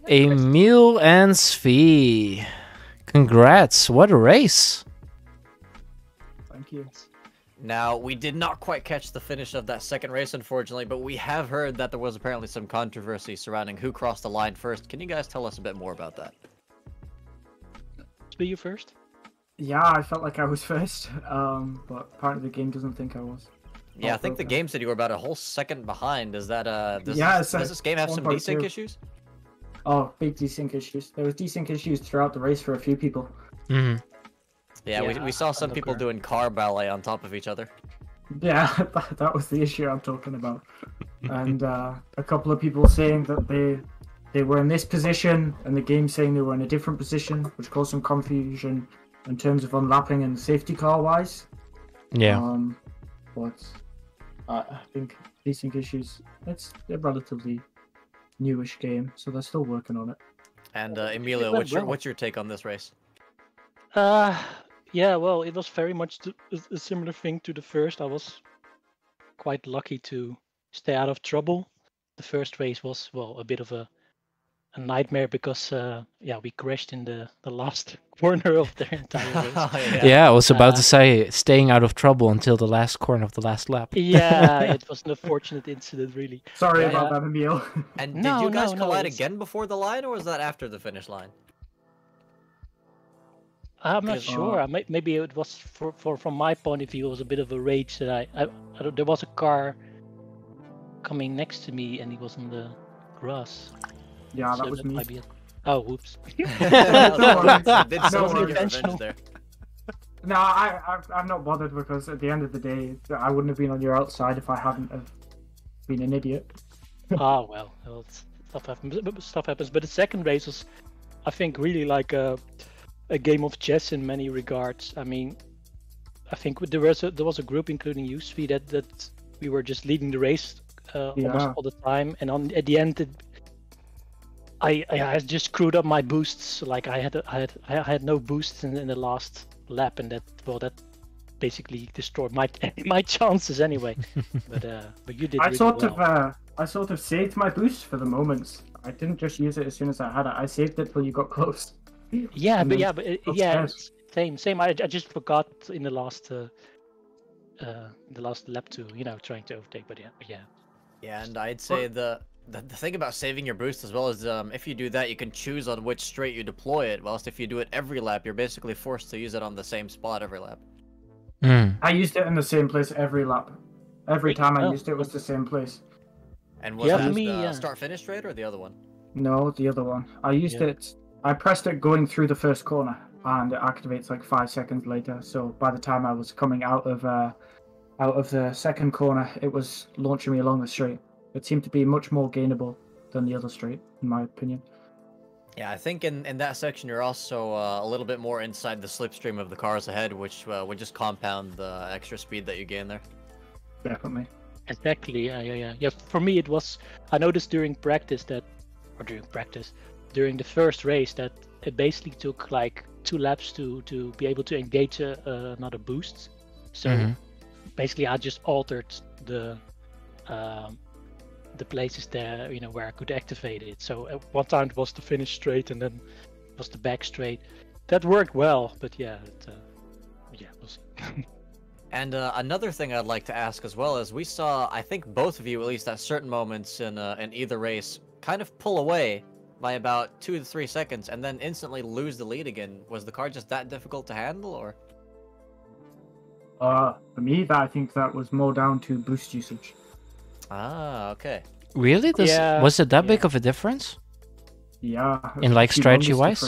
Emil and Svi. Congrats. What a race. Thank you. Now, we did not quite catch the finish of that second race, unfortunately, but we have heard that there was apparently some controversy surrounding who crossed the line first. Can you guys tell us a bit more about that? Be you first? Yeah, I felt like I was first, but apparently the game doesn't think I was. Yeah, I think the game said you were about a whole second behind. Is that does this game have some 1.2. desync issues? Oh, big desync issues. There was desync issues throughout the race for a few people. Mm-hmm. Yeah, we saw some people doing car ballet on top of each other. Yeah, that was the issue I'm talking about. And a couple of people saying that they were in this position, and the game saying they were in a different position, which caused some confusion in terms of unlapping and safety car wise. Yeah. But I think desync issues, it's a relatively newish game, so they're still working on it. And Emilio, what's your take on this race? Yeah, well, it was very much a similar thing to the first. I was quite lucky to stay out of trouble. The first race was, well, a bit of a nightmare because, yeah, we crashed in the last corner of the entire race. Yeah, I was about to say, staying out of trouble until the last corner of the last lap. Yeah, it was an unfortunate incident, really. Sorry about that, Emil. And did you guys collide again before the line, or was that after the finish line? I'm not sure. Maybe it was from my point of view, it was a bit of a rage that there was a car coming next to me and he was on the grass. Yeah, that was me. Might be it. Oh, whoops. Did someone get revenge there? No, I'm not bothered because at the end of the day, I wouldn't have been on your outside if I hadn't have been an idiot. Oh well, stuff happens. But the second race was, I think, really like a game of chess in many regards. I mean, I think there was a group, including you, Svi, that we were just leading the race almost all the time, and at the end, I just screwed up my boosts. Like I had no boosts in the last lap, and that basically destroyed my chances anyway. But you did. I sort of saved my boost for the moments. I didn't just use it as soon as I had it. I saved it till you got close. Same. I just forgot in the last the last lap to trying to overtake. But yeah. Yeah, and I'd say the thing about saving your boost as well is if you do that, you can choose on which straight you deploy it. Whilst if you do it every lap, you're basically forced to use it on the same spot every lap. I used it in the same place every lap. Every time I used it was the same place. And was Yeah, that for me, the start-finish straight or the other one? No, the other one. I used it. I pressed it going through the first corner, and it activates like 5 seconds later. So by the time I was coming out of the second corner, it was launching me along the straight. It seemed to be much more gainable than the other straight, in my opinion. Yeah, I think in that section you're also a little bit more inside the slipstream of the cars ahead, which would just compound the extra speed that you gain there. Definitely. Exactly. Yeah. For me, it was. I noticed during the first race, that it basically took like 2 laps to be able to engage another boost. So basically, I just altered the places there, where I could activate it. So at one time it was the finish straight, and then it was the back straight. That worked well, but yeah, we'll see. And another thing I'd like to ask as well is we saw, I think both of you, at least at certain moments in either race, kind of pull away by about 2 to 3 seconds and then instantly lose the lead again. Was the car just that difficult to handle, or? For me, I think that was more down to boost usage. Ah, okay. Really? Was it that big of a difference? Yeah. In like strategy-wise?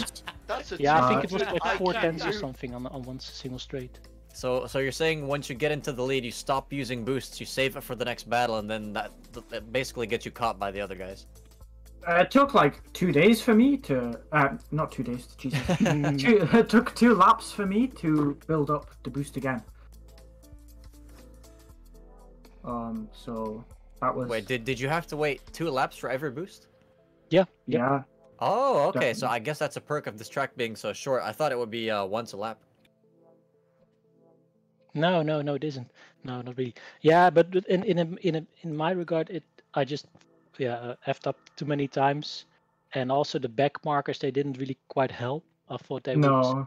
I think it was like 4 tenths or something on one single straight. So you're saying once you get into the lead, you stop using boosts, you save it for the next battle, and then that basically gets you caught by the other guys. It took like 2 days for me to, not 2 days, Jesus. It took 2 laps for me to build up the boost again. So that was. Wait, did you have to wait 2 laps for every boost? Yeah. Yeah. Oh, okay. Definitely. So I guess that's a perk of this track being so short. I thought it would be once a lap. No, it isn't. No, not really. Yeah, but in my regard, I just effed up too many times, and also the back markers, they didn't really quite help. I thought they would,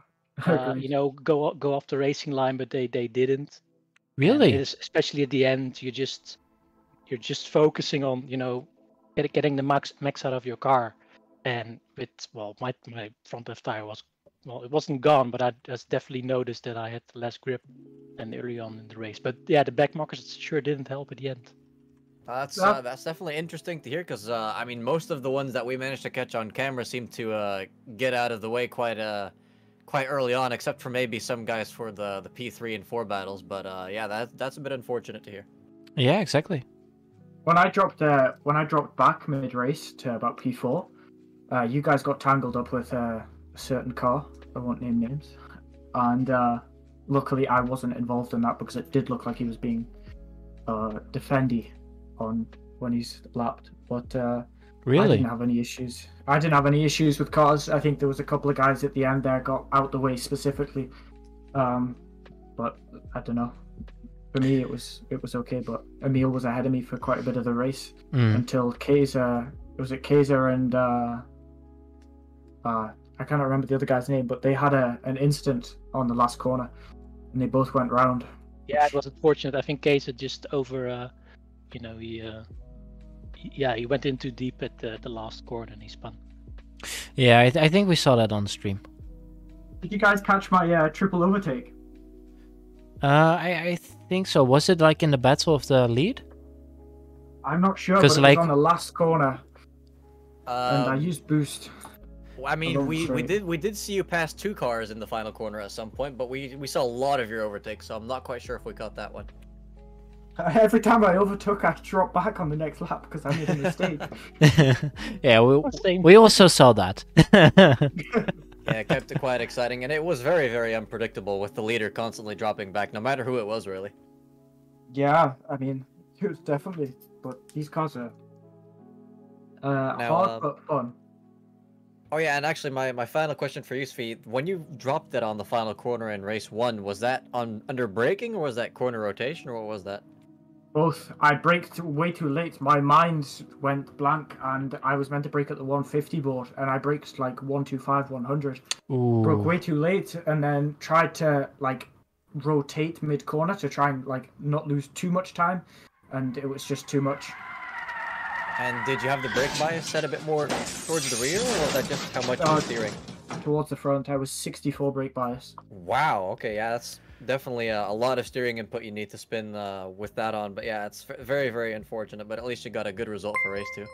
go off the racing line, but they didn't. Really? Especially at the end, you're just focusing on getting the max out of your car, and my front left tire was. Well, it wasn't gone, but I just definitely noticed that I had less grip than early on in the race. But yeah, the back markers sure didn't help at the end. That's definitely interesting to hear, because I mean, most of the ones that we managed to catch on camera seem to get out of the way quite early on, except for maybe some guys for the P3 and 4 battles. But yeah, that's a bit unfortunate to hear. Yeah, exactly. When I dropped back mid race to about P4, you guys got tangled up with a certain car. I won't name names, and luckily I wasn't involved in that, because it did look like he was being defendy on when he's lapped. But really, I didn't have any issues. I didn't have any issues with cars. I think there was a couple of guys at the end there got out the way specifically, but I don't know. For me, it was okay. But Emil was ahead of me for quite a bit of the race until Kaiser. Was it Kaiser and I can't remember the other guy's name, but they had an incident on the last corner, and they both went round. Yeah, it was unfortunate. I think Kaiser just over, he went in too deep at the last corner and he spun. Yeah, I think we saw that on stream. Did you guys catch my triple overtake? I think so. Was it like in the battle of the lead? I'm not sure, but it was on the last corner, and I used boost. I mean, we did see you pass 2 cars in the final corner at some point, but we saw a lot of your overtakes, so I'm not quite sure if we caught that one. Every time I overtook, I dropped back on the next lap because I made a mistake. Yeah, we also saw that. Yeah, it kept it quite exciting, and it was very, very unpredictable with the leader constantly dropping back, no matter who it was, really. Yeah, I mean, it was definitely, but these cars are hard but fun. Oh yeah, and actually my final question for you, Svi, when you dropped it on the final corner in race 1, was that under braking, or was that corner rotation, or what was that? Both. I braked way too late. My mind went blank, and I was meant to brake at the 150 board, and I braked like 125, 100. Ooh. Broke way too late, and then tried to rotate mid corner to try and like not lose too much time, and it was just too much. And did you have the brake bias set a bit more towards the rear, or was that just how much you were steering? Towards the front, I was 64 brake bias. Wow. Okay. Yeah, that's definitely a lot of steering input you need to spin with that on. But yeah, it's very, very unfortunate. But at least you got a good result for race 2.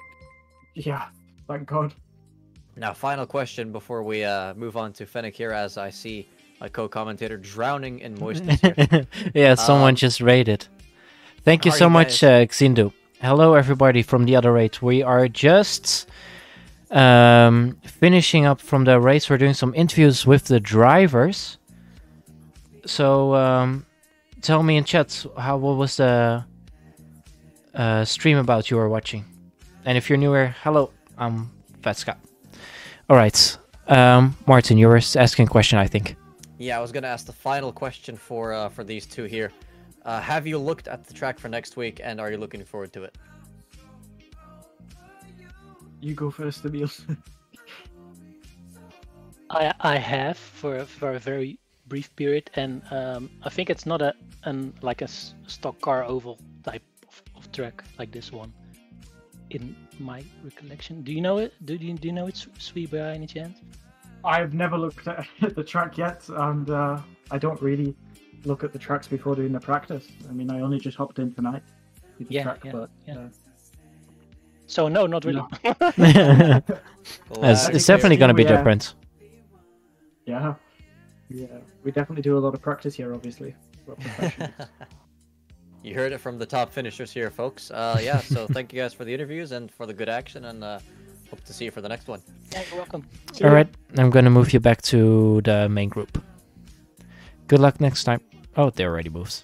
Yeah, thank God. Now, final question before we move on to Fennec here, as I see my co-commentator drowning in moistness here. Yeah, someone just raided. Thank you how are so you much, Xindu. Hello, everybody from the other raid. We are just finishing up from the race. We're doing some interviews with the drivers. So, tell me in chat, what was the stream about you were watching? And if you're newer, hello, I'm Fat Scott. All right, Martin, you were asking a question, I think. Yeah, I was gonna ask the final question for these two here. Have you looked at the track for next week, and are you looking forward to it? You go first, Emil. I have for a very brief period, and I think it's not like a stock car oval type of track like this one, in my recollection. Do you know it? Do you know it's Sweet by any chance? I've never looked at the track yet, and I don't really look at the tracks before doing the practice. I mean, I only just hopped in tonight. So no, not really. No. It's definitely going to be different. Yeah, we definitely do a lot of practice here, obviously. We're professionals. You heard it from the top finishers here, folks. Yeah, so thank you guys for the interviews and for the good action, and hope to see you for the next one. Yeah, you're welcome. All right, I'm going to move you back to the main group. Good luck next time. Oh, they already moved.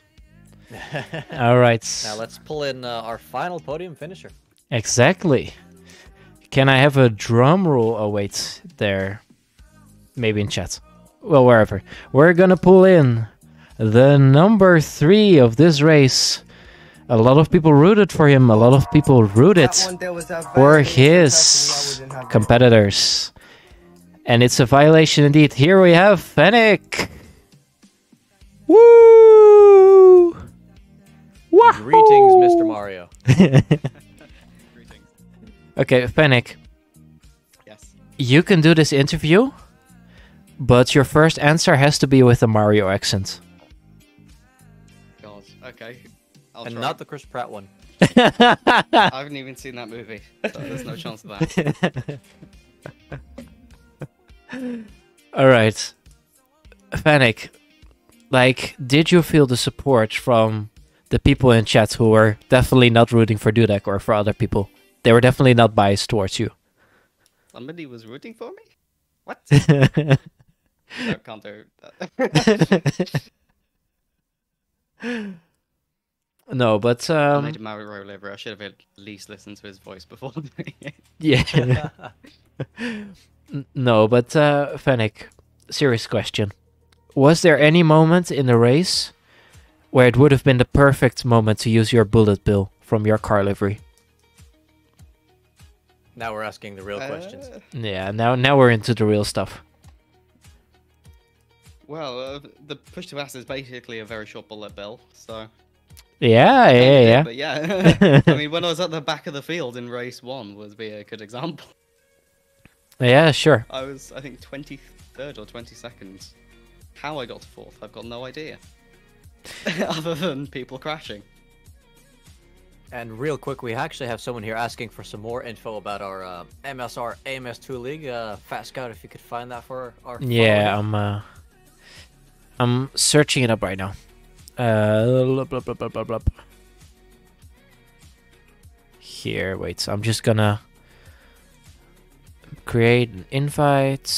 All right. Now let's pull in our final podium finisher. Exactly. Can I have a drum roll? Oh, wait, there. Maybe in chat. Well, wherever. We're gonna pull in the number 3 of this race. A lot of people rooted for him. A lot of people rooted for his competitors. And it's a violation indeed. Here we have Fennec. Woo! Wahoo! Greetings, Mr. Mario. Okay, Fennec. Yes. You can do this interview, but your first answer has to be with a Mario accent. God. Okay. I'll And try. not the Chris Pratt one. I haven't even seen that movie, so there's no chance of that. Alright. Fennec, like, did you feel the support from the people in chat who were definitely not rooting for Dudek or for other people? They were definitely not biased towards you. Somebody was rooting for me? What? No, can't do that. No, but I made a Mario roll over. I should have at least listened to his voice before doing it. yeah. No, but Fennec, serious question. Was there any moment in the race where it would have been the perfect moment to use your bullet bill from your car livery? Now we're asking the real questions. Yeah, now we're into the real stuff. Well, the push to pass is basically a very short bullet bill, so... Yeah. But yeah, I mean, when I was at the back of the field in race 1 would be a good example. Yeah, sure. I was, I think, 23rd or 22nd. How I got to 4th, I've got no idea. Other than people crashing. And real quick, we actually have someone here asking for some more info about our MSR AMS2 League. Fat Scout, if you could find that for our Yeah, I'm searching it up right now. Blah, blah, blah, blah, blah, blah. Here, wait. I'm just gonna create an invite.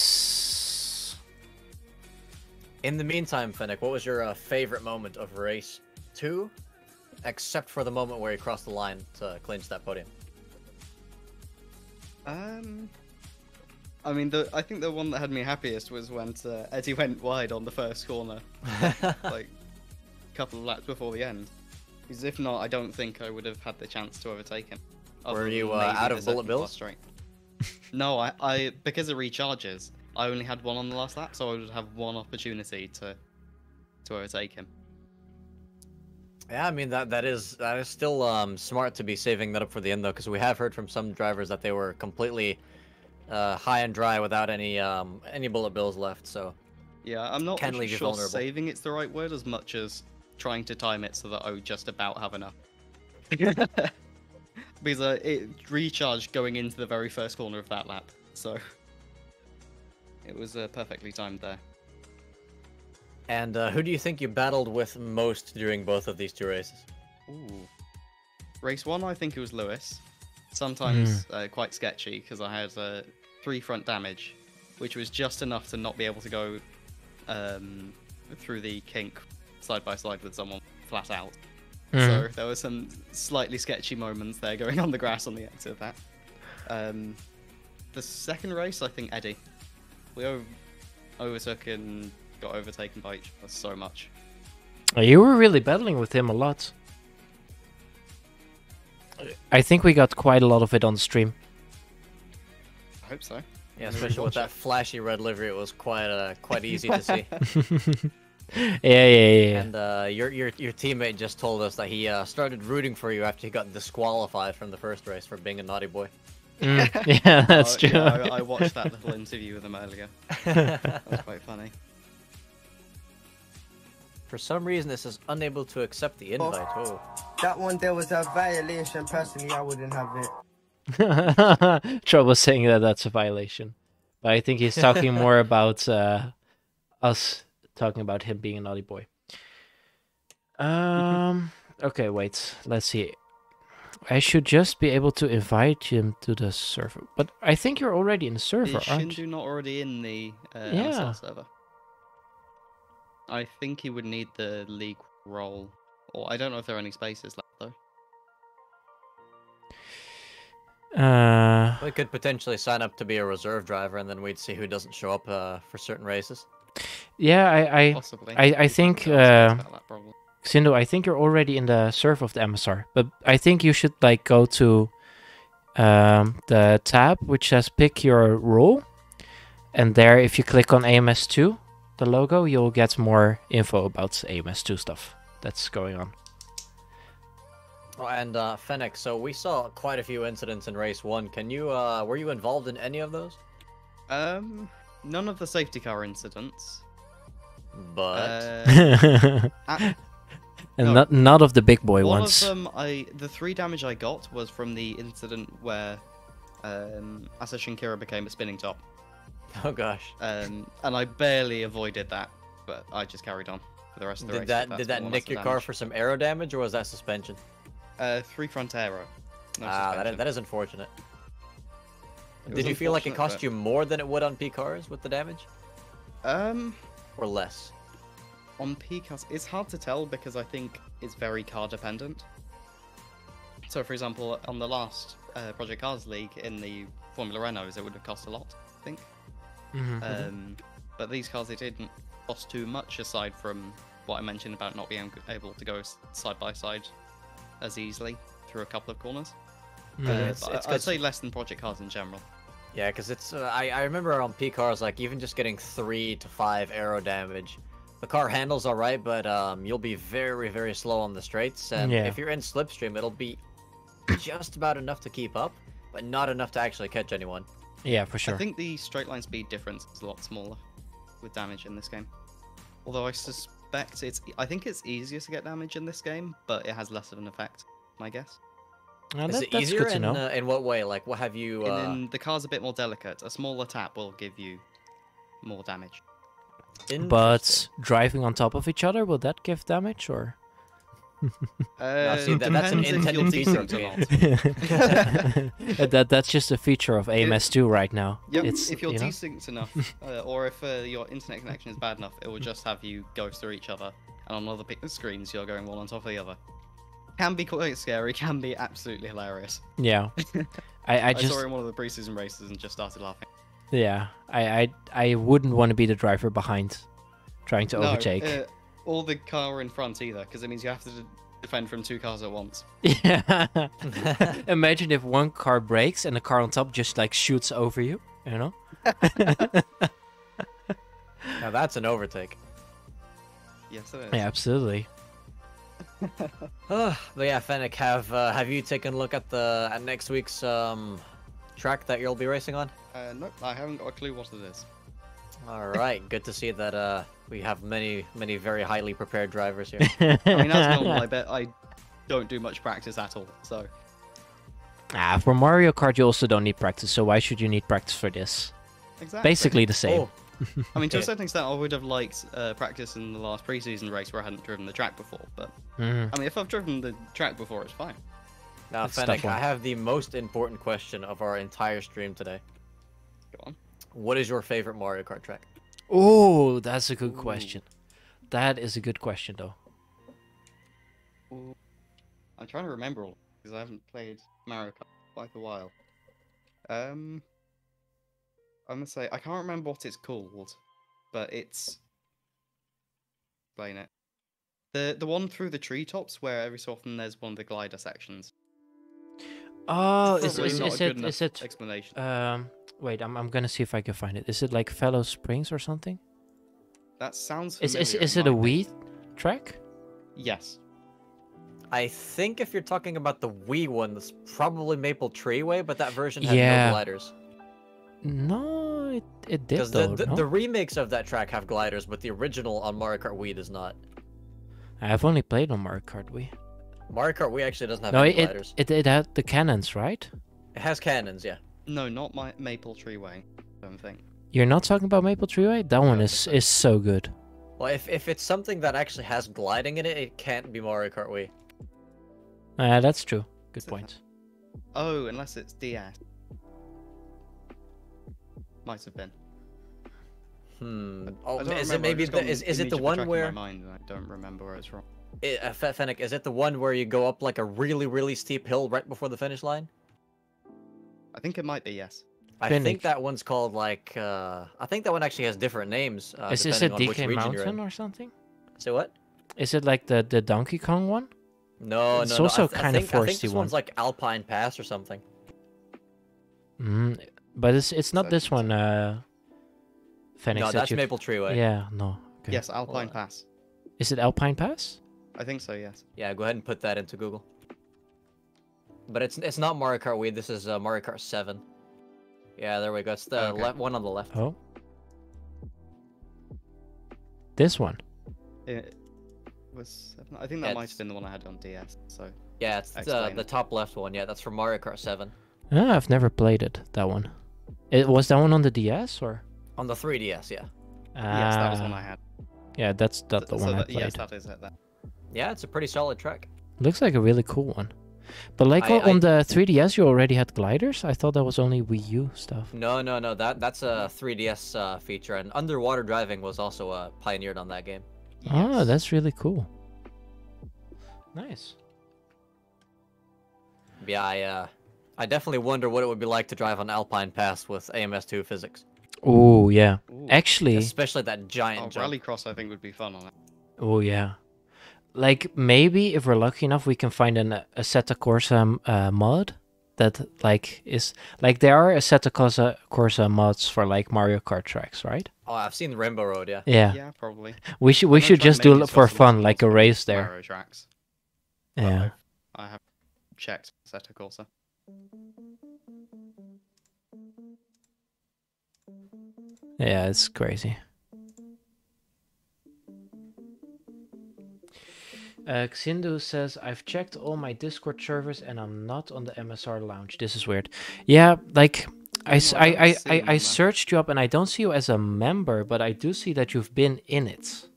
In the meantime, Fennec, what was your favorite moment of race 2? Except for the moment where he crossed the line to clinch that podium. I mean, I think the one that had me happiest was when Eddie went wide on the first corner, like a couple of laps before the end. Because if not, I don't think I would have had the chance to overtake him. Were you out of bullet bills? No, I because of recharges, I only had one on the last lap, so I would have one opportunity to to overtake him. Yeah, I mean that is still smart to be saving that up for the end though, because we have heard from some drivers that they were completely high and dry without any bullet bills left. So Yeah, I'm not Can actually leave you sure vulnerable. saving it's the right word as much as trying to time it so that I would just about have enough. Because it recharged going into the very first corner of that lap, so it was perfectly timed there. And who do you think you battled with most during both of these two races? Ooh. Race 1, I think it was Lewis. Sometimes quite sketchy, because I had 3 front damage, which was just enough to not be able to go through the kink side by side with someone flat out. So there were some slightly sketchy moments there going on the grass on the exit of that. The second race, I think Eddie. We overtook and got overtaken by each other so much. You were really battling with him a lot. I think we got quite a lot of it on the stream. I hope so. Yeah, especially with that flashy red livery, it was quite easy to see. Yeah. And your teammate just told us that he started rooting for you after he got disqualified from the first race for being a naughty boy. Yeah, that's true. Yeah, I watched that little interview with him earlier. That was quite funny. For some reason, this is unable to accept the invite. Oh. That one there was a violation. Personally, I wouldn't have it. Trouble saying that that's a violation. But I think he's talking more about us talking about him being a naughty boy. Okay, wait. Let's see. I should just be able to invite him to the server. But I think you're already in the server, Is aren't you? Shindu not already in the Yeah. MSR server? I think he would need the league role. Or I don't know if there are any spaces left, though. We could potentially sign up to be a reserve driver, and then we'd see who doesn't show up for certain races. Yeah, Possibly. I think, We can ask about that problem. Sindu, I think you're already in the server of the MSR. But I think you should like go to the tab which says pick your role. And there, if you click on AMS2, the logo, you'll get more info about AMS2 stuff that's going on. Oh, and Fennec, so we saw quite a few incidents in race 1. Can you were you involved in any of those? None of the safety car incidents. But And No. not of the big boy One ones. of them, the 3 damage I got was from the incident where Asa Shinkira became a spinning top. oh gosh, And I barely avoided that, but I just carried on for the rest of the race. did if that that's nick more or less your the car damage. for some aero damage, or was that suspension? 3 front aero. No Ah, suspension. that is unfortunate. It was Did you feel like it unfortunate, cost you more than it would on P cars with the damage, but, or less? on P cars, it's hard to tell because I think it's very car dependent. So, for example, on the last Project Cars League in the Formula Renaults, it would have cost a lot, I think. But these cars, it didn't cost too much aside from what I mentioned about not being able to go side by side as easily through a couple of corners. It's I'd good. say less than Project Cars in general. Yeah, because it's I remember on P cars, like even just getting 3 to 5 aero damage, the car handles all right, but you'll be very, very slow on the straights, and Yeah. if you're in slipstream, it'll be just about enough to keep up, but not enough to actually catch anyone. Yeah, for sure. I think the straight line speed difference is a lot smaller with damage in this game. Although I suspect I think it's easier to get damage in this game, but it has less of an effect, my guess. Is it that's easier good to know. in what way? Like, what have you? And then the car's a bit more delicate. A smaller tap will give you more damage. Interesting. But driving on top of each other, will that give damage or? see, that's an Depends if you're intended feature of decent the or not. That's just a feature of AMS2 right now. Yep, It's, if you're you know? decent enough, or if your internet connection is bad enough, it will just have you go through each other, and on other screens you're going one on top of the other. Can be quite scary, can be absolutely hilarious. Yeah. I I just saw it in one of the preseason races and just started laughing. yeah. I wouldn't want to be the driver behind, trying to overtake. No, or the car in front either, because it means you have to defend from 2 cars at once. Yeah. Imagine if one car breaks and the car on top just like shoots over you. You know? Now that's an overtake. Yes, it is. Yeah, absolutely. But yeah, Fennec, have you taken a look at next week's track that you'll be racing on? Nope, I haven't got a clue what it is. All right, good to see that we have many very highly prepared drivers here. I mean, that's normal. I bet I don't do much practice at all. So For Mario Kart, you also don't need practice, so why should you need practice for this? exactly. Basically the same. Oh, I mean, to a Okay. certain extent, I would have liked practice in the last preseason race where I hadn't driven the track before. But Mhm. I mean, if I've driven the track before, it's fine. now, That's a tough Fennec, one. I have the most important question of our entire stream today. Go on. What is your favorite Mario Kart track? Oh, that's a good Ooh. question. That is a good question, though. Ooh. I'm trying to remember all because I haven't played Mario Kart for quite a while. I'm gonna say I can't remember what it's called, but it's explain it. The one through the treetops where every so often there's one of the glider sections. Oh, It's really not a good enough is it? explanation? Wait, I'm gonna see if I can find it. Is it like Fellow Springs or something? That sounds Is familiar. is it a might be. Wii track? Yes. I think if you're talking about the Wii one, that's probably Maple Treeway, but that version had Yeah. no gliders. No, it did Because though. the, no? the remakes of that track have gliders, but the original on Mario Kart Wii does not. I've only played on Mario Kart Wii. Mario Kart Wii actually doesn't have No, any it, gliders. it had the cannons, right? It has cannons, yeah. No, not my Maple Treeway. I don't think. You're not talking about Maple Treeway? That one No, is that's- so good. Well, if it's something that actually has gliding in it, it can't be Mario Kart Wii. That's true. Good So- point. Oh, unless it's DS. Might have been. Oh, I don't is remember, it I've maybe just got is an it image the of one track in where my mind and I don't remember where it's from. Fennec, is it the one where you go up like a really steep hill right before the finish line? I think it might be, yes. I Fennec. think that one's called like I think that one actually has different names Is depending it on which DK region you're Mountain in. or something? Say what? Is it like the Donkey Kong one? No, It's no, also no. kind of I think foresty this one. one's like Alpine Pass or something. But it's not So this it's- one. Fennec, No, that that's you've- Maple Treeway. Yeah, no. Okay. Yes, Alpine Well, Pass. Is it Alpine Pass? I think so, yes. Yeah, go ahead and put that into Google. But it's not Mario Kart Wii. This is Mario Kart 7. Yeah, there we go. It's the Okay. one on the left. Oh. This one. It was. I think that Yeah, might it's- have been the one I had on DS. So Yeah, it's Explain the it. top left one. Yeah, that's from Mario Kart 7 I've never played it. That one. It was that one on the DS or? on the 3DS. Yeah, yes, that was the one I had. Yeah, that's the So one I that, played. yes, that is it. Then. yeah, it's a pretty solid track. Looks like a really cool one. But like I- on the 3DS, you already had gliders. I thought that was only Wii U stuff. No, that's a 3DS feature, and underwater driving was also pioneered on that game. Oh, Yes. that's really cool. Nice. Yeah, I definitely wonder what it would be like to drive on Alpine Pass with AMS2 physics, Oh yeah. Ooh. Actually, especially that giant jump. Rallycross, I think, would be fun on it. oh yeah. Like maybe if we're lucky enough, we can find an Assetto Corsa mod that like is like there are Assetto Corsa mods for like Mario Kart tracks, right? Oh, I've seen Rainbow Road. Yeah. Yeah. Yeah, probably. We should I'm gonna try just and do make it it for possible fun, to like a also race there. Mario tracks. Yeah. I have checked Assetto Corsa. Yeah, it's crazy. Xindu says, I've checked all my Discord servers and I'm not on the MSR lounge. This is weird. Yeah, like, I don't see you on there. searched you up and I don't see you as a member, but I do see that you've been in it.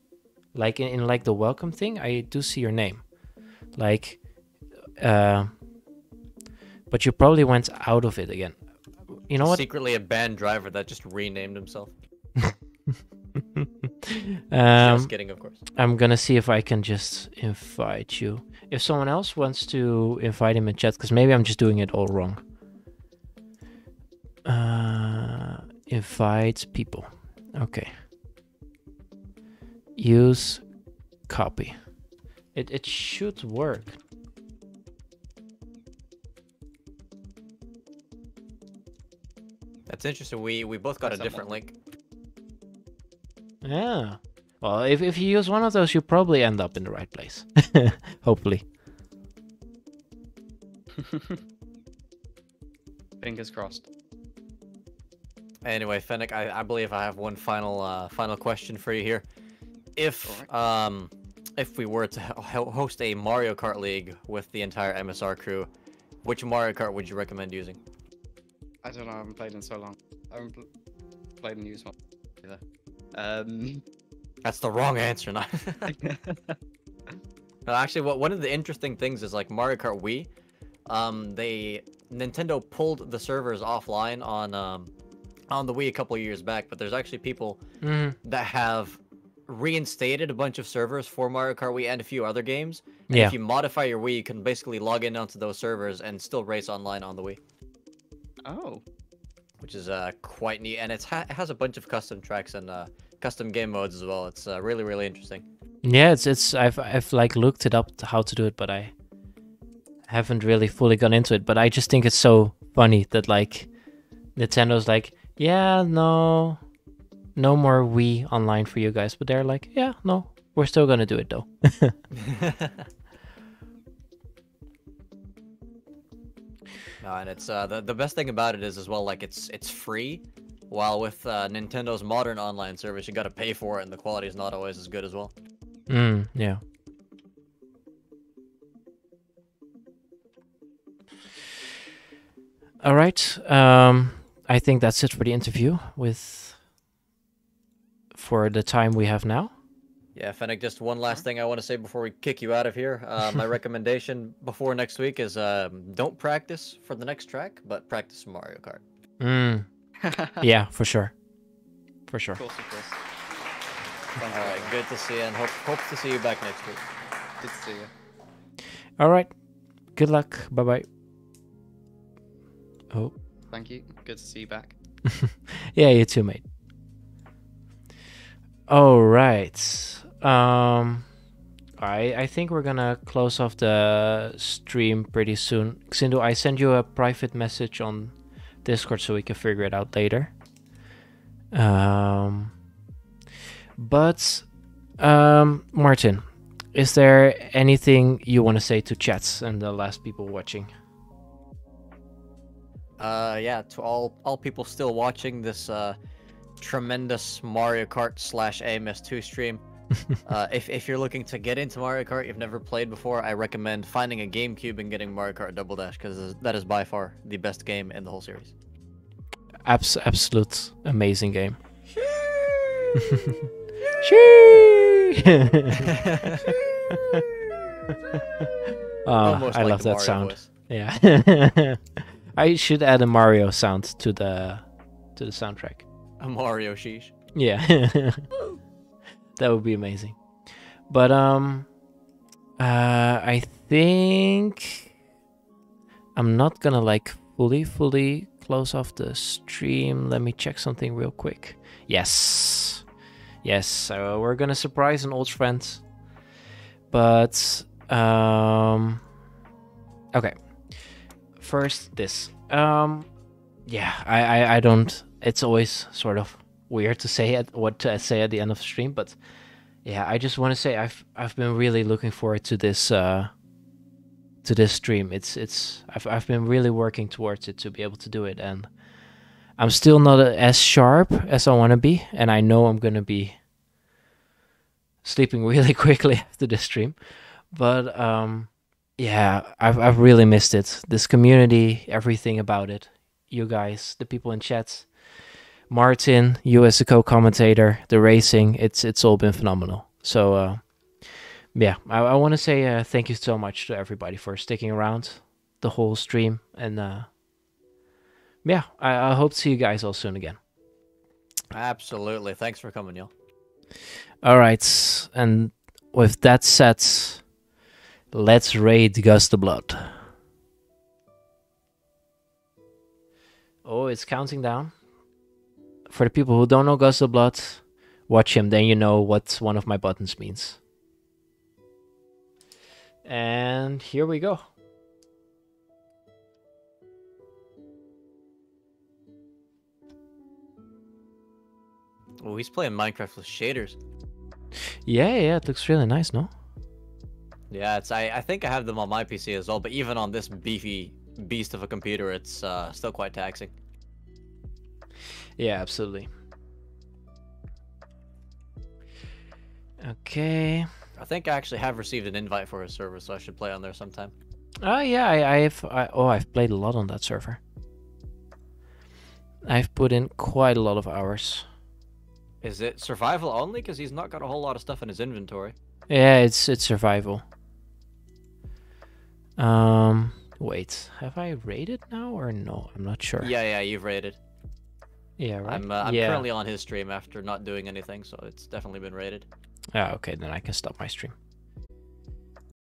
Like, in like the welcome thing, I do see your name. Like, but you probably went out of it again. You know what? Secretly a banned driver that just renamed himself. Um, Just kidding, of course. I'm gonna see if I can just invite you. If someone else wants to invite him in chat, because maybe I'm just doing it all wrong. Invite people. Okay. Use copy. It should work. That's interesting. We both got a That's different someone. link. Yeah. Well, if you use one of those, you probably end up in the right place. Hopefully. Fingers crossed. Anyway, Fennec, I believe I have one final question for you here. If we were to host a Mario Kart League with the entire MSR crew, which Mario Kart would you recommend using? I don't know. I haven't played in so long. I haven't played and used one either. That's the wrong answer, not. No, actually, one of the interesting things is like Mario Kart Wii. Nintendo pulled the servers offline on the Wii a couple of years back, but there's actually people that have reinstated a bunch of servers for Mario Kart Wii and a few other games. And Yeah. if you modify your Wii, you can basically log in onto those servers and still race online on the Wii, Oh. which is quite neat. And it has a bunch of custom tracks and custom game modes as well. It's really, really interesting. Yeah, it's I've like looked it up how to do it, but I haven't really fully gone into it. But I just think it's so funny that like Nintendo's like, yeah, no more Wii online for you guys, but they're like, yeah, no, we're still gonna do it though. No, and it's the best thing about it is as well, like it's free, while with Nintendo's modern online service, you gotta pay for it, and the quality is not always as good as well. Yeah. All right. I think that's it for the interview for the time we have now. Yeah, Fennec, just one last thing I want to say before we kick you out of here. My recommendation before next week is don't practice for the next track, but practice Mario Kart. Yeah, for sure. For sure. Of course. All right, good to see you, and hope to see you back next week. Good to see you. All right. Good luck. Bye-bye. Oh. Thank you. Good to see you back. Yeah, you too, mate. All right. I think we're gonna close off the stream pretty soon. Xindu, I send you a private message on Discord so we can figure it out later. But Martin, is there anything you want to say to chats and the last people watching? Yeah, to all people still watching this tremendous Mario Kart / AMS2 stream. If you're looking to get into Mario Kart, you've never played before, I recommend finding a GameCube and getting Mario Kart Double Dash, because that is by far the best game in the whole series. Absolute amazing game. Oh, I love that sound. Voice. Yeah. I should add a Mario sound to the soundtrack. A Mario sheesh. Yeah. That would be amazing. But I think I'm not gonna like fully close off the stream. Let me check something real quick. Yes. We're gonna surprise an old friend. But okay. First this. Yeah, I don't. It's always sort of weird to say what to say at the end of the stream, but yeah, I just want to say I've been really looking forward to this stream. I've been really working towards it to be able to do it, and I'm still not as sharp as I want to be, and I know I'm gonna be sleeping really quickly after this stream, but yeah, I've really missed it. This community, everything about it, you guys, the people in chats. Martin, you as a co-commentator, the racing, it's all been phenomenal. So, yeah, I want to say thank you so much to everybody for sticking around the whole stream. And, yeah, I hope to see you guys all soon again. Absolutely. Thanks for coming, y'all. All right. And with that said, let's raid Gus the Blood. Oh, it's counting down. For the people who don't know Gus the Blood, watch him, then you know what one of my buttons means. And here we go. Oh, he's playing Minecraft with shaders. Yeah, it looks really nice, no? Yeah, it's I think I have them on my PC as well, but even on this beefy beast of a computer, it's still quite taxing. Yeah, absolutely. Okay. I think I actually have received an invite for a server, so I should play on there sometime. Oh yeah, I've played a lot on that server. I've put in quite a lot of hours. Is it survival only? Because he's not got a whole lot of stuff in his inventory. Yeah, it's survival. Wait, have I raided now or no? I'm not sure. Yeah, you've raided. Yeah, right. I'm yeah. currently on his stream after not doing anything, so it's definitely been raided. Ah, okay, then I can stop my stream.